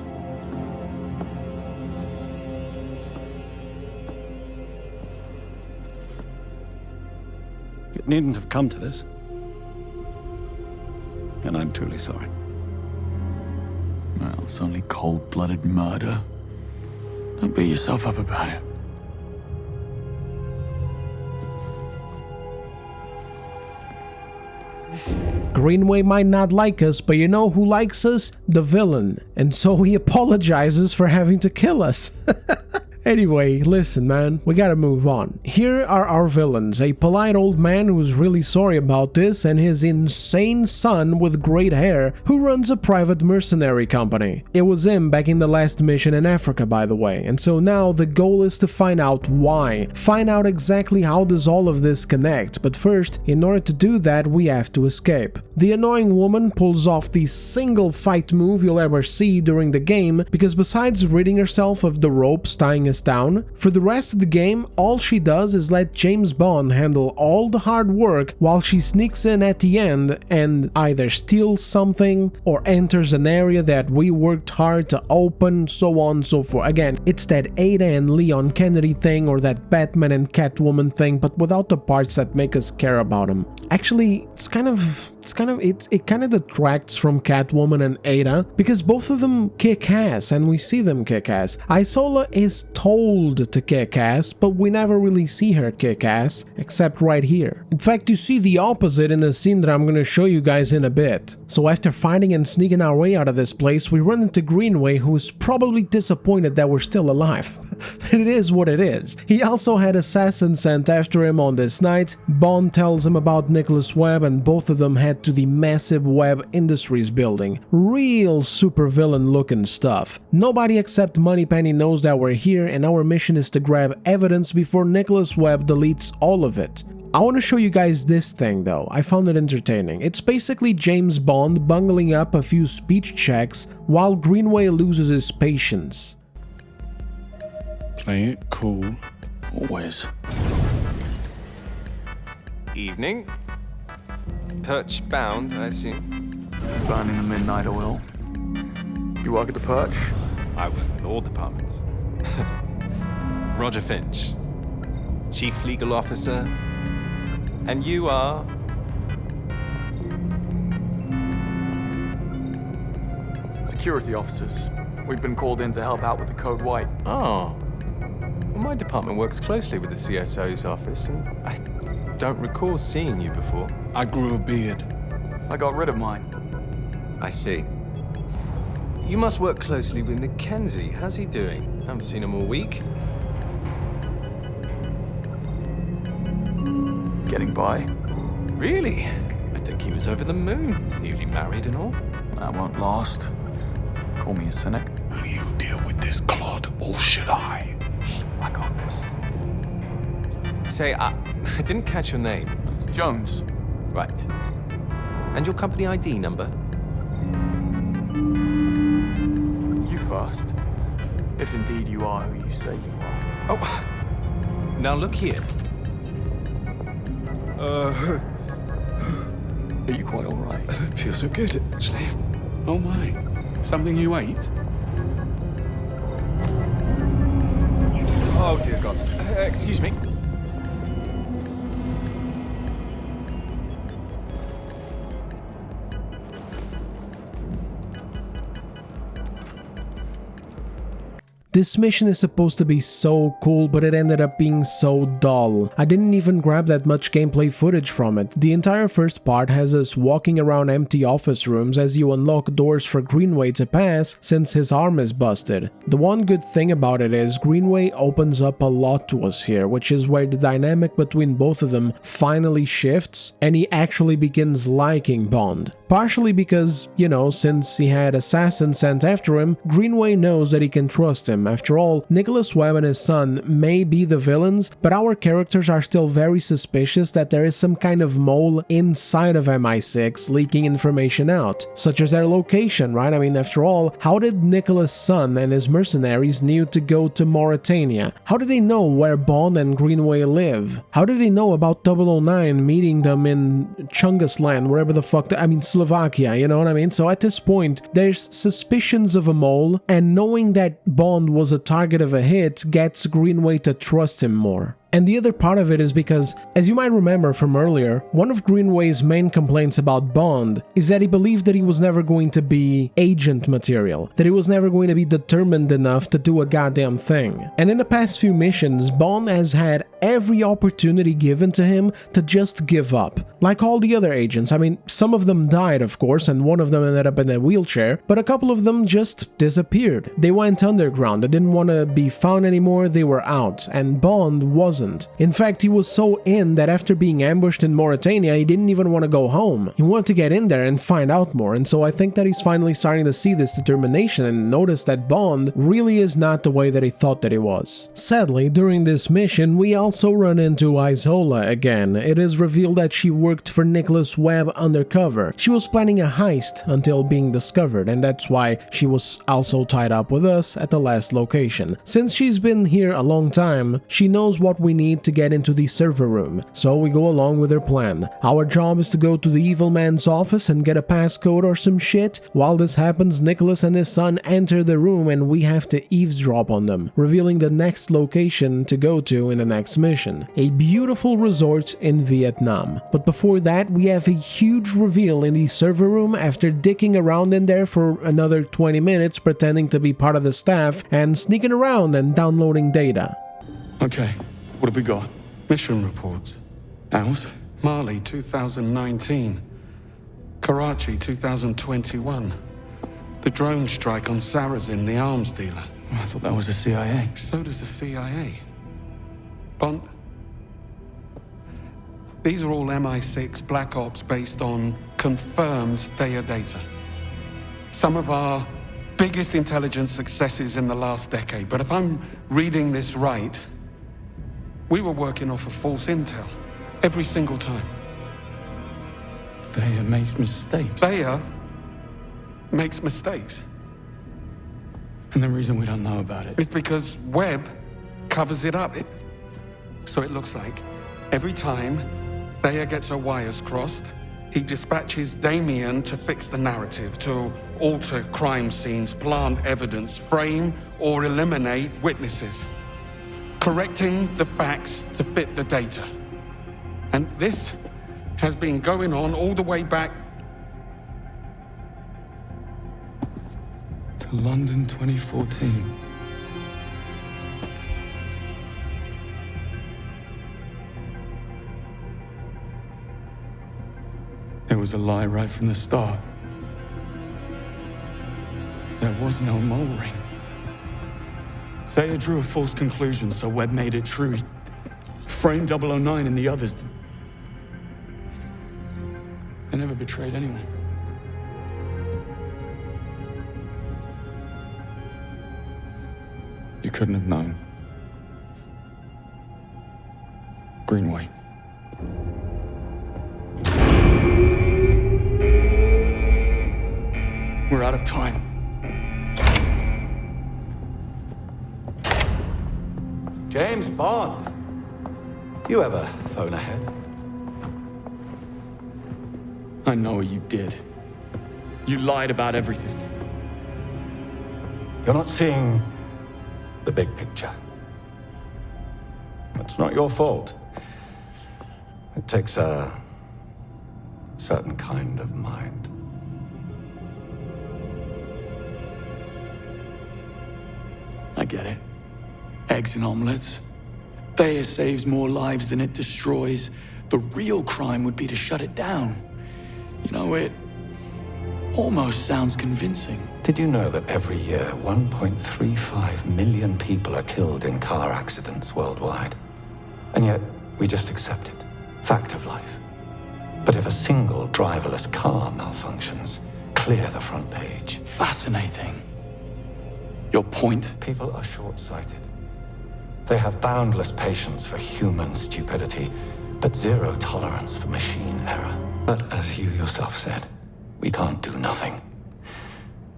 It needn't have come to this. And I'm truly sorry. Well, it's only cold-blooded murder. Don't beat yourself up about it. Greenway might not like us, but you know who likes us? The villain. And so he apologizes for having to kill us. Anyway, listen man, we gotta move on. Here are our villains, a polite old man who's really sorry about this and his insane son with great hair who runs a private mercenary company. It was him back in the last mission in Africa, by the way, and so now the goal is to find out why, find out exactly how does all of this connect, but first, in order to do that, we have to escape. The annoying woman pulls off the single fight move you'll ever see during the game, because besides ridding herself of the ropes tying us down, for the rest of the game, all she does is let James Bond handle all the hard work while she sneaks in at the end and either steals something or enters an area that we worked hard to open, so on and so forth. Again, it's that Ada and Leon Kennedy thing or that Batman and Catwoman thing, but without the parts that make us care about them. Actually, it kind of detracts from Catwoman and Ada because both of them kick ass and we see them kick ass. Isola is told to kick ass, but we never really see her kick ass except right here. In fact, you see the opposite in the scene that I'm gonna show you guys in a bit. So after fighting and sneaking our way out of this place, we run into Greenway, who is probably disappointed that we're still alive. It is what it is. He also had assassins sent after him on this night. Bond tells him about Nicholas Webb and both of them head to the massive Webb Industries building. Real supervillain looking stuff. Nobody except Moneypenny knows that we're here and our mission is to grab evidence before Nicholas Webb deletes all of it. I want to show you guys this thing though, I found it entertaining. It's basically James Bond bungling up a few speech checks while Greenway loses his patience. Play it cool, always. Evening. Perch bound, I assume. Burning the midnight oil. You work at the Perch? I work with all departments. Roger Finch, Chief Legal Officer. And you are? Security officers. We've been called in to help out with the Code White. Oh. Well, my department works closely with the CSO's office, and I don't recall seeing you before. I grew a beard. I got rid of mine. I see. You must work closely with Mackenzie. How's he doing? Haven't seen him all week. Getting by. Really? I think he was over the moon. Newly married and all. That won't last. Call me a cynic. Will you deal with this clod, or should I? I got this. Say, I didn't catch your name. It's Jones. Right. And your company ID number? You first. If indeed you are who you say you are. Oh, now look here. Are you quite all right? I don't feel so good, actually. Oh my. Something you ate? Oh, dear God. Excuse me. This mission is supposed to be so cool, but it ended up being so dull. I didn't even grab that much gameplay footage from it. The entire first part has us walking around empty office rooms as you unlock doors for Greenway to pass since his arm is busted. The one good thing about it is Greenway opens up a lot to us here, which is where the dynamic between both of them finally shifts and he actually begins liking Bond. Partially because, you know, since he had assassins sent after him, Greenway knows that he can trust him. After all, Nicholas Webb and his son may be the villains, but our characters are still very suspicious that there is some kind of mole inside of MI6 leaking information out, such as their location, right? I mean, after all, how did Nicholas' son and his mercenaries knew to go to Mauritania? How did they know where Bond and Greenway live? How did they know about 009 meeting them in Chungisland, wherever the fuck, Slovakia, you know what I mean? So at this point, there's suspicions of a mole, and knowing that Bond was a target of a hit gets Greenway to trust him more. And the other part of it is because, as you might remember from earlier, one of Greenway's main complaints about Bond is that he believed that he was never going to be agent material, that he was never going to be determined enough to do a goddamn thing. And in the past few missions, Bond has had every opportunity given to him to just give up. Like all the other agents. I mean, some of them died, of course, and one of them ended up in a wheelchair, but a couple of them just disappeared. They went underground, they didn't want to be found anymore, they were out, and Bond wasn't. In fact, he was so in that after being ambushed in Mauritania, he didn't even want to go home. He wanted to get in there and find out more, and so I think that he's finally starting to see this determination and notice that Bond really is not the way that he thought that he was. Sadly, during this mission, we also run into Isola again. It is revealed that she worked for Nicholas Webb undercover. She was planning a heist until being discovered, and that's why she was also tied up with us at the last location. Since she's been here a long time, she knows what we need to get into the server room, so we go along with her plan. Our job is to go to the evil man's office and get a passcode or some shit. While this happens, Nicholas and his son enter the room and we have to eavesdrop on them, revealing the next location to go to in the next mission. A beautiful resort in Vietnam. But before that, we have a huge reveal in the server room after dicking around in there for another 20 minutes pretending to be part of the staff and sneaking around and downloading data. Okay, what have we got? Mission reports. Ours? Mali 2019. Karachi 2021. The drone strike on Sarazin, the arms dealer. I thought that was the CIA. So does the CIA. Bond. These are all MI6 Black Ops based on confirmed Theia data. Some of our biggest intelligence successes in the last decade, but if I'm reading this right, we were working off of false intel every single time. Theia makes mistakes. Theia makes mistakes. And the reason we don't know about it is because Webb covers it up. So it looks like every time Theia gets her wires crossed, he dispatches Damien to fix the narrative, to alter crime scenes, plant evidence, frame or eliminate witnesses, correcting the facts to fit the data. And this has been going on all the way back to London 2014. It was a lie right from the start. There was no mole ring. Theia drew a false conclusion, so Webb made it true. He framed 009 and the others. They never betrayed anyone. You couldn't have known. Greenway. We're out of time. James Bond. You ever phone ahead? I know what you did. You lied about everything. You're not seeing the big picture. It's not your fault. It takes a certain kind of mind. I get it. Eggs and omelets. Theia saves more lives than it destroys. The real crime would be to shut it down. You know, it almost sounds convincing. Did you know that every year 1.35 million people are killed in car accidents worldwide? And yet, we just accept it. Fact of life. But if a single driverless car malfunctions, clear the front page. Fascinating. Your point? People are short-sighted. They have boundless patience for human stupidity, but zero tolerance for machine error. But as you yourself said, we can't do nothing.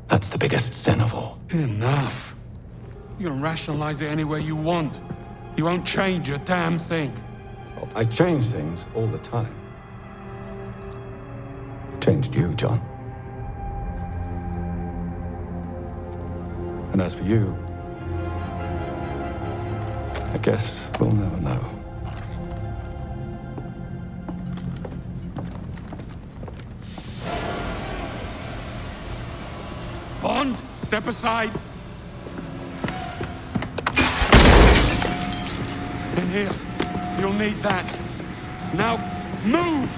That's the biggest sin of all. Enough. You can rationalize it any way you want. You won't change a damn thing. Oh, I change things all the time. Changed you, John. And as for you, I guess we'll never know. Bond, step aside. In here. You'll need that. Now, move!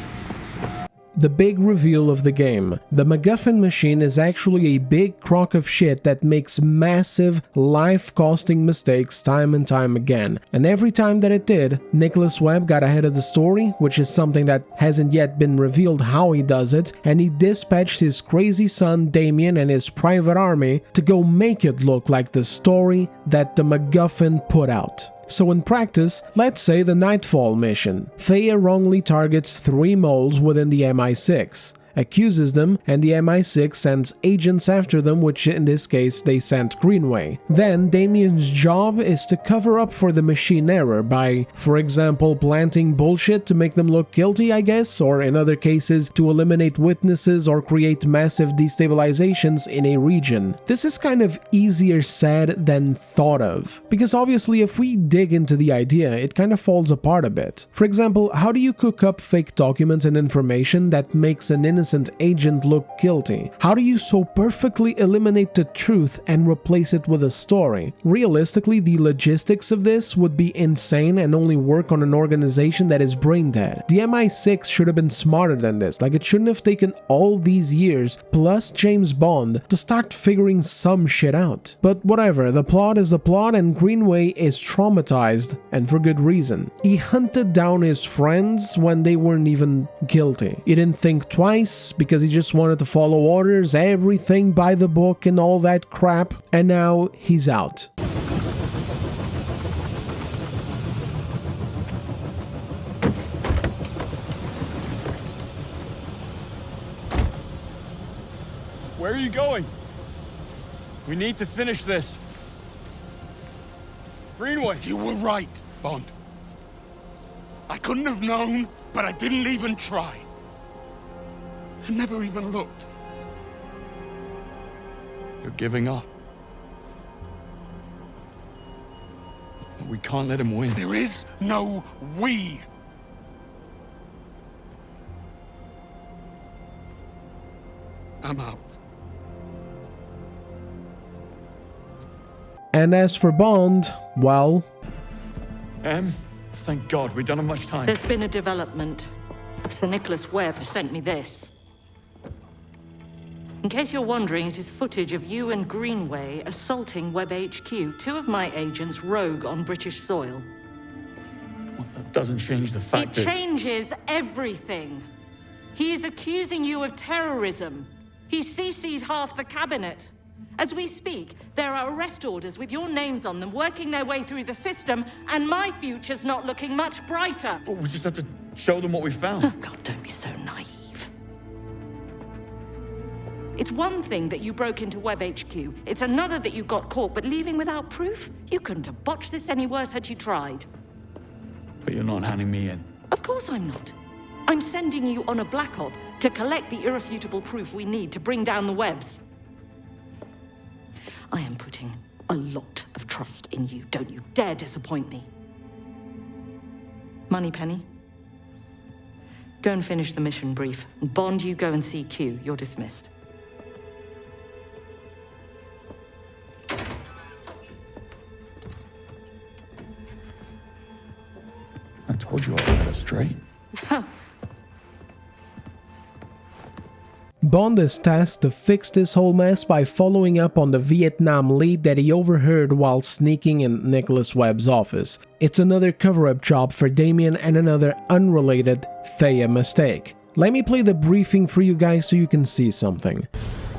The big reveal of the game. The MacGuffin machine is actually a big crock of shit that makes massive, life-costing mistakes time and time again. And every time that it did, Nicholas Webb got ahead of the story, which is something that hasn't yet been revealed how he does it, and he dispatched his crazy son Damien and his private army to go make it look like the story that the MacGuffin put out. So in practice, let's say the Nightfall mission. Thea wrongly targets 3 moles within the MI6, accuses them, and the MI6 sends agents after them, which in this case they sent Greenway. Then Damien's job is to cover up for the machine error by, for example, planting bullshit to make them look guilty, I guess, or in other cases to eliminate witnesses or create massive destabilizations in a region. This is kind of easier said than thought of, because obviously if we dig into the idea, it kind of falls apart a bit. For example, how do you cook up fake documents and information that makes an innocent agent look guilty? How do you so perfectly eliminate the truth and replace it with a story? Realistically, the logistics of this would be insane and only work on an organization that is brain dead. The MI6 should have been smarter than this. Like, it shouldn't have taken all these years plus James Bond to start figuring some shit out. But whatever, the plot is the plot, and Greenway is traumatized, and for good reason. He hunted down his friends when they weren't even guilty. He didn't think twice because he just wanted to follow orders, everything by the book and all that crap, and now he's out. Where are you going? We need to finish this. Greenway, you were right, Bond. I couldn't have known, but I didn't even try. I never even looked. You're giving up. But we can't let him win. There is no we. I'm out. And as for Bond, well... Thank God, we don't have much time. There's been a development. Sir Nicholas Webb has sent me this. In case you're wondering, it is footage of you and Greenway assaulting Webb HQ, 2 of my agents rogue on British soil. Well, that doesn't change the fact It changes everything. He is accusing you of terrorism. He CC'd half the cabinet. As we speak, there are arrest orders with your names on them working their way through the system, and my future's not looking much brighter. But we just have to show them what we found. Oh, God, don't be so naive. It's one thing that you broke into Webb HQ. It's another that you got caught, but leaving without proof? You couldn't have botched this any worse had you tried. But you're not handing me in. Of course I'm not. I'm sending you on a black op to collect the irrefutable proof we need to bring down the Webbs. I am putting a lot of trust in you. Don't you dare disappoint me. Moneypenny, go and finish the mission brief. Bond, you go and see Q. You're dismissed. I told you I'd get her straight. Bond is tasked to fix this whole mess by following up on the Vietnam lead that he overheard while sneaking in Nicholas Webb's office. It's another cover-up job for Damien and another unrelated Thea mistake. Let me play the briefing for you guys so you can see something.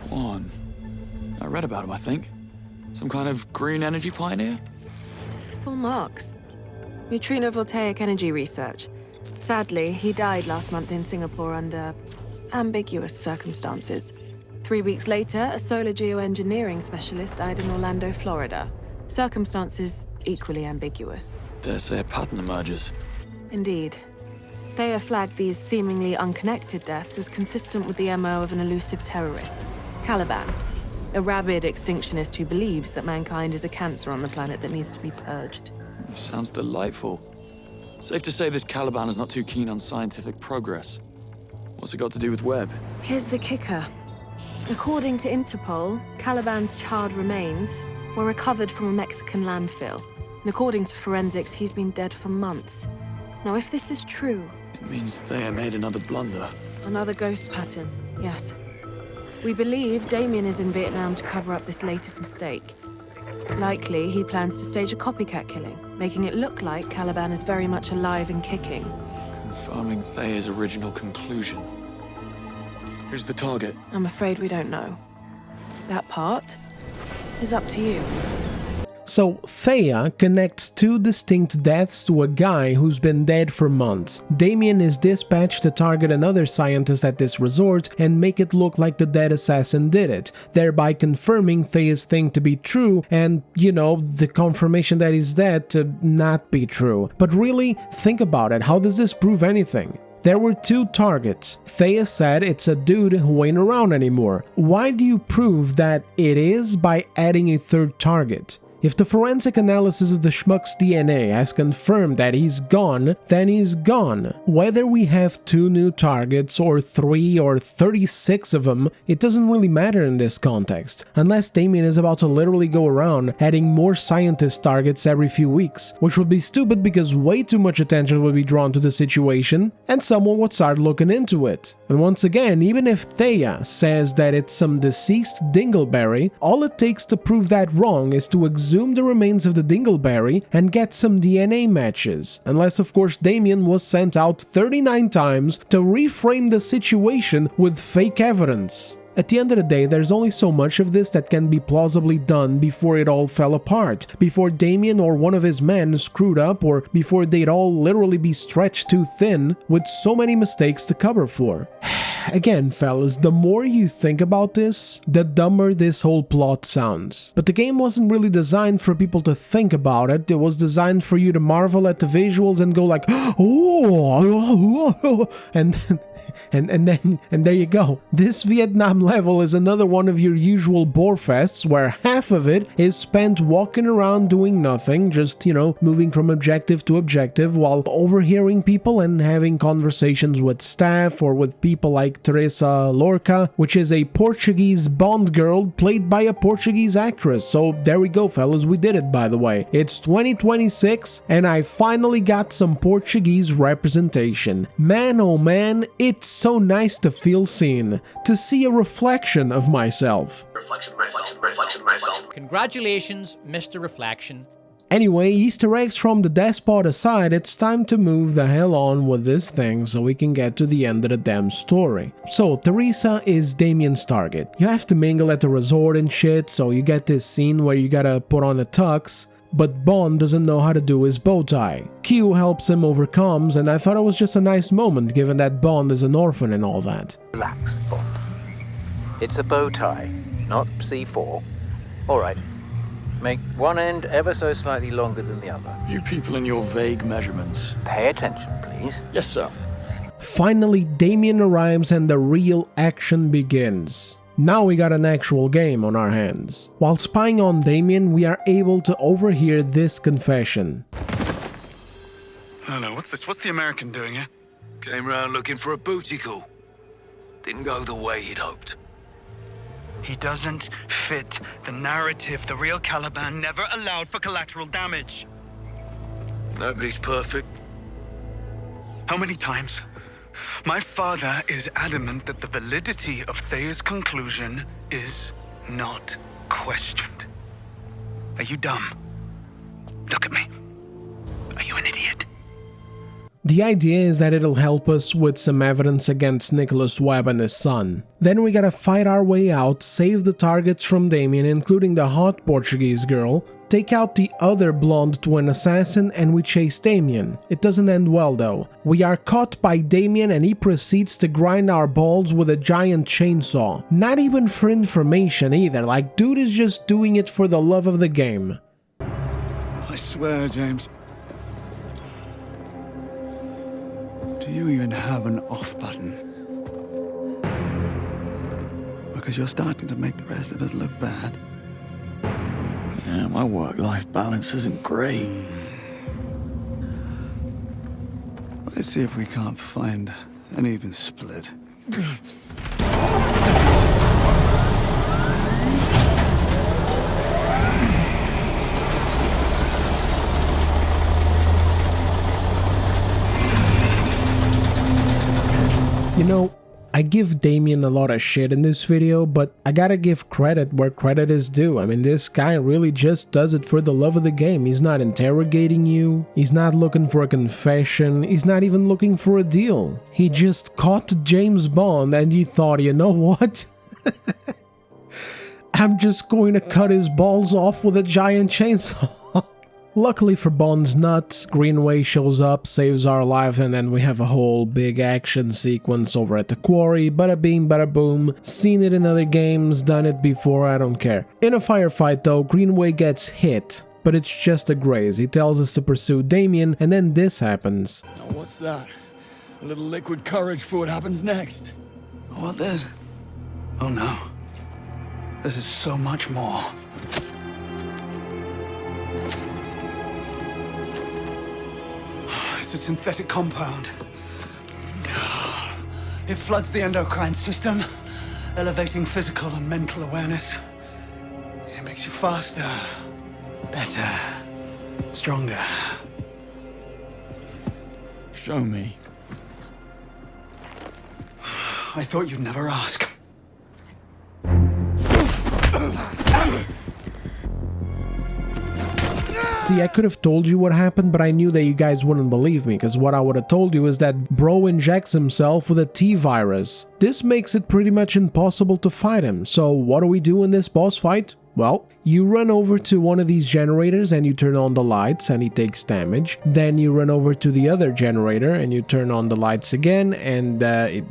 Juan. I read about him, I think. Some kind of green energy pioneer? Full marks. Neutrino-voltaic energy research. Sadly, he died last month in Singapore under ambiguous circumstances. 3 weeks later, a solar geoengineering specialist died in Orlando, Florida. Circumstances equally ambiguous. Dare say a pattern emerges. Indeed. Thea flagged these seemingly unconnected deaths as consistent with the MO of an elusive terrorist, Caliban, a rabid extinctionist who believes that mankind is a cancer on the planet that needs to be purged. Sounds delightful. Safe to say this Caliban is not too keen on scientific progress. What's it got to do with Webb? Here's the kicker. According to Interpol, Caliban's charred remains were recovered from a Mexican landfill. And according to forensics, he's been dead for months. Now, if this is true... It means Thea made another blunder. Another ghost pattern, yes. We believe Damien is in Vietnam to cover up this latest mistake. Likely, he plans to stage a copycat killing, making it look like Caliban is very much alive and kicking. Confirming Thea's original conclusion. Who's the target? I'm afraid we don't know. That part is up to you. So, Thea connects two distinct deaths to a guy who's been dead for months. Damien is dispatched to target another scientist at this resort and make it look like the dead assassin did it, thereby confirming Thea's thing to be true and, you know, the confirmation that he's dead to not be true. But really, think about it, how does this prove anything? There were two targets. Thea said it's a dude who ain't around anymore. Why do you prove that it is by adding a third target? If the forensic analysis of the schmuck's DNA has confirmed that he's gone, then he's gone. Whether we have 2 new targets, or 3, or 36 of them, it doesn't really matter in this context, unless Damien is about to literally go around adding more scientist targets every few weeks, which would be stupid because way too much attention would be drawn to the situation, and someone would start looking into it. And once again, even if Thea says that it's some deceased dingleberry, all it takes to prove that wrong is to exhume the remains of the dingleberry and get some DNA matches, unless of course Damien was sent out 39 times to reframe the situation with fake evidence. At the end of the day, there's only so much of this that can be plausibly done before it all fell apart, before Damien or one of his men screwed up, or before they'd all literally be stretched too thin with so many mistakes to cover for. Again, fellas, the more you think about this, the dumber this whole plot sounds. But the game wasn't really designed for people to think about it, it was designed for you to marvel at the visuals and go like, oh, and there you go. This Vietnam level is another one of your usual bore fests where half of it is spent walking around doing nothing, just, you know, moving from objective to objective while overhearing people and having conversations with staff or with people like Teresa Lorca, which is a Portuguese Bond girl played by a Portuguese actress. So there we go, fellas, we did it, by the way. It's 2026 and I finally got some Portuguese representation. Man, oh man, it's so nice to feel seen, to see a reflection of myself. Congratulations, Mr. Reflection. Anyway, Easter eggs from the despot aside, it's time to move the hell on with this thing so we can get to the end of the damn story. So, Teresa is Damien's target. You have to mingle at the resort and shit, so you get this scene where you gotta put on a tux, but Bond doesn't know how to do his bow tie. Q helps him overcomes, and I thought it was just a nice moment given that Bond is an orphan and all that. Relax, Bond. It's a bow tie, not C4. Alright. Make one end ever so slightly longer than the other. You people and your vague measurements. Pay attention, please. Yes, sir. Finally, Damien arrives and the real action begins. Now we got an actual game on our hands. While spying on Damien, we are able to overhear this confession. Hello, what's this? What's the American doing here? Came round looking for a booty call. Didn't go the way he'd hoped. He doesn't fit the narrative. The real Caliban never allowed for collateral damage. Nobody's perfect. How many times? My father is adamant that the validity of Thea's conclusion is not questioned. Are you dumb? Look at me. Are you an idiot? The idea is that it'll help us with some evidence against Nicholas Webb and his son. Then we gotta fight our way out, save the targets from Damien, including the hot Portuguese girl, take out the other blonde twin assassin, and we chase Damien. It doesn't end well though. We are caught by Damien and he proceeds to grind our balls with a giant chainsaw. Not even for information either, like dude is just doing it for the love of the game. I swear, James. Do you even have an off button? Because you're starting to make the rest of us look bad. Yeah, my work-life balance isn't great. Let's see if we can't find an even split. You know, I give Damien a lot of shit in this video, but I gotta give credit where credit is due. I mean, this guy really just does it for the love of the game. He's not interrogating you, he's not looking for a confession, he's not even looking for a deal. He just caught James Bond and he thought, you know what? I'm just going to cut his balls off with a giant chainsaw. Luckily for Bond's nuts, Greenway shows up, saves our lives, and then we have a whole big action sequence over at the quarry. Bada bing, bada boom. Seen it in other games, done it before, I don't care. In a firefight though, Greenway gets hit, but it's just a graze. He tells us to pursue Damien, and then this happens. Now what's that? A little liquid courage for what happens next. What this? Oh no. This is so much more. It's a synthetic compound. It floods the endocrine system, elevating physical and mental awareness. It makes you faster, better, stronger. Show me. I thought you'd never ask. See, I could have told you what happened, but I knew that you guys wouldn't believe me, because what I would have told you is that bro injects himself with a T-virus. This makes it pretty much impossible to fight him, so what do we do in this boss fight? Well, you run over to one of these generators and you turn on the lights and he takes damage. Then you run over to the other generator and you turn on the lights again and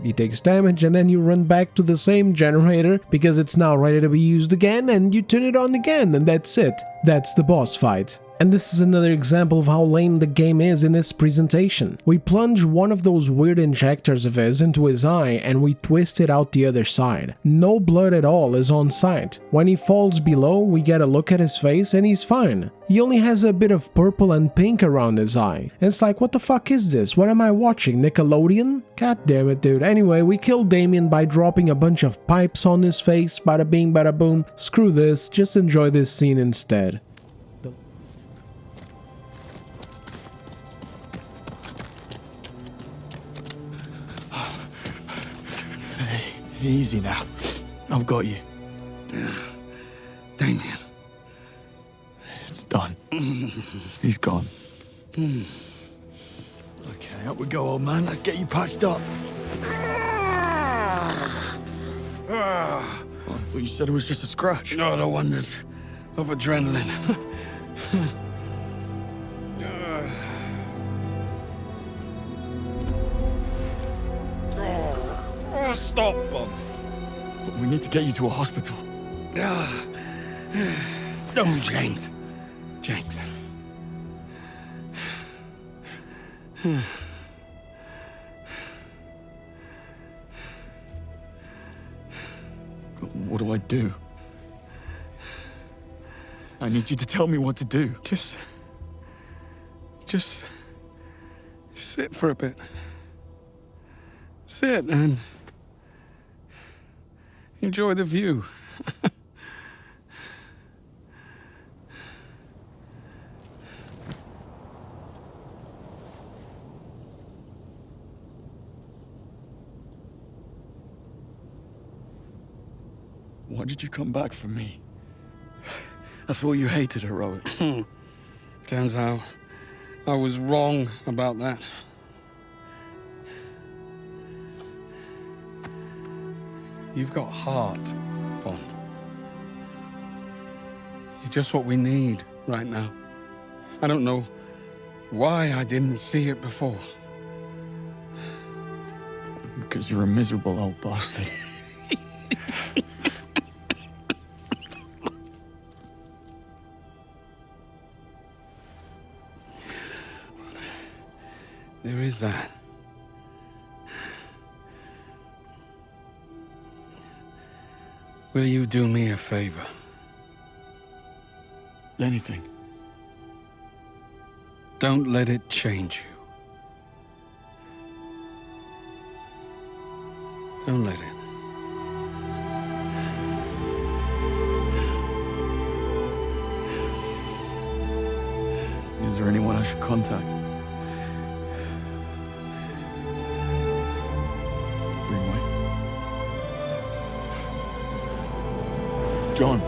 he takes damage. And then you run back to the same generator because it's now ready to be used again and you turn it on again, and that's it. That's the boss fight. And this is another example of how lame the game is in this presentation. We plunge one of those weird injectors of his into his eye and we twist it out the other side. No blood at all is on sight. When he falls below, we get a look at his face and he's fine. He only has a bit of purple and pink around his eye. And it's like, what the fuck is this? What am I watching? Nickelodeon? God damn it, dude. Anyway, we kill Damien by dropping a bunch of pipes on his face. Bada bing, bada boom. Screw this, just enjoy this scene instead. Easy now. I've got you. Damien. It's done. He's gone. Okay, up we go, old man. Let's get you patched up. Oh, I thought you said it was just a scratch. No, the wonders of adrenaline. Stop, Bob. We need to get you to a hospital. Oh, James. James. What do I do? I need you to tell me what to do. Just sit for a bit. Sit and enjoy the view. Why did you come back for me? I thought you hated heroics. Turns out I was wrong about that. You've got heart, Bond. You're just what we need right now. I don't know why I didn't see it before. Because you're a miserable old bastard. There is that. Will you do me a favor? Anything. Don't let it change you. Don't let it. Is there anyone I should contact? John.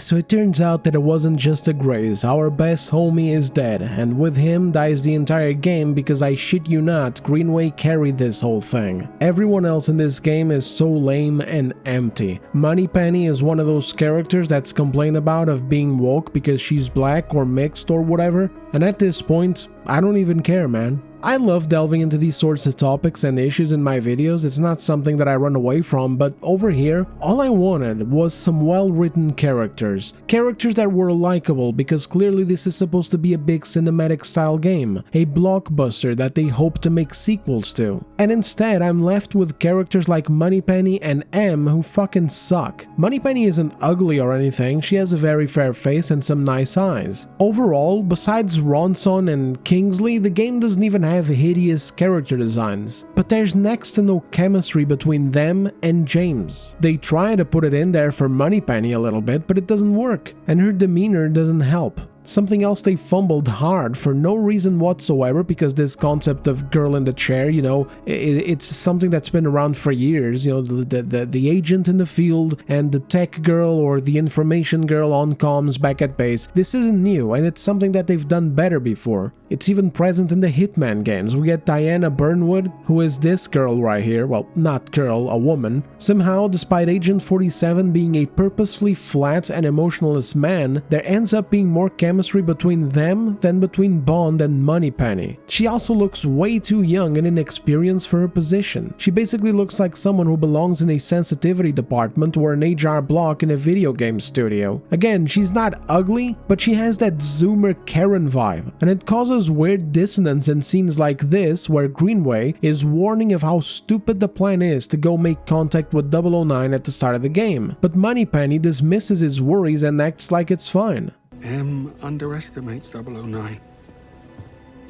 So it turns out that it wasn't just a graze. Our best homie is dead, and with him dies the entire game because I shit you not, Greenway carried this whole thing. Everyone else in this game is so lame and empty. Moneypenny is one of those characters that's complained about of being woke because she's black or mixed or whatever, and at this point, I don't even care, man. I love delving into these sorts of topics and issues in my videos. It's not something that I run away from, but over here, all I wanted was some well-written characters. Characters that were likable, because clearly this is supposed to be a big cinematic style game, a blockbuster that they hope to make sequels to. And instead, I'm left with characters like Moneypenny and M who fucking suck. Moneypenny isn't ugly or anything, she has a very fair face and some nice eyes. Overall, besides Ronson and Kingsley, the game doesn't even have hideous character designs, but there's next to no chemistry between them and James. They try to put it in there for Moneypenny a little bit, but it doesn't work, and her demeanor doesn't help. Something else they fumbled hard for no reason whatsoever, because this concept of girl in the chair, you know, it's something that's been around for years, you know, the agent in the field and the tech girl or the information girl on comms back at base. This isn't new, and it's something that they've done better before. It's even present in the Hitman games. We get Diana Burnwood, who is this girl right here, well, not girl, a woman. Somehow, despite Agent 47 being a purposefully flat and emotionless man, there ends up being more chemistry between them than between Bond and Moneypenny. She also looks way too young and inexperienced for her position. She basically looks like someone who belongs in a sensitivity department or an HR block in a video game studio. Again, she's not ugly, but she has that Zoomer Karen vibe, and it causes weird dissonance in scenes like this where Greenway is warning of how stupid the plan is to go make contact with 009 at the start of the game, but Moneypenny dismisses his worries and acts like it's fine. M underestimates 009.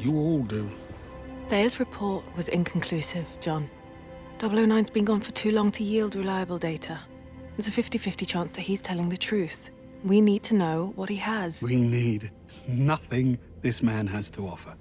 You all do. Thea's report was inconclusive, John. 009's been gone for too long to yield reliable data. There's a 50-50 chance that he's telling the truth. We need to know what he has. We need nothing this man has to offer.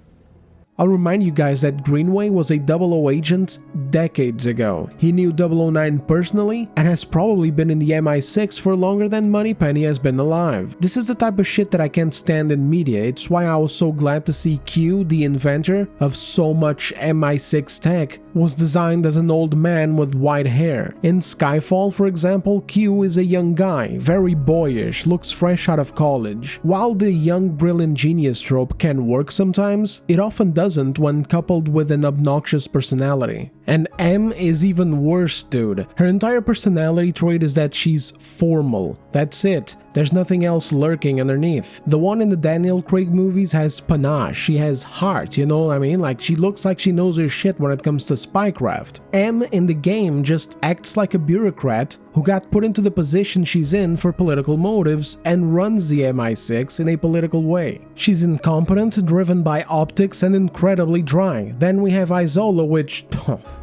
I'll remind you guys that Greenway was a 00 agent decades ago. He knew 009 personally and has probably been in the MI6 for longer than Moneypenny has been alive. This is the type of shit that I can't stand in media. It's why I was so glad to see Q, the inventor of so much MI6 tech, was designed as an old man with white hair. In Skyfall, for example, Q is a young guy, very boyish, looks fresh out of college. While the young brilliant genius trope can work sometimes, it often doesn't when coupled with an obnoxious personality. And M is even worse, dude. Her entire personality trait is that she's formal. That's it. There's nothing else lurking underneath. The one in the Daniel Craig movies has panache, she has heart, you know what I mean? Like, she looks like she knows her shit when it comes to spycraft. M in the game just acts like a bureaucrat who got put into the position she's in for political motives and runs the MI6 in a political way. She's incompetent, driven by optics, and incredibly dry. Then we have Isola, which...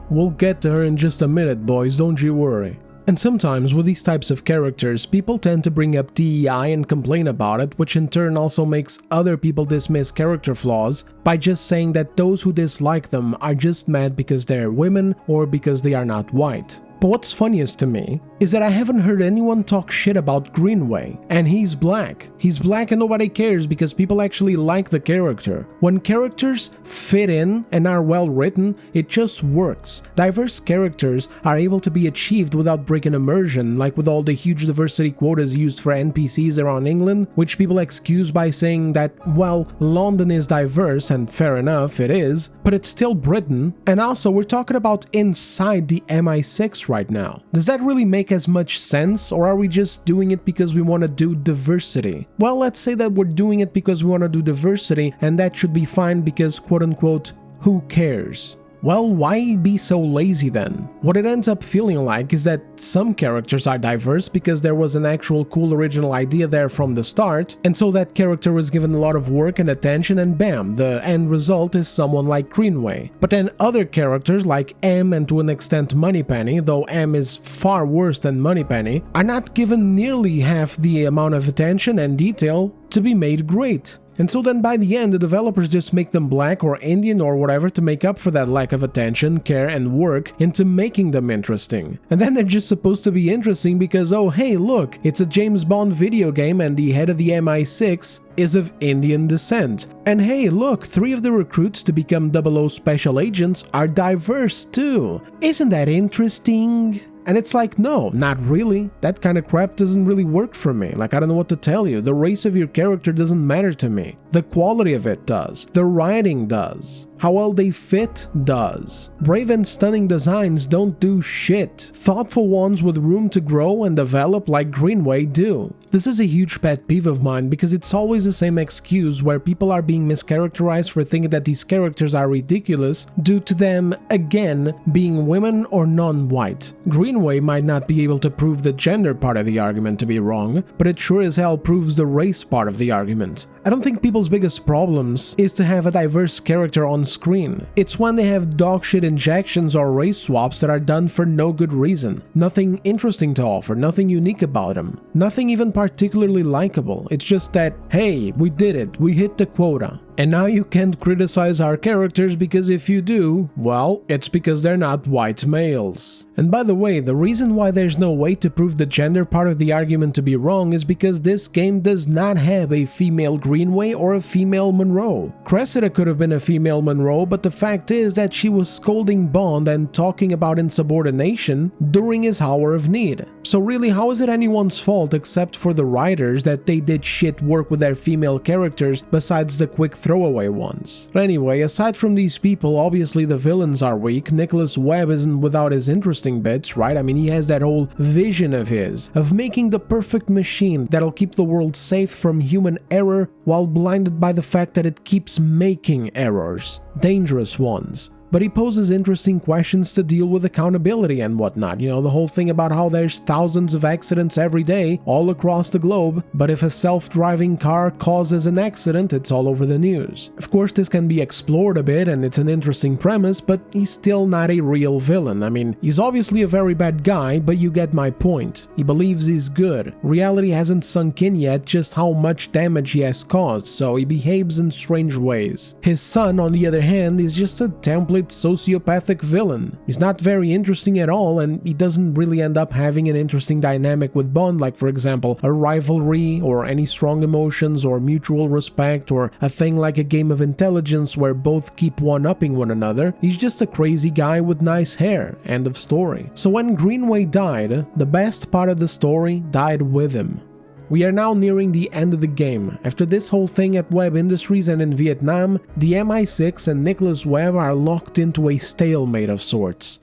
we'll get to her in just a minute, boys, don't you worry. And sometimes with these types of characters, people tend to bring up DEI and complain about it, which in turn also makes other people dismiss character flaws by just saying that those who dislike them are just mad because they're women or because they are not white. But what's funniest to me is that I haven't heard anyone talk shit about Greenway, and he's black. He's black and nobody cares because people actually like the character. When characters fit in and are well written, it just works. Diverse characters are able to be achieved without breaking immersion, like with all the huge diversity quotas used for NPCs around England, which people excuse by saying that, well, London is diverse, and fair enough, it is, but it's still Britain. And also, we're talking about inside the MI6 right now. Does that really make as much sense, or are we just doing it because we want to do diversity? Well, let's say that we're doing it because we want to do diversity, and that should be fine because, quote-unquote, who cares? Well, why be so lazy then? What it ends up feeling like is that some characters are diverse because there was an actual cool original idea there from the start, and so that character was given a lot of work and attention, and bam, the end result is someone like Greenway. But then other characters like M and to an extent Moneypenny, though M is far worse than Moneypenny, are not given nearly half the amount of attention and detail to be made great. And so then by the end, the developers just make them black or Indian or whatever to make up for that lack of attention, care and work into making them interesting. And then they're just supposed to be interesting because, oh hey look, it's a James Bond video game and the head of the MI6 is of Indian descent. And hey look, 3 of the recruits to become 00 special agents are diverse too. Isn't that interesting? And it's like, no, not really. That kind of crap doesn't really work for me. Like, I don't know what to tell you. The race of your character doesn't matter to me. The quality of it does. The writing does. How well they fit does. Brave and stunning designs don't do shit. Thoughtful ones with room to grow and develop like Greenway do. This is a huge pet peeve of mine because it's always the same excuse where people are being mischaracterized for thinking that these characters are ridiculous due to them, again, being women or non-white. Greenway might not be able to prove the gender part of the argument to be wrong, but it sure as hell proves the race part of the argument. I don't think people's biggest problems is to have a diverse character on screen. It's when they have dogshit injections or race swaps that are done for no good reason. Nothing interesting to offer, nothing unique about them, nothing even particularly likable. It's just that, hey, we did it, we hit the quota. And now you can't criticize our characters because if you do, well, it's because they're not white males. And by the way, the reason why there's no way to prove the gender part of the argument to be wrong is because this game does not have a female Greenway or a female Monroe. Cressida could have been a female Monroe, but the fact is that she was scolding Bond and talking about insubordination during his hour of need. So really, how is it anyone's fault except for the writers that they did shit work with their female characters besides the quick throwaway ones? But anyway, aside from these people, obviously the villains are weak. Nicholas Webb isn't without his interesting bits, right? I mean, he has that whole vision of his, of making the perfect machine that'll keep the world safe from human error while blinded by the fact that it keeps making errors, dangerous ones. But he poses interesting questions to deal with accountability and whatnot. You know, the whole thing about how there's thousands of accidents every day all across the globe, but if a self-driving car causes an accident, it's all over the news. Of course, this can be explored a bit and it's an interesting premise, but he's still not a real villain. I mean, he's obviously a very bad guy, but you get my point. He believes he's good. Reality hasn't sunk in yet just how much damage he has caused, so he behaves in strange ways. His son, on the other hand, is just a template sociopathic villain. He's not very interesting at all, and he doesn't really end up having an interesting dynamic with Bond, like for example a rivalry or any strong emotions or mutual respect or a thing like a game of intelligence where both keep one-upping one another. He's just a crazy guy with nice hair. End of story. So when Greenway died, the best part of the story died with him. We are now nearing the end of the game. After this whole thing at Webb Industries and in Vietnam, the MI6 and Nicholas Webb are locked into a stalemate of sorts.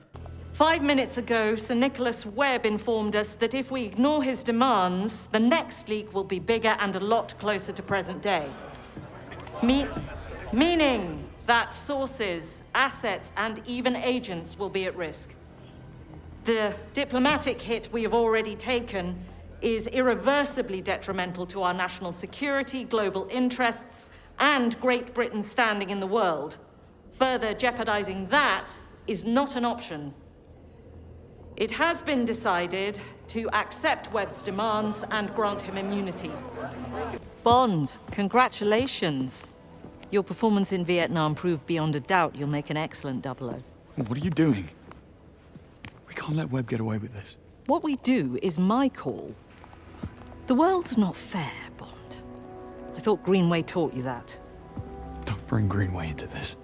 5 minutes ago, Sir Nicholas Webb informed us that if we ignore his demands, the next leak will be bigger and a lot closer to present day. Meaning that sources, assets, and even agents will be at risk. The diplomatic hit we have already taken is irreversibly detrimental to our national security, global interests, and Great Britain's standing in the world. Further jeopardizing that is not an option. It has been decided to accept Webb's demands and grant him immunity. Bond, congratulations. Your performance in Vietnam proved beyond a doubt you'll make an excellent 00. What are you doing? We can't let Webb get away with this. What we do is my call. The world's not fair, Bond. I thought Greenway taught you that. Don't bring Greenway into this.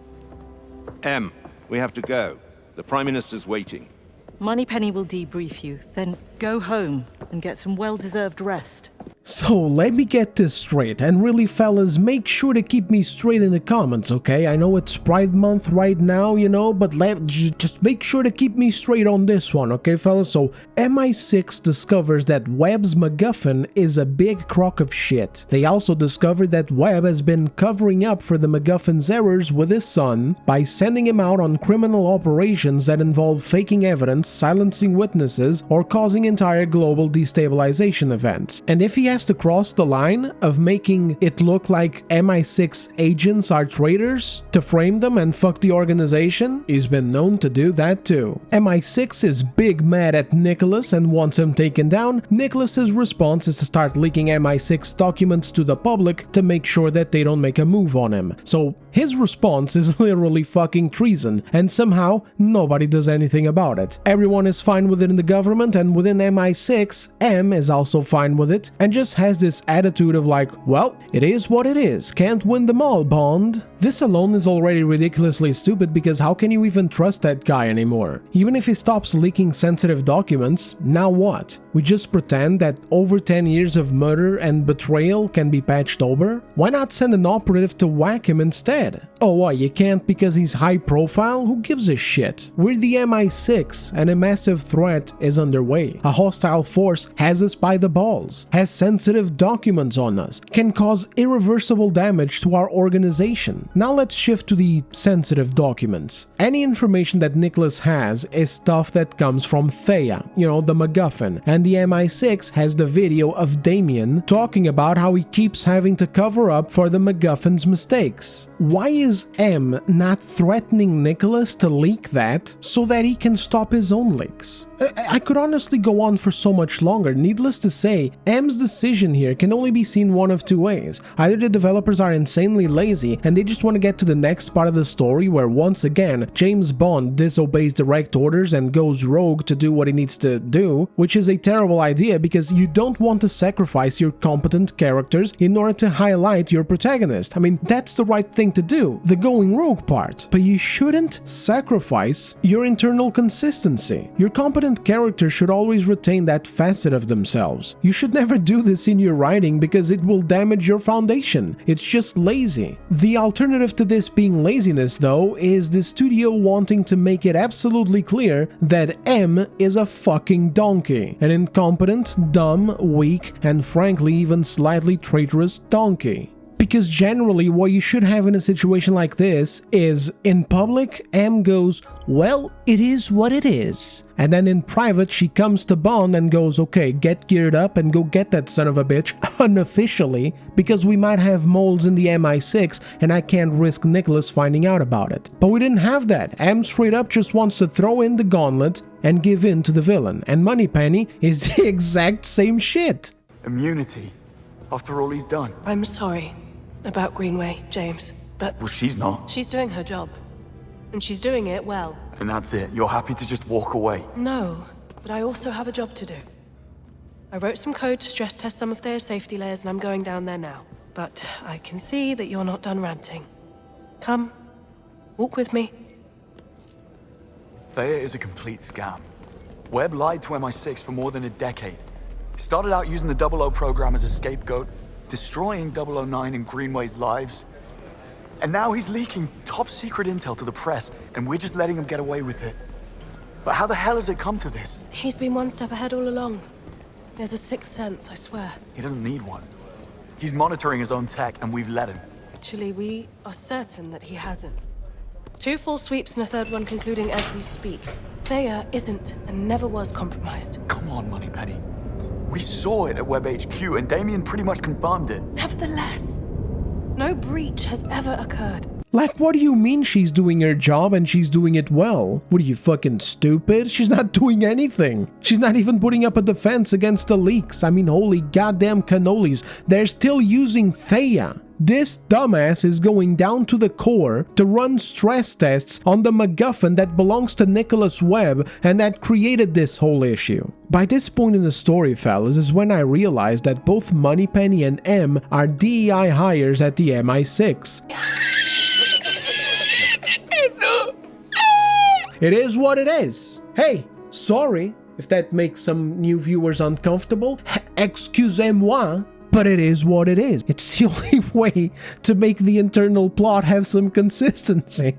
M, we have to go. The Prime Minister's waiting. Moneypenny will debrief you, then go home and get some well-deserved rest. So let me get this straight, and really fellas, make sure to keep me straight in the comments, okay? I know it's Pride Month right now, you know, but just make sure to keep me straight on this one, okay fellas? So MI6 discovers that Webb's MacGuffin is a big crock of shit. They also discover that Webb has been covering up for the MacGuffin's errors with his son by sending him out on criminal operations that involve faking evidence, silencing witnesses, or causing entire global destabilization events. And if he has to cross the line of making it look like MI6 agents are traitors to frame them and fuck the organization, he's been known to do that too. MI6 is big mad at Nicholas and wants him taken down. Nicholas's response is to start leaking MI6 documents to the public to make sure that they don't make a move on him. So his response is literally fucking treason, and somehow nobody does anything about it. Everyone is fine with it in the government, and within MI6, M is also fine with it, and just has this attitude of like, well, it is what it is, can't win them all, Bond. This alone is already ridiculously stupid, because how can you even trust that guy anymore? Even if he stops leaking sensitive documents, now what? We just pretend that over 10 years of murder and betrayal can be patched over? Why not send an operative to whack him instead? Oh, what, you can't because he's high profile? Who gives a shit? We're the MI6 and a massive threat is underway. A hostile force has us by the balls, has sensitive documents on us, can cause irreversible damage to our organization. Now let's shift to the sensitive documents. Any information that Nicholas has is stuff that comes from Thea, you know, the MacGuffin, and the MI6 has the video of Damien talking about how he keeps having to cover up for the MacGuffin's mistakes. Why is M not threatening Nicholas to leak that so that he can stop his own leaks? I could honestly go on for so much longer. Needless to say, M's decision here can only be seen one of two ways. Either the developers are insanely lazy and they just want to get to the next part of the story where once again James Bond disobeys direct orders and goes rogue to do what he needs to do, which is a terrible idea because you don't want to sacrifice your competent characters in order to highlight your protagonist. I mean, that's the right thing to do, the going rogue part. But you shouldn't sacrifice your internal consistency. Your competent characters should always retain that facet of themselves. You should never do this in your writing because it will damage your foundation. It's just lazy. The alternative to this being laziness, though, is the studio wanting to make it absolutely clear that M is a fucking donkey. An incompetent, dumb, weak, and frankly even slightly traitorous donkey. Because generally what you should have in a situation like this is, in public, M goes, well, it is what it is. And then in private she comes to Bond and goes, okay, get geared up and go get that son of a bitch, unofficially, because we might have moles in the MI6 and I can't risk Nicholas finding out about it. But we didn't have that. M straight up just wants to throw in the gauntlet and give in to the villain. And Moneypenny is the exact same shit. Immunity, after all he's done. I'm sorry about Greenway, James, but... Well, she's not. She's doing her job. And she's doing it well. And that's it? You're happy to just walk away? No, but I also have a job to do. I wrote some code to stress test some of their safety layers and I'm going down there now. But I can see that you're not done ranting. Come, walk with me. Thea is a complete scam. Webb lied to MI6 for more than a decade. He started out using the 00 program as a scapegoat, destroying 009 and Greenway's lives. And now he's leaking top-secret intel to the press, and we're just letting him get away with it. But how the hell has it come to this? He's been one step ahead all along. He has a sixth sense, I swear. He doesn't need one. He's monitoring his own tech, and we've let him. Actually, we are certain that he hasn't. 2 full sweeps and a third one concluding as we speak. Thea isn't and never was compromised. Come on, Moneypenny. We saw it at Web HQ, and Damien pretty much confirmed it. Nevertheless, no breach has ever occurred. Like, what do you mean she's doing her job and she's doing it well? What are you, fucking stupid? She's not doing anything. She's not even putting up a defense against the leaks. I mean, holy goddamn cannolis. They're still using Thea. This dumbass is going down to the core to run stress tests on the MacGuffin that belongs to Nicholas Webb and that created this whole issue. By this point in the story, fellas, is when I realized that both Moneypenny and M are DEI hires at the MI6. It is what it is. Hey, sorry if that makes some new viewers uncomfortable. Excusez-moi. But it is what it is. It's the only way to make the internal plot have some consistency.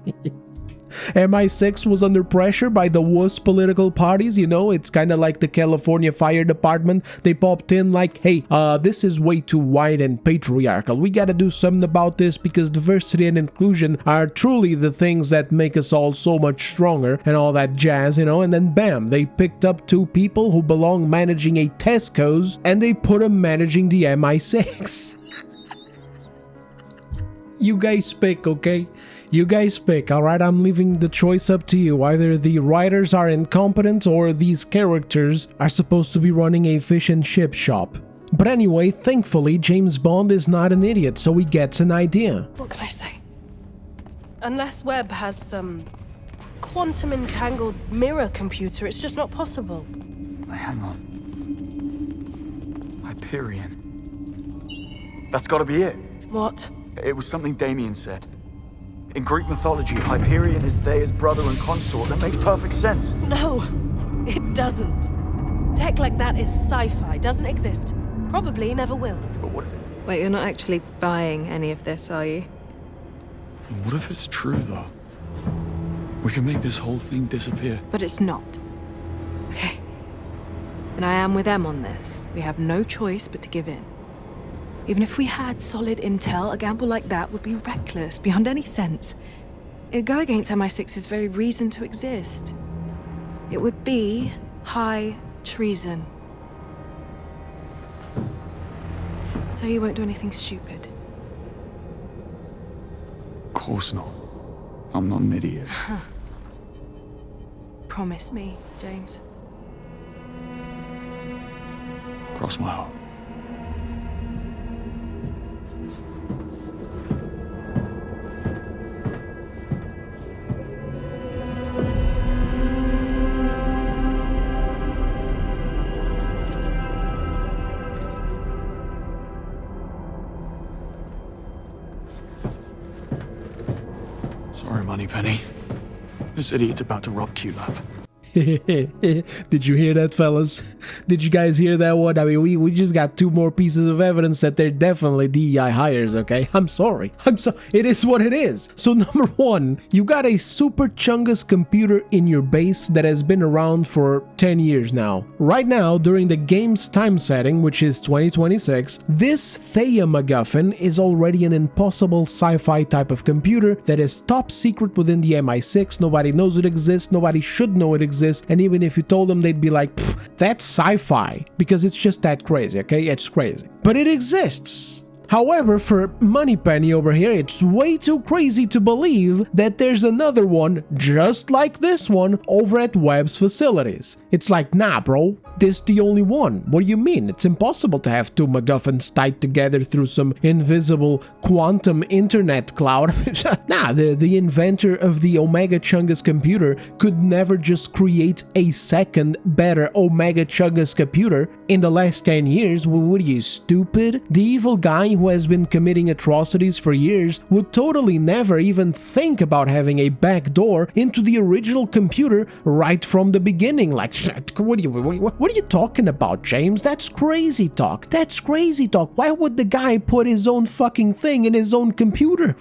MI6 was under pressure by the worst political parties, you know, it's kind of like the California Fire Department. They popped in like, hey, this is way too white and patriarchal. We gotta do something about this because diversity and inclusion are truly the things that make us all so much stronger and all that jazz, you know, and then bam, they picked up two people who belong managing a Tesco's and they put them managing the MI6. You guys pick, okay? You guys pick, alright? I'm leaving the choice up to you. Either the writers are incompetent or these characters are supposed to be running a fish and chip shop. But anyway, thankfully, James Bond is not an idiot, so he gets an idea. What can I say? Unless Webb has some quantum entangled mirror computer, it's just not possible. Hang on. Hyperion. That's gotta be it. What? It was something Damien said. In Greek mythology, Hyperion is Thea's brother and consort. That makes perfect sense. No, it doesn't. Tech like that is sci-fi, doesn't exist. Probably never will. But what if it... Wait, you're not actually buying any of this, are you? What if it's true, though? We can make this whole thing disappear. But it's not. Okay. And I am with M on this. We have no choice but to give in. Even if we had solid intel, a gamble like that would be reckless, beyond any sense. It'd go against MI6's very reason to exist. It would be high treason. So you won't do anything stupid? Of course not. I'm not an idiot. Promise me, James. Cross my heart. Sorry, Moneypenny. This idiot's about to rob QLab. Did you hear that, fellas? Did you guys hear that one? I mean, we just got two more pieces of evidence that they're definitely DEI hires, okay? I'm sorry. It is what it is. So number one, you got a Super Chungus computer in your base that has been around for 10 years now. Right now, during the game's time setting, which is 2026, this Thea MacGuffin is already an impossible sci-fi type of computer that is top secret within the MI6. Nobody knows it exists. Nobody should know it exists. And even if you told them, they'd be like, that's sci-fi, because it's just that crazy, okay? It's crazy. But it exists. However, for Moneypenny over here, it's way too crazy to believe that there's another one just like this one over at Webb's facilities. It's like, nah, bro, this is the only one. What do you mean? It's impossible to have two MacGuffins tied together through some invisible quantum internet cloud. Nah, the inventor of the Omega Chungus computer could never just create a second, better Omega Chungus computer in the last 10 years. What are you, stupid? The evil guy who has been committing atrocities for years would totally never even think about having a backdoor into the original computer right from the beginning. Like, what are you talking about, James? That's crazy talk. That's crazy talk. Why would the guy put his own fucking thing in his own computer?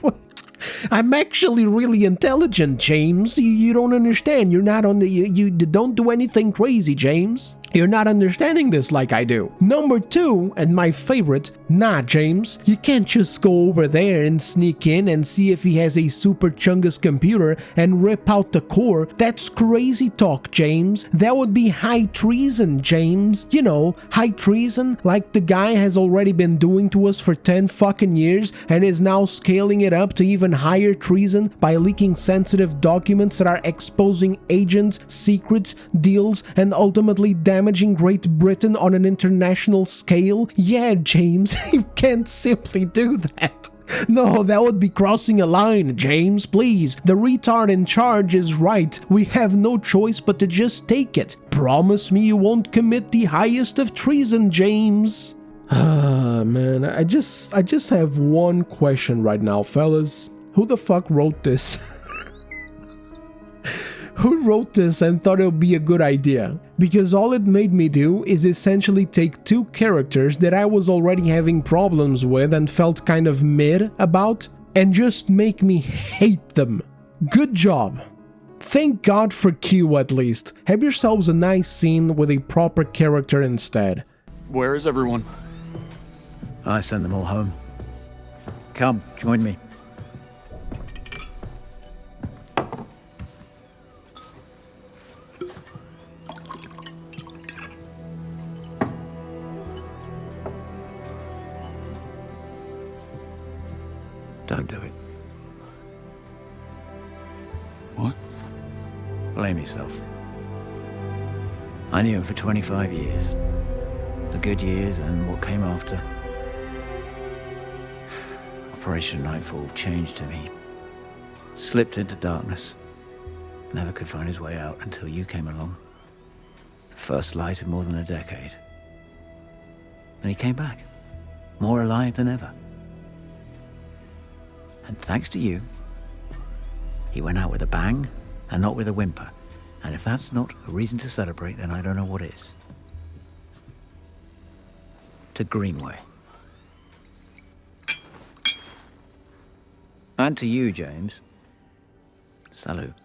I'm actually really intelligent, James. You don't understand. You're not on the... You don't do anything crazy, James. You're not understanding this like I do. Number two, and my favorite, nah, James, you can't just go over there and sneak in and see if he has a Super Chungus computer and rip out the core. That's crazy talk, James. That would be high treason, James. You know, high treason like the guy has already been doing to us for 10 fucking years and is now scaling it up to even higher treason by leaking sensitive documents that are exposing agents, secrets, deals, and ultimately damaging Great Britain on an international scale? Yeah, James, you can't simply do that. No, that would be crossing a line, James, please. The retard in charge is right. We have no choice but to just take it. Promise me you won't commit the highest of treason, James. Ah, man, I just have one question right now, fellas. Who the fuck wrote this? Who wrote this and thought it would be a good idea? Because all it made me do is essentially take two characters that I was already having problems with and felt kind of mid about, and just make me hate them. Good job. Thank God for Q at least. Have yourselves a nice scene with a proper character instead. Where is everyone? I sent them all home. Come, join me. Don't do it. What? Blame yourself. I knew him for 25 years. The good years and what came after. Operation Nightfall changed him. He slipped into darkness. Never could find his way out until you came along. The first light in more than a decade. And he came back. More alive than ever. And thanks to you, he went out with a bang and not with a whimper. And if that's not a reason to celebrate, then I don't know what is. To Greenway. And to you, James. Salute.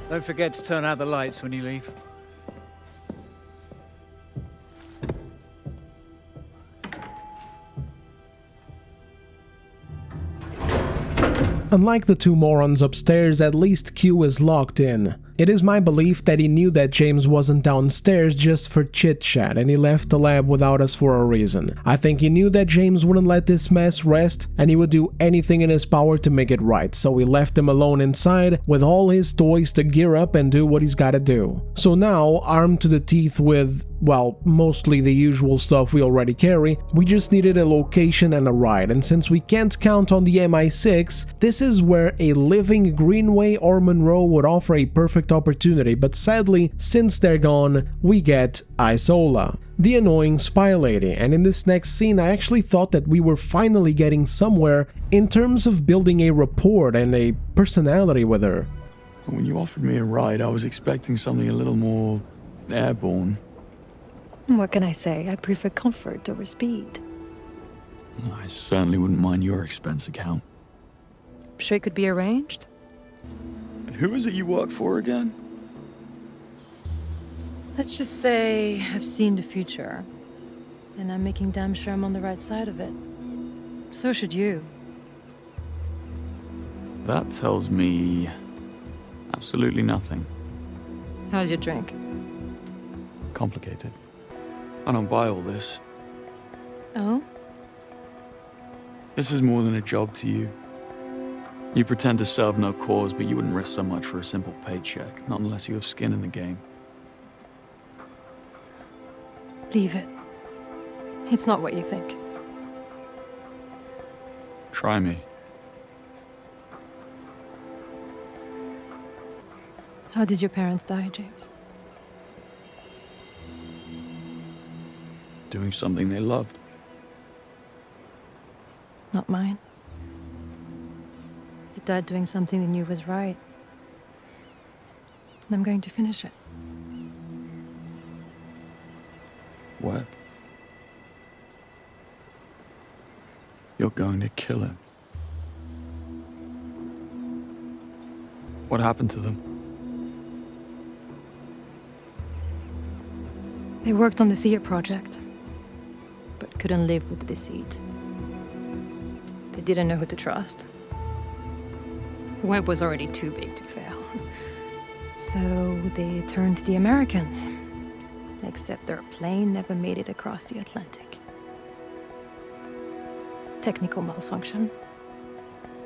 Don't forget to turn out the lights when you leave. Unlike the two morons upstairs, at least Q is locked in. It is my belief that he knew that James wasn't downstairs just for chit-chat and he left the lab without us for a reason. I think he knew that James wouldn't let this mess rest and he would do anything in his power to make it right, so he left him alone inside with all his toys to gear up and do what he's gotta do. So now, armed to the teeth with, well, mostly the usual stuff we already carry, we just needed a location and a ride, and since we can't count on the MI6, this is where a living Greenway or Monroe would offer a perfect opportunity, but sadly, since they're gone, we get Isola, the annoying spy lady, and in this next scene I actually thought that we were finally getting somewhere in terms of building a rapport and a personality with her. When you offered me a ride, I was expecting something a little more airborne. What can I say? I prefer comfort over speed. I certainly wouldn't mind your expense account. Sure it could be arranged? And who is it you work for again? Let's just say I've seen the future. And I'm making damn sure I'm on the right side of it. So should you. That tells me absolutely nothing. How's your drink? Complicated. I don't buy all this. Oh? This is more than a job to you. You pretend to serve no cause, but you wouldn't risk so much for a simple paycheck, not unless you have skin in the game. Leave it. It's not what you think. Try me. How did your parents die, James? Doing something they loved. Not mine. They died doing something they knew was right. And I'm going to finish it. What? You're going to kill him. What happened to them? They worked on the Thea project, but couldn't live with the deceit. They didn't know who to trust. Webb was already too big to fail. So they turned to the Americans. Except their plane never made it across the Atlantic. Technical malfunction,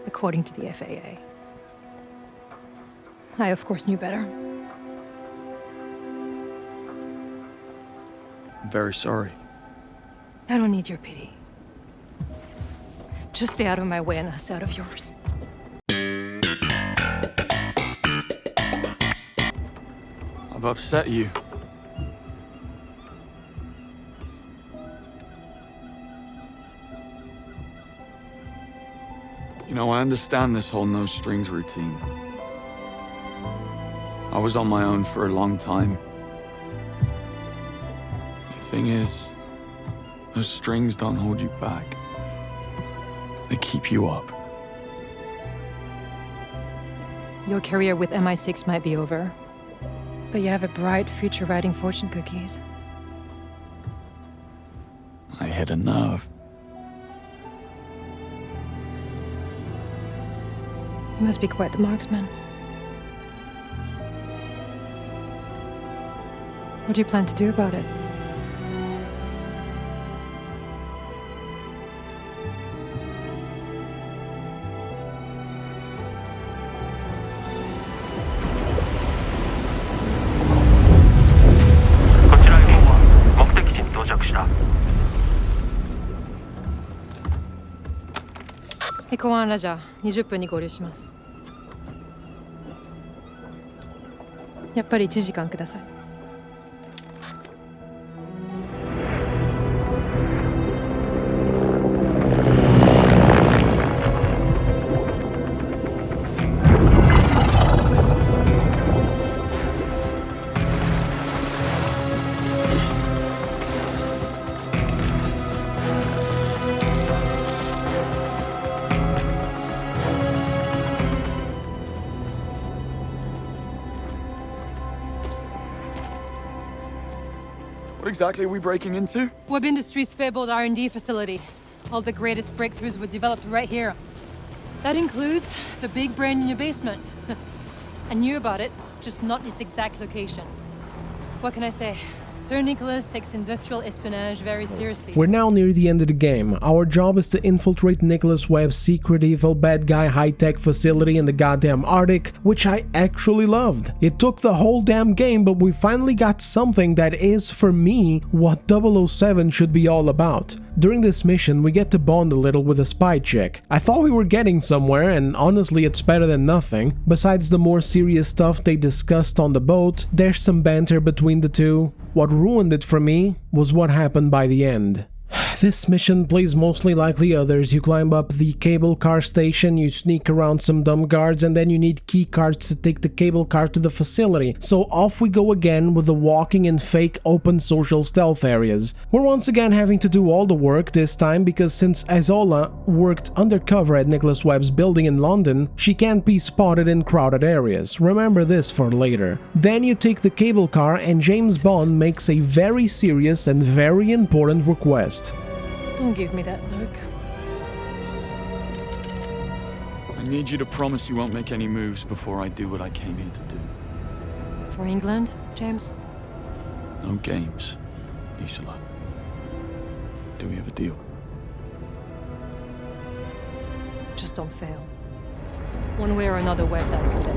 according to the FAA. I, of course, knew better. I'm very sorry. I don't need your pity. Just stay out of my way and I'll stay out of yours. I've upset you. You know, I understand this whole no strings routine. I was on my own for a long time. The thing is, those strings don't hold you back. They keep you up. Your career with MI6 might be over, but you have a bright future writing fortune cookies. I hit a nerve. You must be quite the marksman. What do you plan to do about it?公安ラジャー20分に合流します。やっぱり1時間ください。What exactly are we breaking into? Web Industries' fabled R&D facility. All the greatest breakthroughs were developed right here. That includes the big brain in your basement. I knew about it, just not its exact location. What can I say? Sir Nicholas takes industrial espionage very seriously. We're now near the end of the game. Our job is to infiltrate Nicholas Webb's secret evil bad guy high-tech facility in the goddamn Arctic, which I actually loved. It took the whole damn game, but we finally got something that is, for me, what 007 should be all about. During this mission, we get to bond a little with a spy chick. I thought we were getting somewhere, and honestly it's better than nothing. Besides the more serious stuff they discussed on the boat, there's some banter between the two. What ruined it for me was what happened by the end. This mission plays mostly like the others. You climb up the cable car station, you sneak around some dumb guards, and then you need key cards to take the cable car to the facility. So off we go again with the walking in fake open social stealth areas. We're once again having to do all the work this time because since Isola worked undercover at Nicholas Webb's building in London, she can't be spotted in crowded areas. Remember this for later. Then you take the cable car and James Bond makes a very serious and very important request. Don't give me that look. I need you to promise you won't make any moves before I do what I came here to do. For England, James? No games, Isola. Do we have a deal? Just don't fail. One way or another, Webb dies today.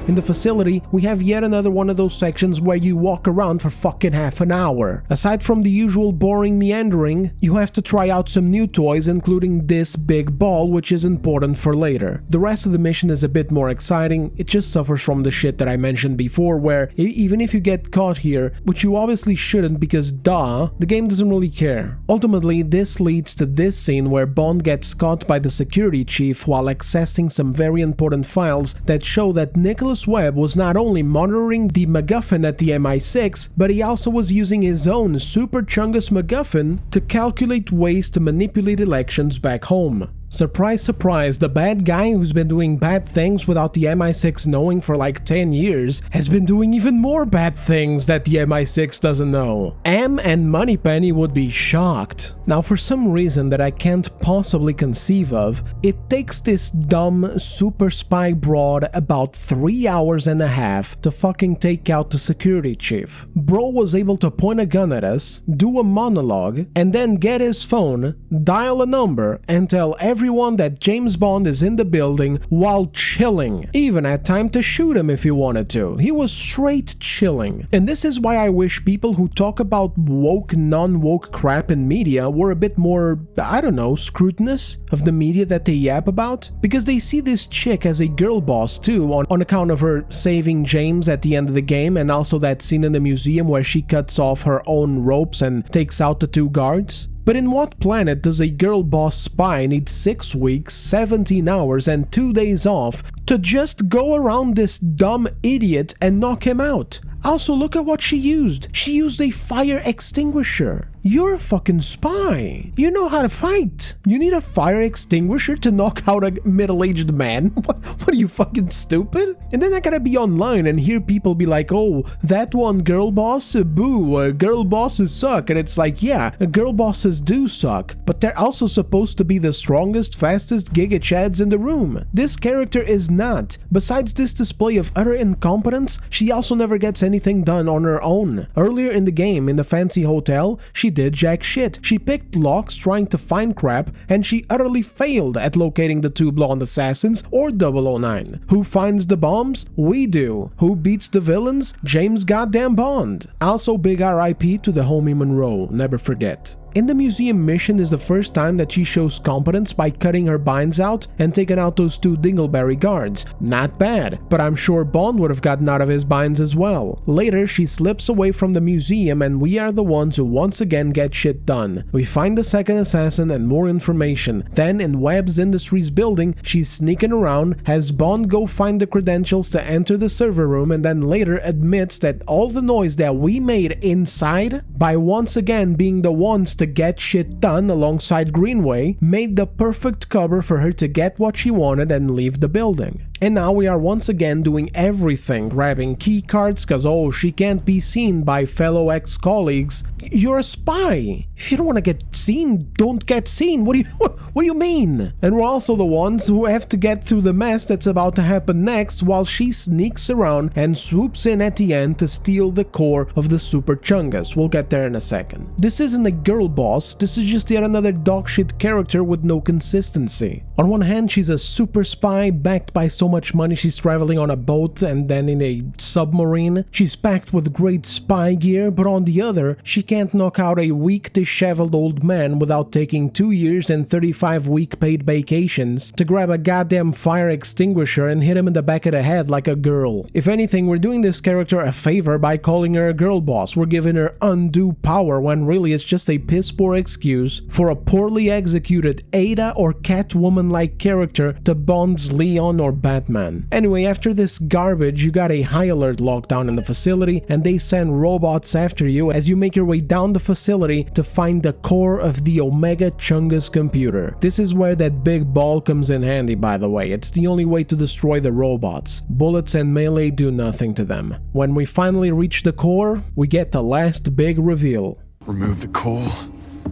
In the facility, we have yet another one of those sections where you walk around for fucking half an hour. Aside from the usual boring meandering, you have to try out some new toys, including this big ball, which is important for later. The rest of the mission is a bit more exciting. It just suffers from the shit that I mentioned before, where even if you get caught here, which you obviously shouldn't because duh, the game doesn't really care. Ultimately, this leads to this scene where Bond gets caught by the security chief while accessing some very important files that show that Nicholas Webb was not only monitoring the MacGuffin at the MI6, but he also was using his own Super Chungus MacGuffin to calculate ways to manipulate elections back home. Surprise, surprise, the bad guy who's been doing bad things without the MI6 knowing for like 10 years has been doing even more bad things that the MI6 doesn't know. M and Moneypenny would be shocked. Now, for some reason that I can't possibly conceive of, it takes this dumb super spy broad about 3 hours and a half to fucking take out the security chief. Bro was able to point a gun at us, do a monologue, and then get his phone, dial a number, and tell everyone that James Bond is in the building while chilling. Even had time to shoot him if he wanted to. He was straight chilling. And this is why I wish people who talk about woke, non-woke crap in media were a bit more, I don't know, scrutinous of the media that they yap about, because they see this chick as a girl boss too, on account of her saving James at the end of the game, and also that scene in the museum where she cuts off her own ropes and takes out the 2 guards. But in what planet does a girl boss spy need 6 weeks, 17 hours and 2 days off to just go around this dumb idiot and knock him out? Also, look at what she used. She used a fire extinguisher. You're a fucking spy. You know how to fight. You need a fire extinguisher to knock out a middle-aged man? What are you, fucking stupid? And then I gotta be online and hear people be like, oh, that one girl boss? Boo, girl bosses suck. And it's like, yeah, girl bosses do suck, but they're also supposed to be the strongest, fastest Giga Chads in the room. This character is not. Besides this display of utter incompetence, she also never gets anything done on her own. Earlier in the game, in the fancy hotel, she did jack shit. She picked locks trying to find crap, and she utterly failed at locating the 2 blonde assassins or 009. Who finds the bombs? We do. Who beats the villains? James goddamn Bond. Also, big RIP to the homie Monroe, never forget. In the museum mission is the first time that she shows competence by cutting her binds out and taking out those 2 dingleberry guards. Not bad, but I'm sure Bond would have gotten out of his binds as well. Later, she slips away from the museum and we are the ones who once again get shit done. We find the second assassin and more information. Then, in Webb's Industries building, she's sneaking around, has Bond go find the credentials to enter the server room, and then later admits that all the noise that we made inside, by once again being the ones to get shit done alongside Greenway, made the perfect cover for her to get what she wanted and leave the building. And now we are once again doing everything, grabbing key cards cause oh, she can't be seen by fellow ex-colleagues. You're a spy. If you don't want to get seen, don't get seen. What do you mean? And we're also the ones who have to get through the mess that's about to happen next while she sneaks around and swoops in at the end to steal the core of the Super Chungus. We'll get there in a second. This isn't a girl boss, this is just yet another dogshit character with no consistency. On one hand, she's a super spy backed by so much money she's traveling on a boat and then in a submarine. She's packed with great spy gear, but on the other, she can't knock out a weak, disheveled old man without taking 2 years and 35 week paid vacations to grab a goddamn fire extinguisher and hit him in the back of the head like a girl. If anything, we're doing this character a favor by calling her a girl boss. We're giving her undue power when really it's just a piss poor excuse for a poorly executed Ada or Catwoman-like character to Bond's Leon or Batman. Anyway, after this garbage, you got a high alert lockdown in the facility, and they send robots after you as you make your way down the facility to find the core of the Omega Chungus computer. This is where that big ball comes in handy, by the way. It's the only way to destroy the robots. Bullets and melee do nothing to them. When we finally reach the core, we get the last big reveal. Remove the core,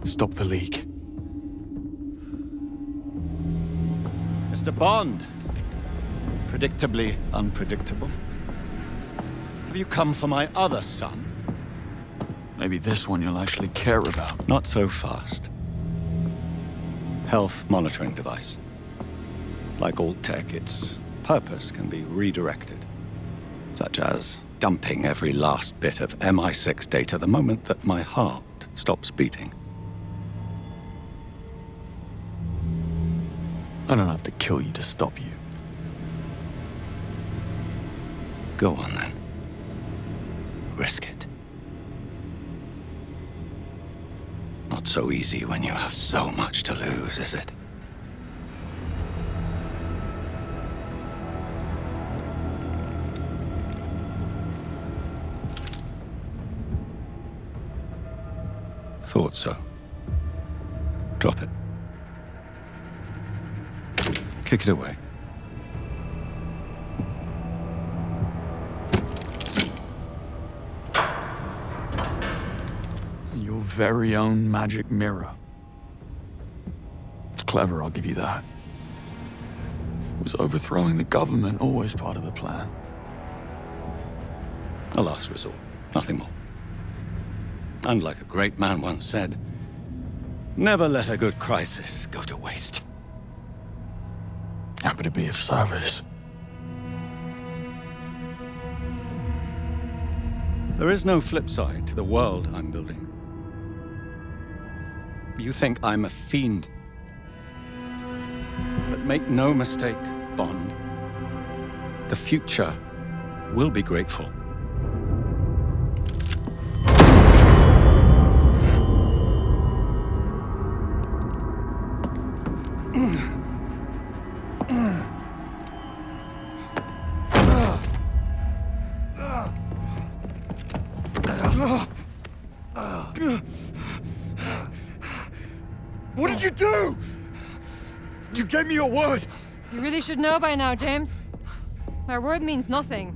stop the leak. Mr. Bond. Predictably unpredictable. Have you come for my other son? Maybe this one you'll actually care about. Not so fast. Health monitoring device. Like all tech, its purpose can be redirected. Such as dumping every last bit of MI6 data the moment that my heart stops beating. I don't have to kill you to stop you. Go on then. Risk it. Not so easy when you have so much to lose, is it? Thought so. Drop it. Kick it away. Your very own magic mirror. It's clever, I'll give you that. Was overthrowing the government always part of the plan? A last resort, nothing more. And like a great man once said, never let a good crisis go to waste. Happy to be of service. There is no flip side to the world I'm building. You think I'm a fiend. But make no mistake, Bond. The future will be grateful. What did you do? You gave me your word. You really should know by now, James. My word means nothing.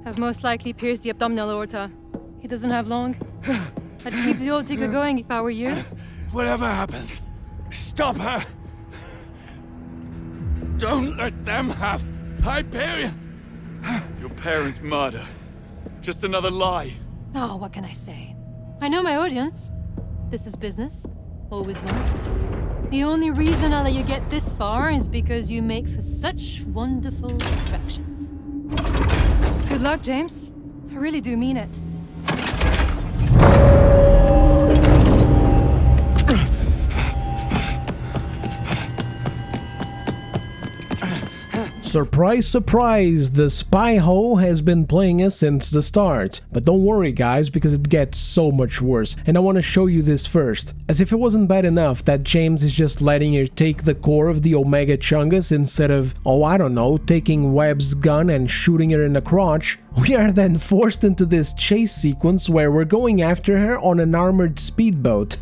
I've most likely pierced the abdominal aorta. He doesn't have long. I'd keep the old ticker going if I were you. Whatever happens, stop her. Don't let them have Hyperion. Your parents' murder. Just another lie. Oh, what can I say? I know my audience. This is business. Always was. The only reason I let you get this far is because you make for such wonderful distractions. Good luck, James. I really do mean it. Surprise, surprise, the spy hole has been playing us since the start. But don't worry guys, because it gets so much worse, and I want to show you this first. As if it wasn't bad enough that James is just letting her take the core of the Omega Chungus instead of, oh I don't know, taking Webb's gun and shooting her in the crotch. We are then forced into this chase sequence where we're going after her on an armored speedboat.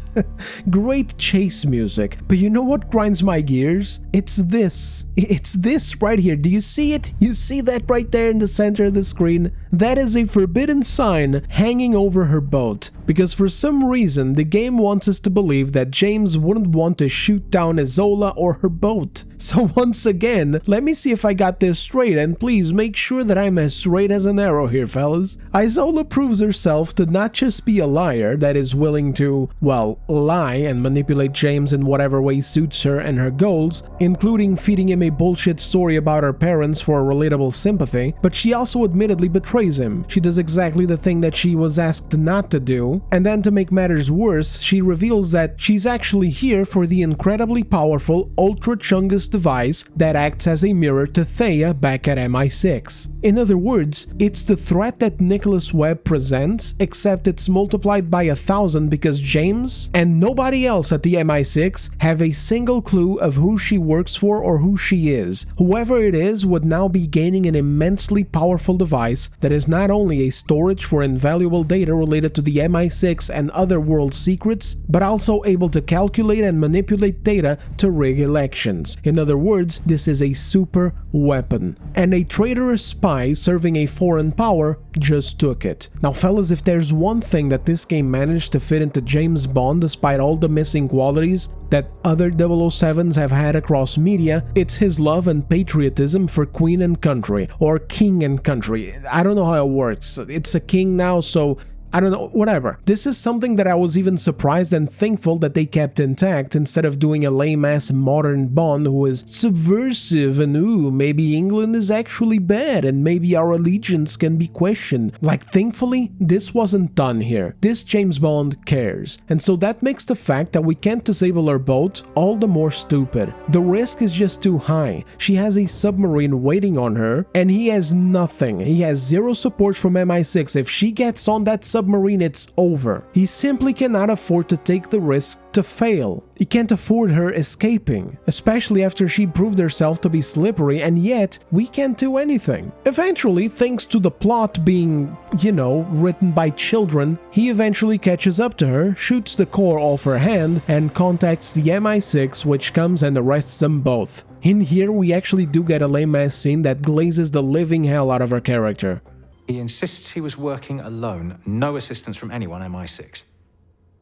Great chase music, but you know what grinds my gears? It's this. It's this right here. Do you see it? You see that right there in the center of the screen? That is a forbidden sign hanging over her boat. Because for some reason, the game wants us to believe that James wouldn't want to shoot down Isola or her boat. So once again, let me see if I got this straight, and please make sure that I'm as straight as an arrow here, fellas. Isola proves herself to not just be a liar that is willing to, well, lie and manipulate James in whatever way suits her and her goals, including feeding him a bullshit story about her parents for relatable sympathy, but she also admittedly betrays him. She does exactly the thing that she was asked not to do, and then to make matters worse, she reveals that she's actually here for the incredibly powerful Ultra Chungus device that acts as a mirror to Thea back at MI6. In other words, it's the threat that Nicholas Webb presents, except it's multiplied by 1,000 because James and nobody else at the MI6 have a single clue of who she works for or who she is. Whoever it is would now be gaining an immensely powerful device that is not only a storage for invaluable data related to the MI6 and other world secrets, but also able to calculate and manipulate data to rig elections. In other words, this is a super weapon. And a traitorous spy serving a foreign power just took it. Now fellas, if there's one thing that this game managed to fit into James Bond despite all the missing qualities that other 007s have had across media, it's his love and patriotism for Queen and Country, or King and Country. I don't know how it works. It's a king now, so I don't know, whatever. This is something that I was even surprised and thankful that they kept intact instead of doing a lame-ass modern Bond who is subversive and ooh, maybe England is actually bad and maybe our allegiance can be questioned. Like, thankfully, this wasn't done here. This James Bond cares. And so that makes the fact that we can't disable her boat all the more stupid. The risk is just too high. She has a submarine waiting on her and he has nothing. He has zero support from MI6. If she gets on that submarine, it's over. He simply cannot afford to take the risk to fail. He can't afford her escaping, especially after she proved herself to be slippery, and yet we can't do anything. Eventually, thanks to the plot being, you know, written by children, he eventually catches up to her, shoots the core off her hand, and contacts the MI6, which comes and arrests them both. In here, we actually do get a lame-ass scene that glazes the living hell out of her character. He insists he was working alone, no assistance from anyone MI6.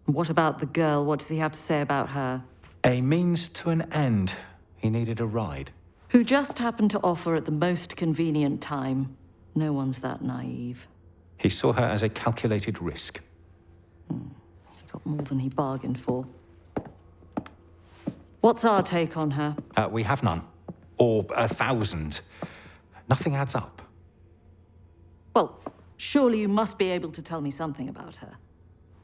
What about the girl? What does he have to say about her? A means to an end. He needed a ride. Who just happened to offer at the most convenient time. No one's that naive. He saw her as a calculated risk. He got more than he bargained for. What's our take on her? We have none. Or 1,000. Nothing adds up. Well, Surely you must be able to tell me something about her.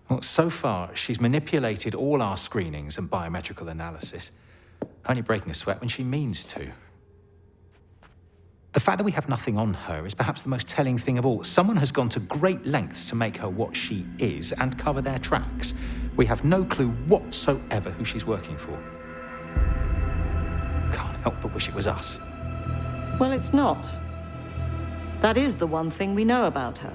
Well, so far, she's manipulated all our screenings and biometrical analysis, only breaking a sweat when she means to. The fact that we have nothing on her is perhaps the most telling thing of all. Someone has gone to great lengths to make her what she is and cover their tracks. We have no clue whatsoever who she's working for. Can't help but wish it was us. Well, it's not. That is the one thing we know about her.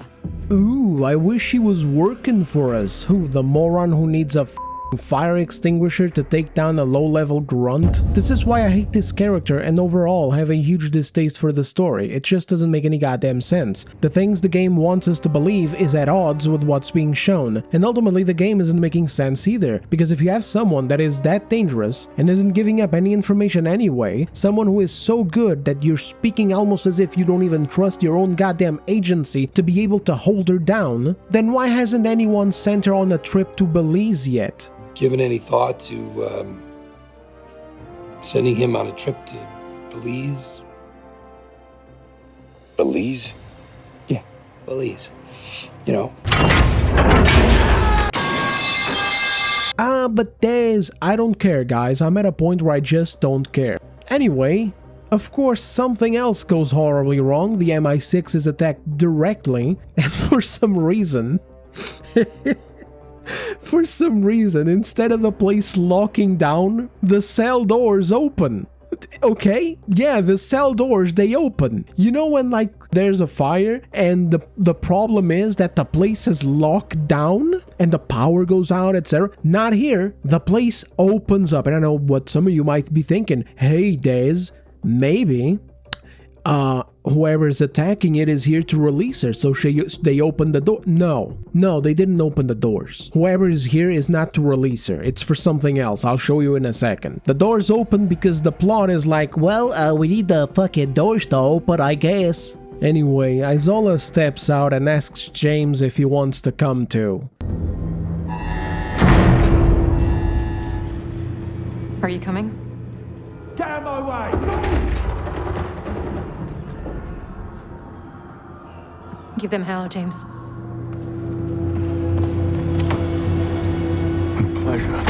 Ooh, I wish she was working for us. Who, the moron who needs a fire extinguisher to take down a low-level grunt? This is why I hate this character and overall have a huge distaste for the story. It just doesn't make any goddamn sense. The things the game wants us to believe is at odds with what's being shown, and ultimately the game isn't making sense either, because if you have someone that is that dangerous and isn't giving up any information anyway, someone who is so good that you're speaking almost as if you don't even trust your own goddamn agency to be able to hold her down, then why hasn't anyone sent her on a trip to Belize yet? Given any thought to sending him on a trip to Belize? Belize? Yeah, Belize. You know. But I don't care, guys. I'm at a point where I just don't care. Anyway, of course, something else goes horribly wrong. The MI6 is attacked directly, and for some reason... For some reason, instead of the place locking down, the cell doors open. Okay, yeah, the cell doors, they open. You know when, like, there's a fire and the problem is that the place is locked down and the power goes out, etc. Not here. The place opens up. And I know what some of you might be thinking. Hey, Dez, maybe whoever is attacking it is here to release her, so they open the door. No, they didn't open the doors. Whoever is here is not to release her. It's for something else. I'll show you in a second. The doors open because the plot is like, well, we need the fucking doors to open, I guess. Anyway, Isola steps out and asks James if he wants to come too. Are you coming? Get out of my way! Give them hell, James. Pleasure.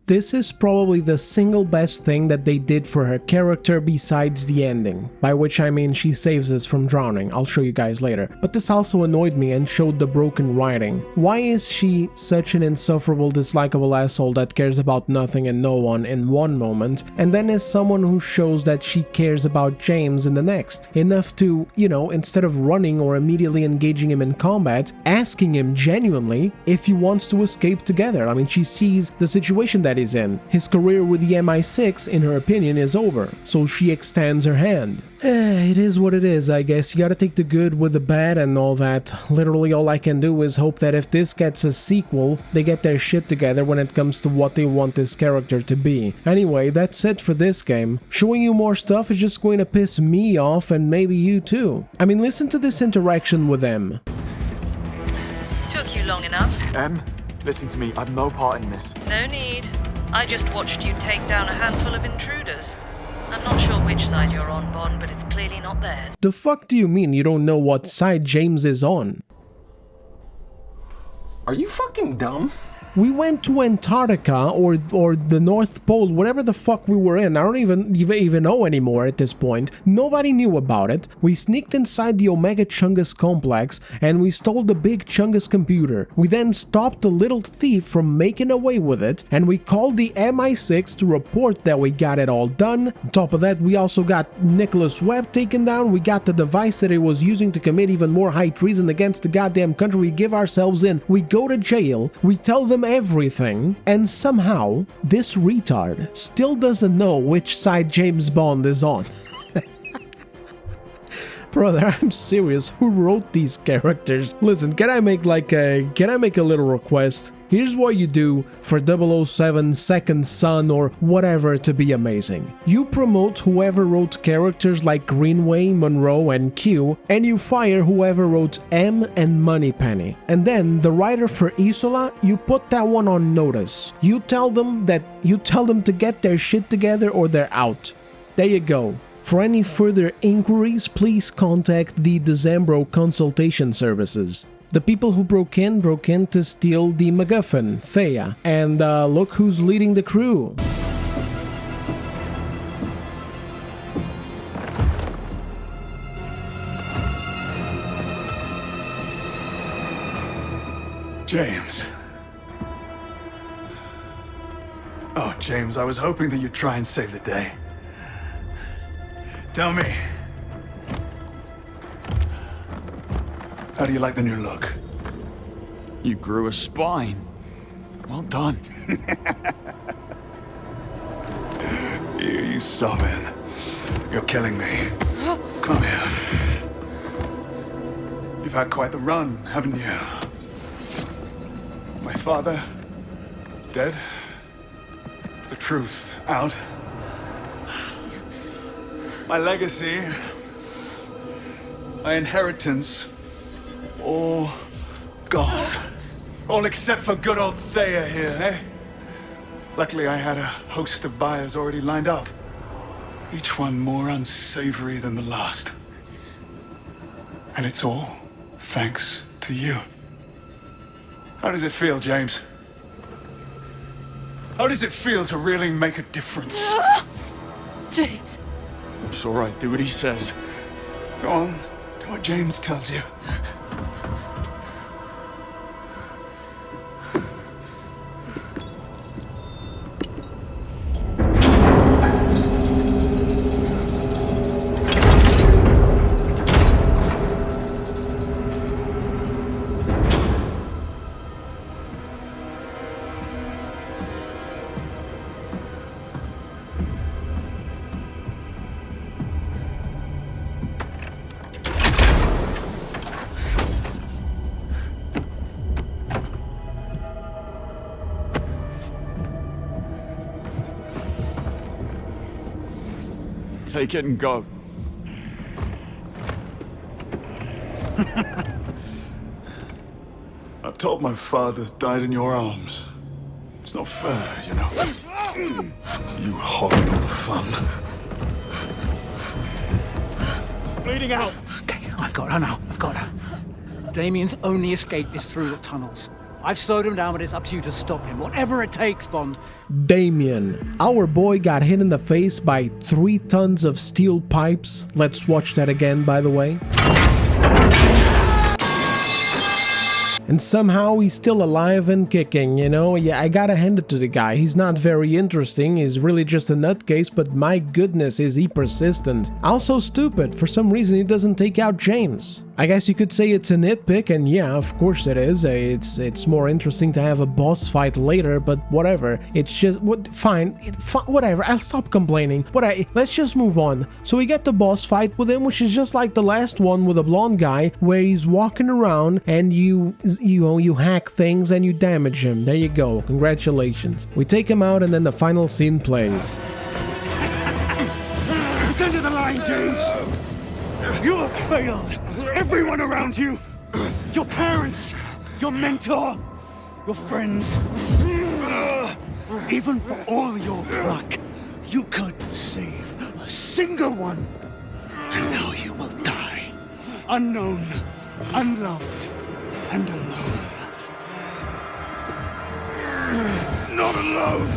This is probably the single best thing that they did for her character besides the ending, by which I mean she saves us from drowning. I'll show you guys later. But this also annoyed me and showed the broken writing. Why is she such an insufferable, dislikable asshole that cares about nothing and no one in one moment, and then is someone who shows that she cares about James in the next? Enough to, you know, instead of running or immediately engaging him in combat, asking him genuinely if he wants to escape together. I mean, she sees the situation that he's in. His career with the MI6, in her opinion, is over, so she extends her hand. It is what it is, I guess. You gotta take the good with the bad and all that. Literally all I can do is hope that if this gets a sequel, they get their shit together when it comes to what they want this character to be. Anyway, that's it for this game. Showing you more stuff is just going to piss me off and maybe you too. I mean, listen to this interaction with them. Took you long enough. Em, listen to me. I've no part in this. No need. I just watched you take down a handful of intruders. I'm not sure which side you're on, Bond, but it's clearly not theirs. The fuck do you mean you don't know what side James is on? Are you fucking dumb? We went to Antarctica or the North Pole, whatever the fuck we were in. I don't even know anymore at this point. Nobody knew about it. We sneaked inside the Omega Chungus complex and we stole the big Chungus computer. We then stopped the little thief from making away with it and we called the MI6 to report that we got it all done. On top of that, we also got Nicholas Webb taken down. We got the device that he was using to commit even more high treason against the goddamn country. We give ourselves in. We go to jail. We tell them everything, and somehow this retard still doesn't know which side James Bond is on. Brother, I'm serious. Who wrote these characters? Listen, can I make a little request? Here's what you do for 007 Second Son or whatever to be amazing. You promote whoever wrote characters like Greenway, Monroe, and Q, and you fire whoever wrote M and Moneypenny. And then the writer for Isola, you put that one on notice. You tell them to get their shit together or they're out. There you go. For any further inquiries, please contact the Decembro consultation services. The people who broke in to steal the MacGuffin, Thea, and look who's leading the crew. James. Oh, James, I was hoping that you'd try and save the day. Tell me, how do you like the new look? You grew a spine. Well done. You sobbing. You're killing me. Come here. You've had quite the run, haven't you? My father, dead. The truth out. My legacy, my inheritance, all gone. All except for good old Thea here, eh? Luckily, I had a host of buyers already lined up. Each one more unsavory than the last. And it's all thanks to you. How does it feel, James? How does it feel to really make a difference? James. It's all right. Do what he says. Go on. Do what James tells you. Take it and go. I'm told my father died in your arms. It's not fair, you know. You hogging all the fun. Bleeding out. Okay, I've got her now. I've got her. Damien's only escape is through the tunnels. I've slowed him down, but it's up to you to stop him. Whatever it takes, Bond. Damien. Our boy got hit in the face by 3 tons of steel pipes. Let's watch that again, by the way. And somehow he's still alive and kicking, you know? Yeah, I gotta hand it to the guy. He's not very interesting, he's really just a nutcase, but my goodness, is he persistent. Also stupid, for some reason he doesn't take out James. I guess you could say it's a nitpick, and yeah, of course it is. It's more interesting to have a boss fight later, but whatever. It's just, fine, whatever, I'll stop complaining. Let's just move on. So we get the boss fight with him, which is just like the last one with a blonde guy, where he's walking around and you hack things and you damage him. There you go, congratulations. We take him out and then the final scene plays. It's end of the line, James! You have failed! Everyone around you! Your parents! Your mentor! Your friends! Even for all your pluck, you could save a single one! And now you will die. Unknown, unloved, and alone. Not alone!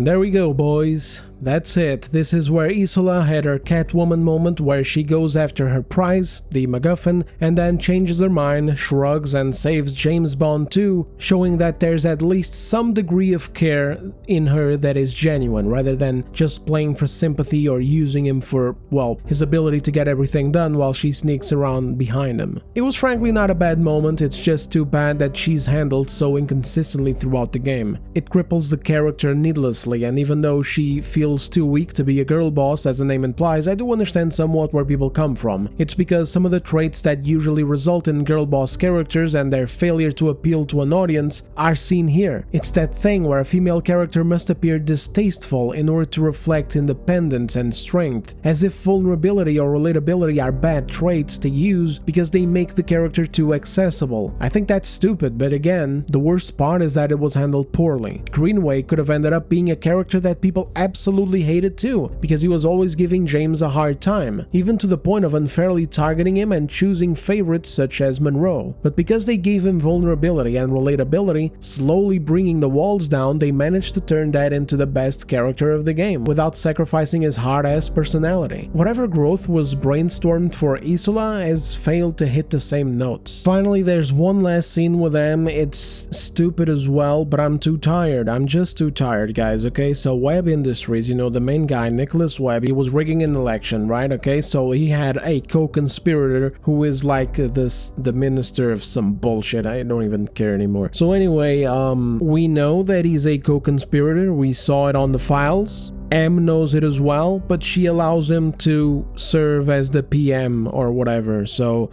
There we go, boys. That's it. This is where Isola had her Catwoman moment where she goes after her prize, the MacGuffin, and then changes her mind, shrugs, and saves James Bond too, showing that there's at least some degree of care in her that is genuine, rather than just playing for sympathy or using him for, well, his ability to get everything done while she sneaks around behind him. It was frankly not a bad moment, it's just too bad that she's handled so inconsistently throughout the game. It cripples the character needlessly, and even though she feels feels too weak to be a girl boss, as the name implies, I do understand somewhat where people come from. It's because some of the traits that usually result in girl boss characters and their failure to appeal to an audience are seen here. It's that thing where a female character must appear distasteful in order to reflect independence and strength, as if vulnerability or relatability are bad traits to use because they make the character too accessible. I think that's stupid, but again, the worst part is that it was handled poorly. Greenway could have ended up being a character that people absolutely hated too, because he was always giving James a hard time, even to the point of unfairly targeting him and choosing favorites such as Monroe. But because they gave him vulnerability and relatability, slowly bringing the walls down, they managed to turn that into the best character of the game, without sacrificing his hard-ass personality. Whatever growth was brainstormed for Isola has failed to hit the same notes. Finally, there's one last scene with them. It's stupid as well, but I'm too tired. I'm just too tired, guys, okay? So Webb Industries, you know, the main guy, Nicholas Webb, he was rigging an election, right? Okay, so he had a co-conspirator who is like the minister of some bullshit. I don't even care anymore. So anyway, we know that he's a co-conspirator. We saw it on the files. M knows it as well, but she allows him to serve as the PM or whatever, so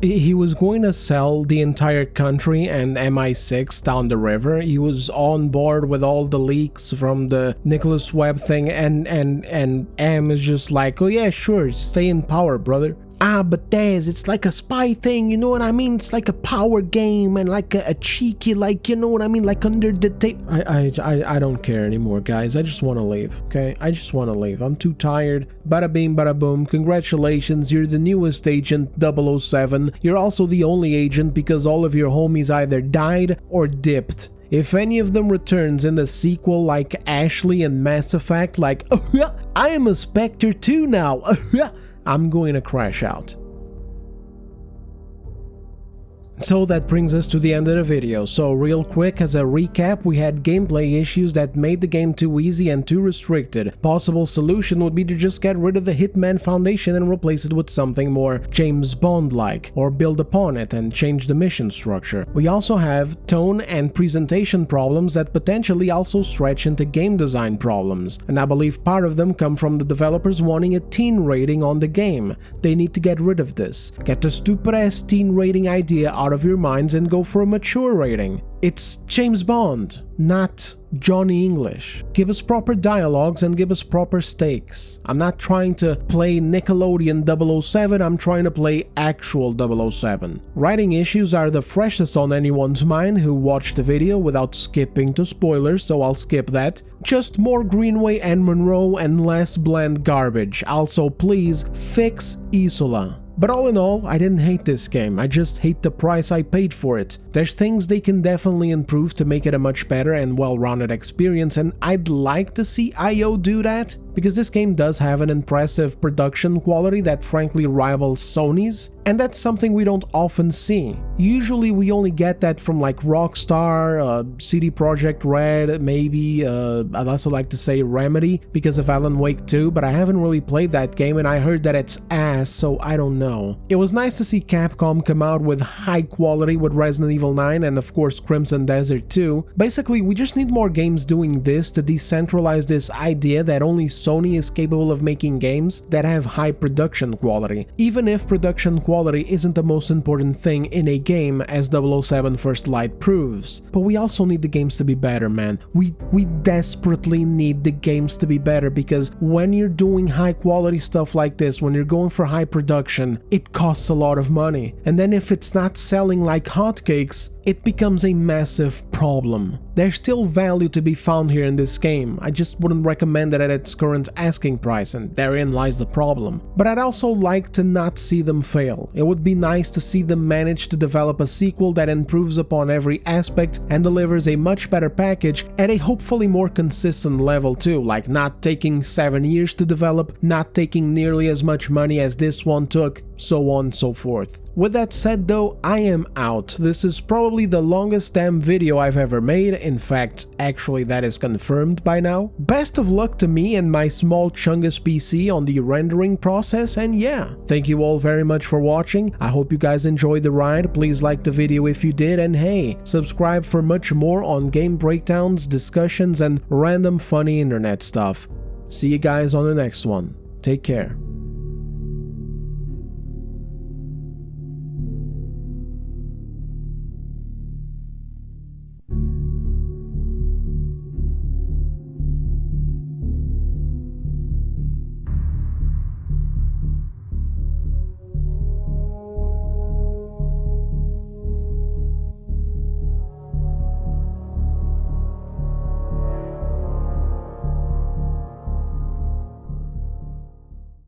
he was going to sell the entire country and MI6 down the river. He was on board with all the leaks from the Nicholas Webb thing, and M is just like, oh yeah, sure, stay in power, brother. Ah, but Dez, it's like a spy thing, you know what I mean? It's like a power game and like a cheeky, like, you know what I mean? Like under the tape. I don't care anymore, guys. I just want to leave, okay? I just want to leave. I'm too tired. Bada bing, bada boom. Congratulations, you're the newest agent, 007. You're also the only agent because all of your homies either died or dipped. If any of them returns in the sequel like Ashley and Mass Effect, like, I am a Spectre too now, I'm going to crash out. So that brings us to the end of the video. So real quick, as a recap, we had gameplay issues that made the game too easy and too restricted. Possible solution would be to just get rid of the Hitman Foundation and replace it with something more James Bond-like, or build upon it and change the mission structure. We also have tone and presentation problems that potentially also stretch into game design problems, and I believe part of them come from the developers wanting a teen rating on the game. They need to get rid of this. Get the stupid-ass teen rating idea out of your minds and go for a mature rating. It's James Bond, not Johnny English. Give us proper dialogues and give us proper stakes. I'm not trying to play Nickelodeon 007, I'm trying to play actual 007. Writing issues are the freshest on anyone's mind who watched the video without skipping to spoilers, so I'll skip that. Just more Greenway and Monroe and less bland garbage. Also, please fix Isola. But all in all, I didn't hate this game, I just hate the price I paid for it. There's things they can definitely improve to make it a much better and well-rounded experience, and I'd like to see IO do that, because this game does have an impressive production quality that frankly rivals Sony's, and that's something we don't often see. Usually we only get that from like Rockstar, CD Projekt Red, maybe, I'd also like to say Remedy, because of Alan Wake 2, but I haven't really played that game and I heard that it's ass, so I don't know. It was nice to see Capcom come out with high quality with Resident Evil 9 and of course Crimson Desert 2. Basically, we just need more games doing this to decentralize this idea that only Sony is capable of making games that have high production quality, even if production quality isn't the most important thing in a game, as 007 First Light proves. But we also need the games to be better, man. We desperately need the games to be better, because when you're doing high quality stuff like this, when you're going for high production, it costs a lot of money. And then if it's not selling like hotcakes, it becomes a massive problem. There's still value to be found here in this game, I just wouldn't recommend it at its current asking price, and therein lies the problem. But I'd also like to not see them fail. It would be nice to see them manage to develop a sequel that improves upon every aspect and delivers a much better package at a hopefully more consistent level too, like not taking 7 years to develop, not taking nearly as much money as this one took, so on and so forth. With that said though, I am out. This is probably the longest damn video I've ever made. In fact, actually that is confirmed by now. Best of luck to me and my small Chungus PC on the rendering process, and yeah, thank you all very much for watching. I hope you guys enjoyed the ride. Please like the video if you did, and hey, subscribe for much more on game breakdowns, discussions, and random funny internet stuff. See you guys on the next one. Take care.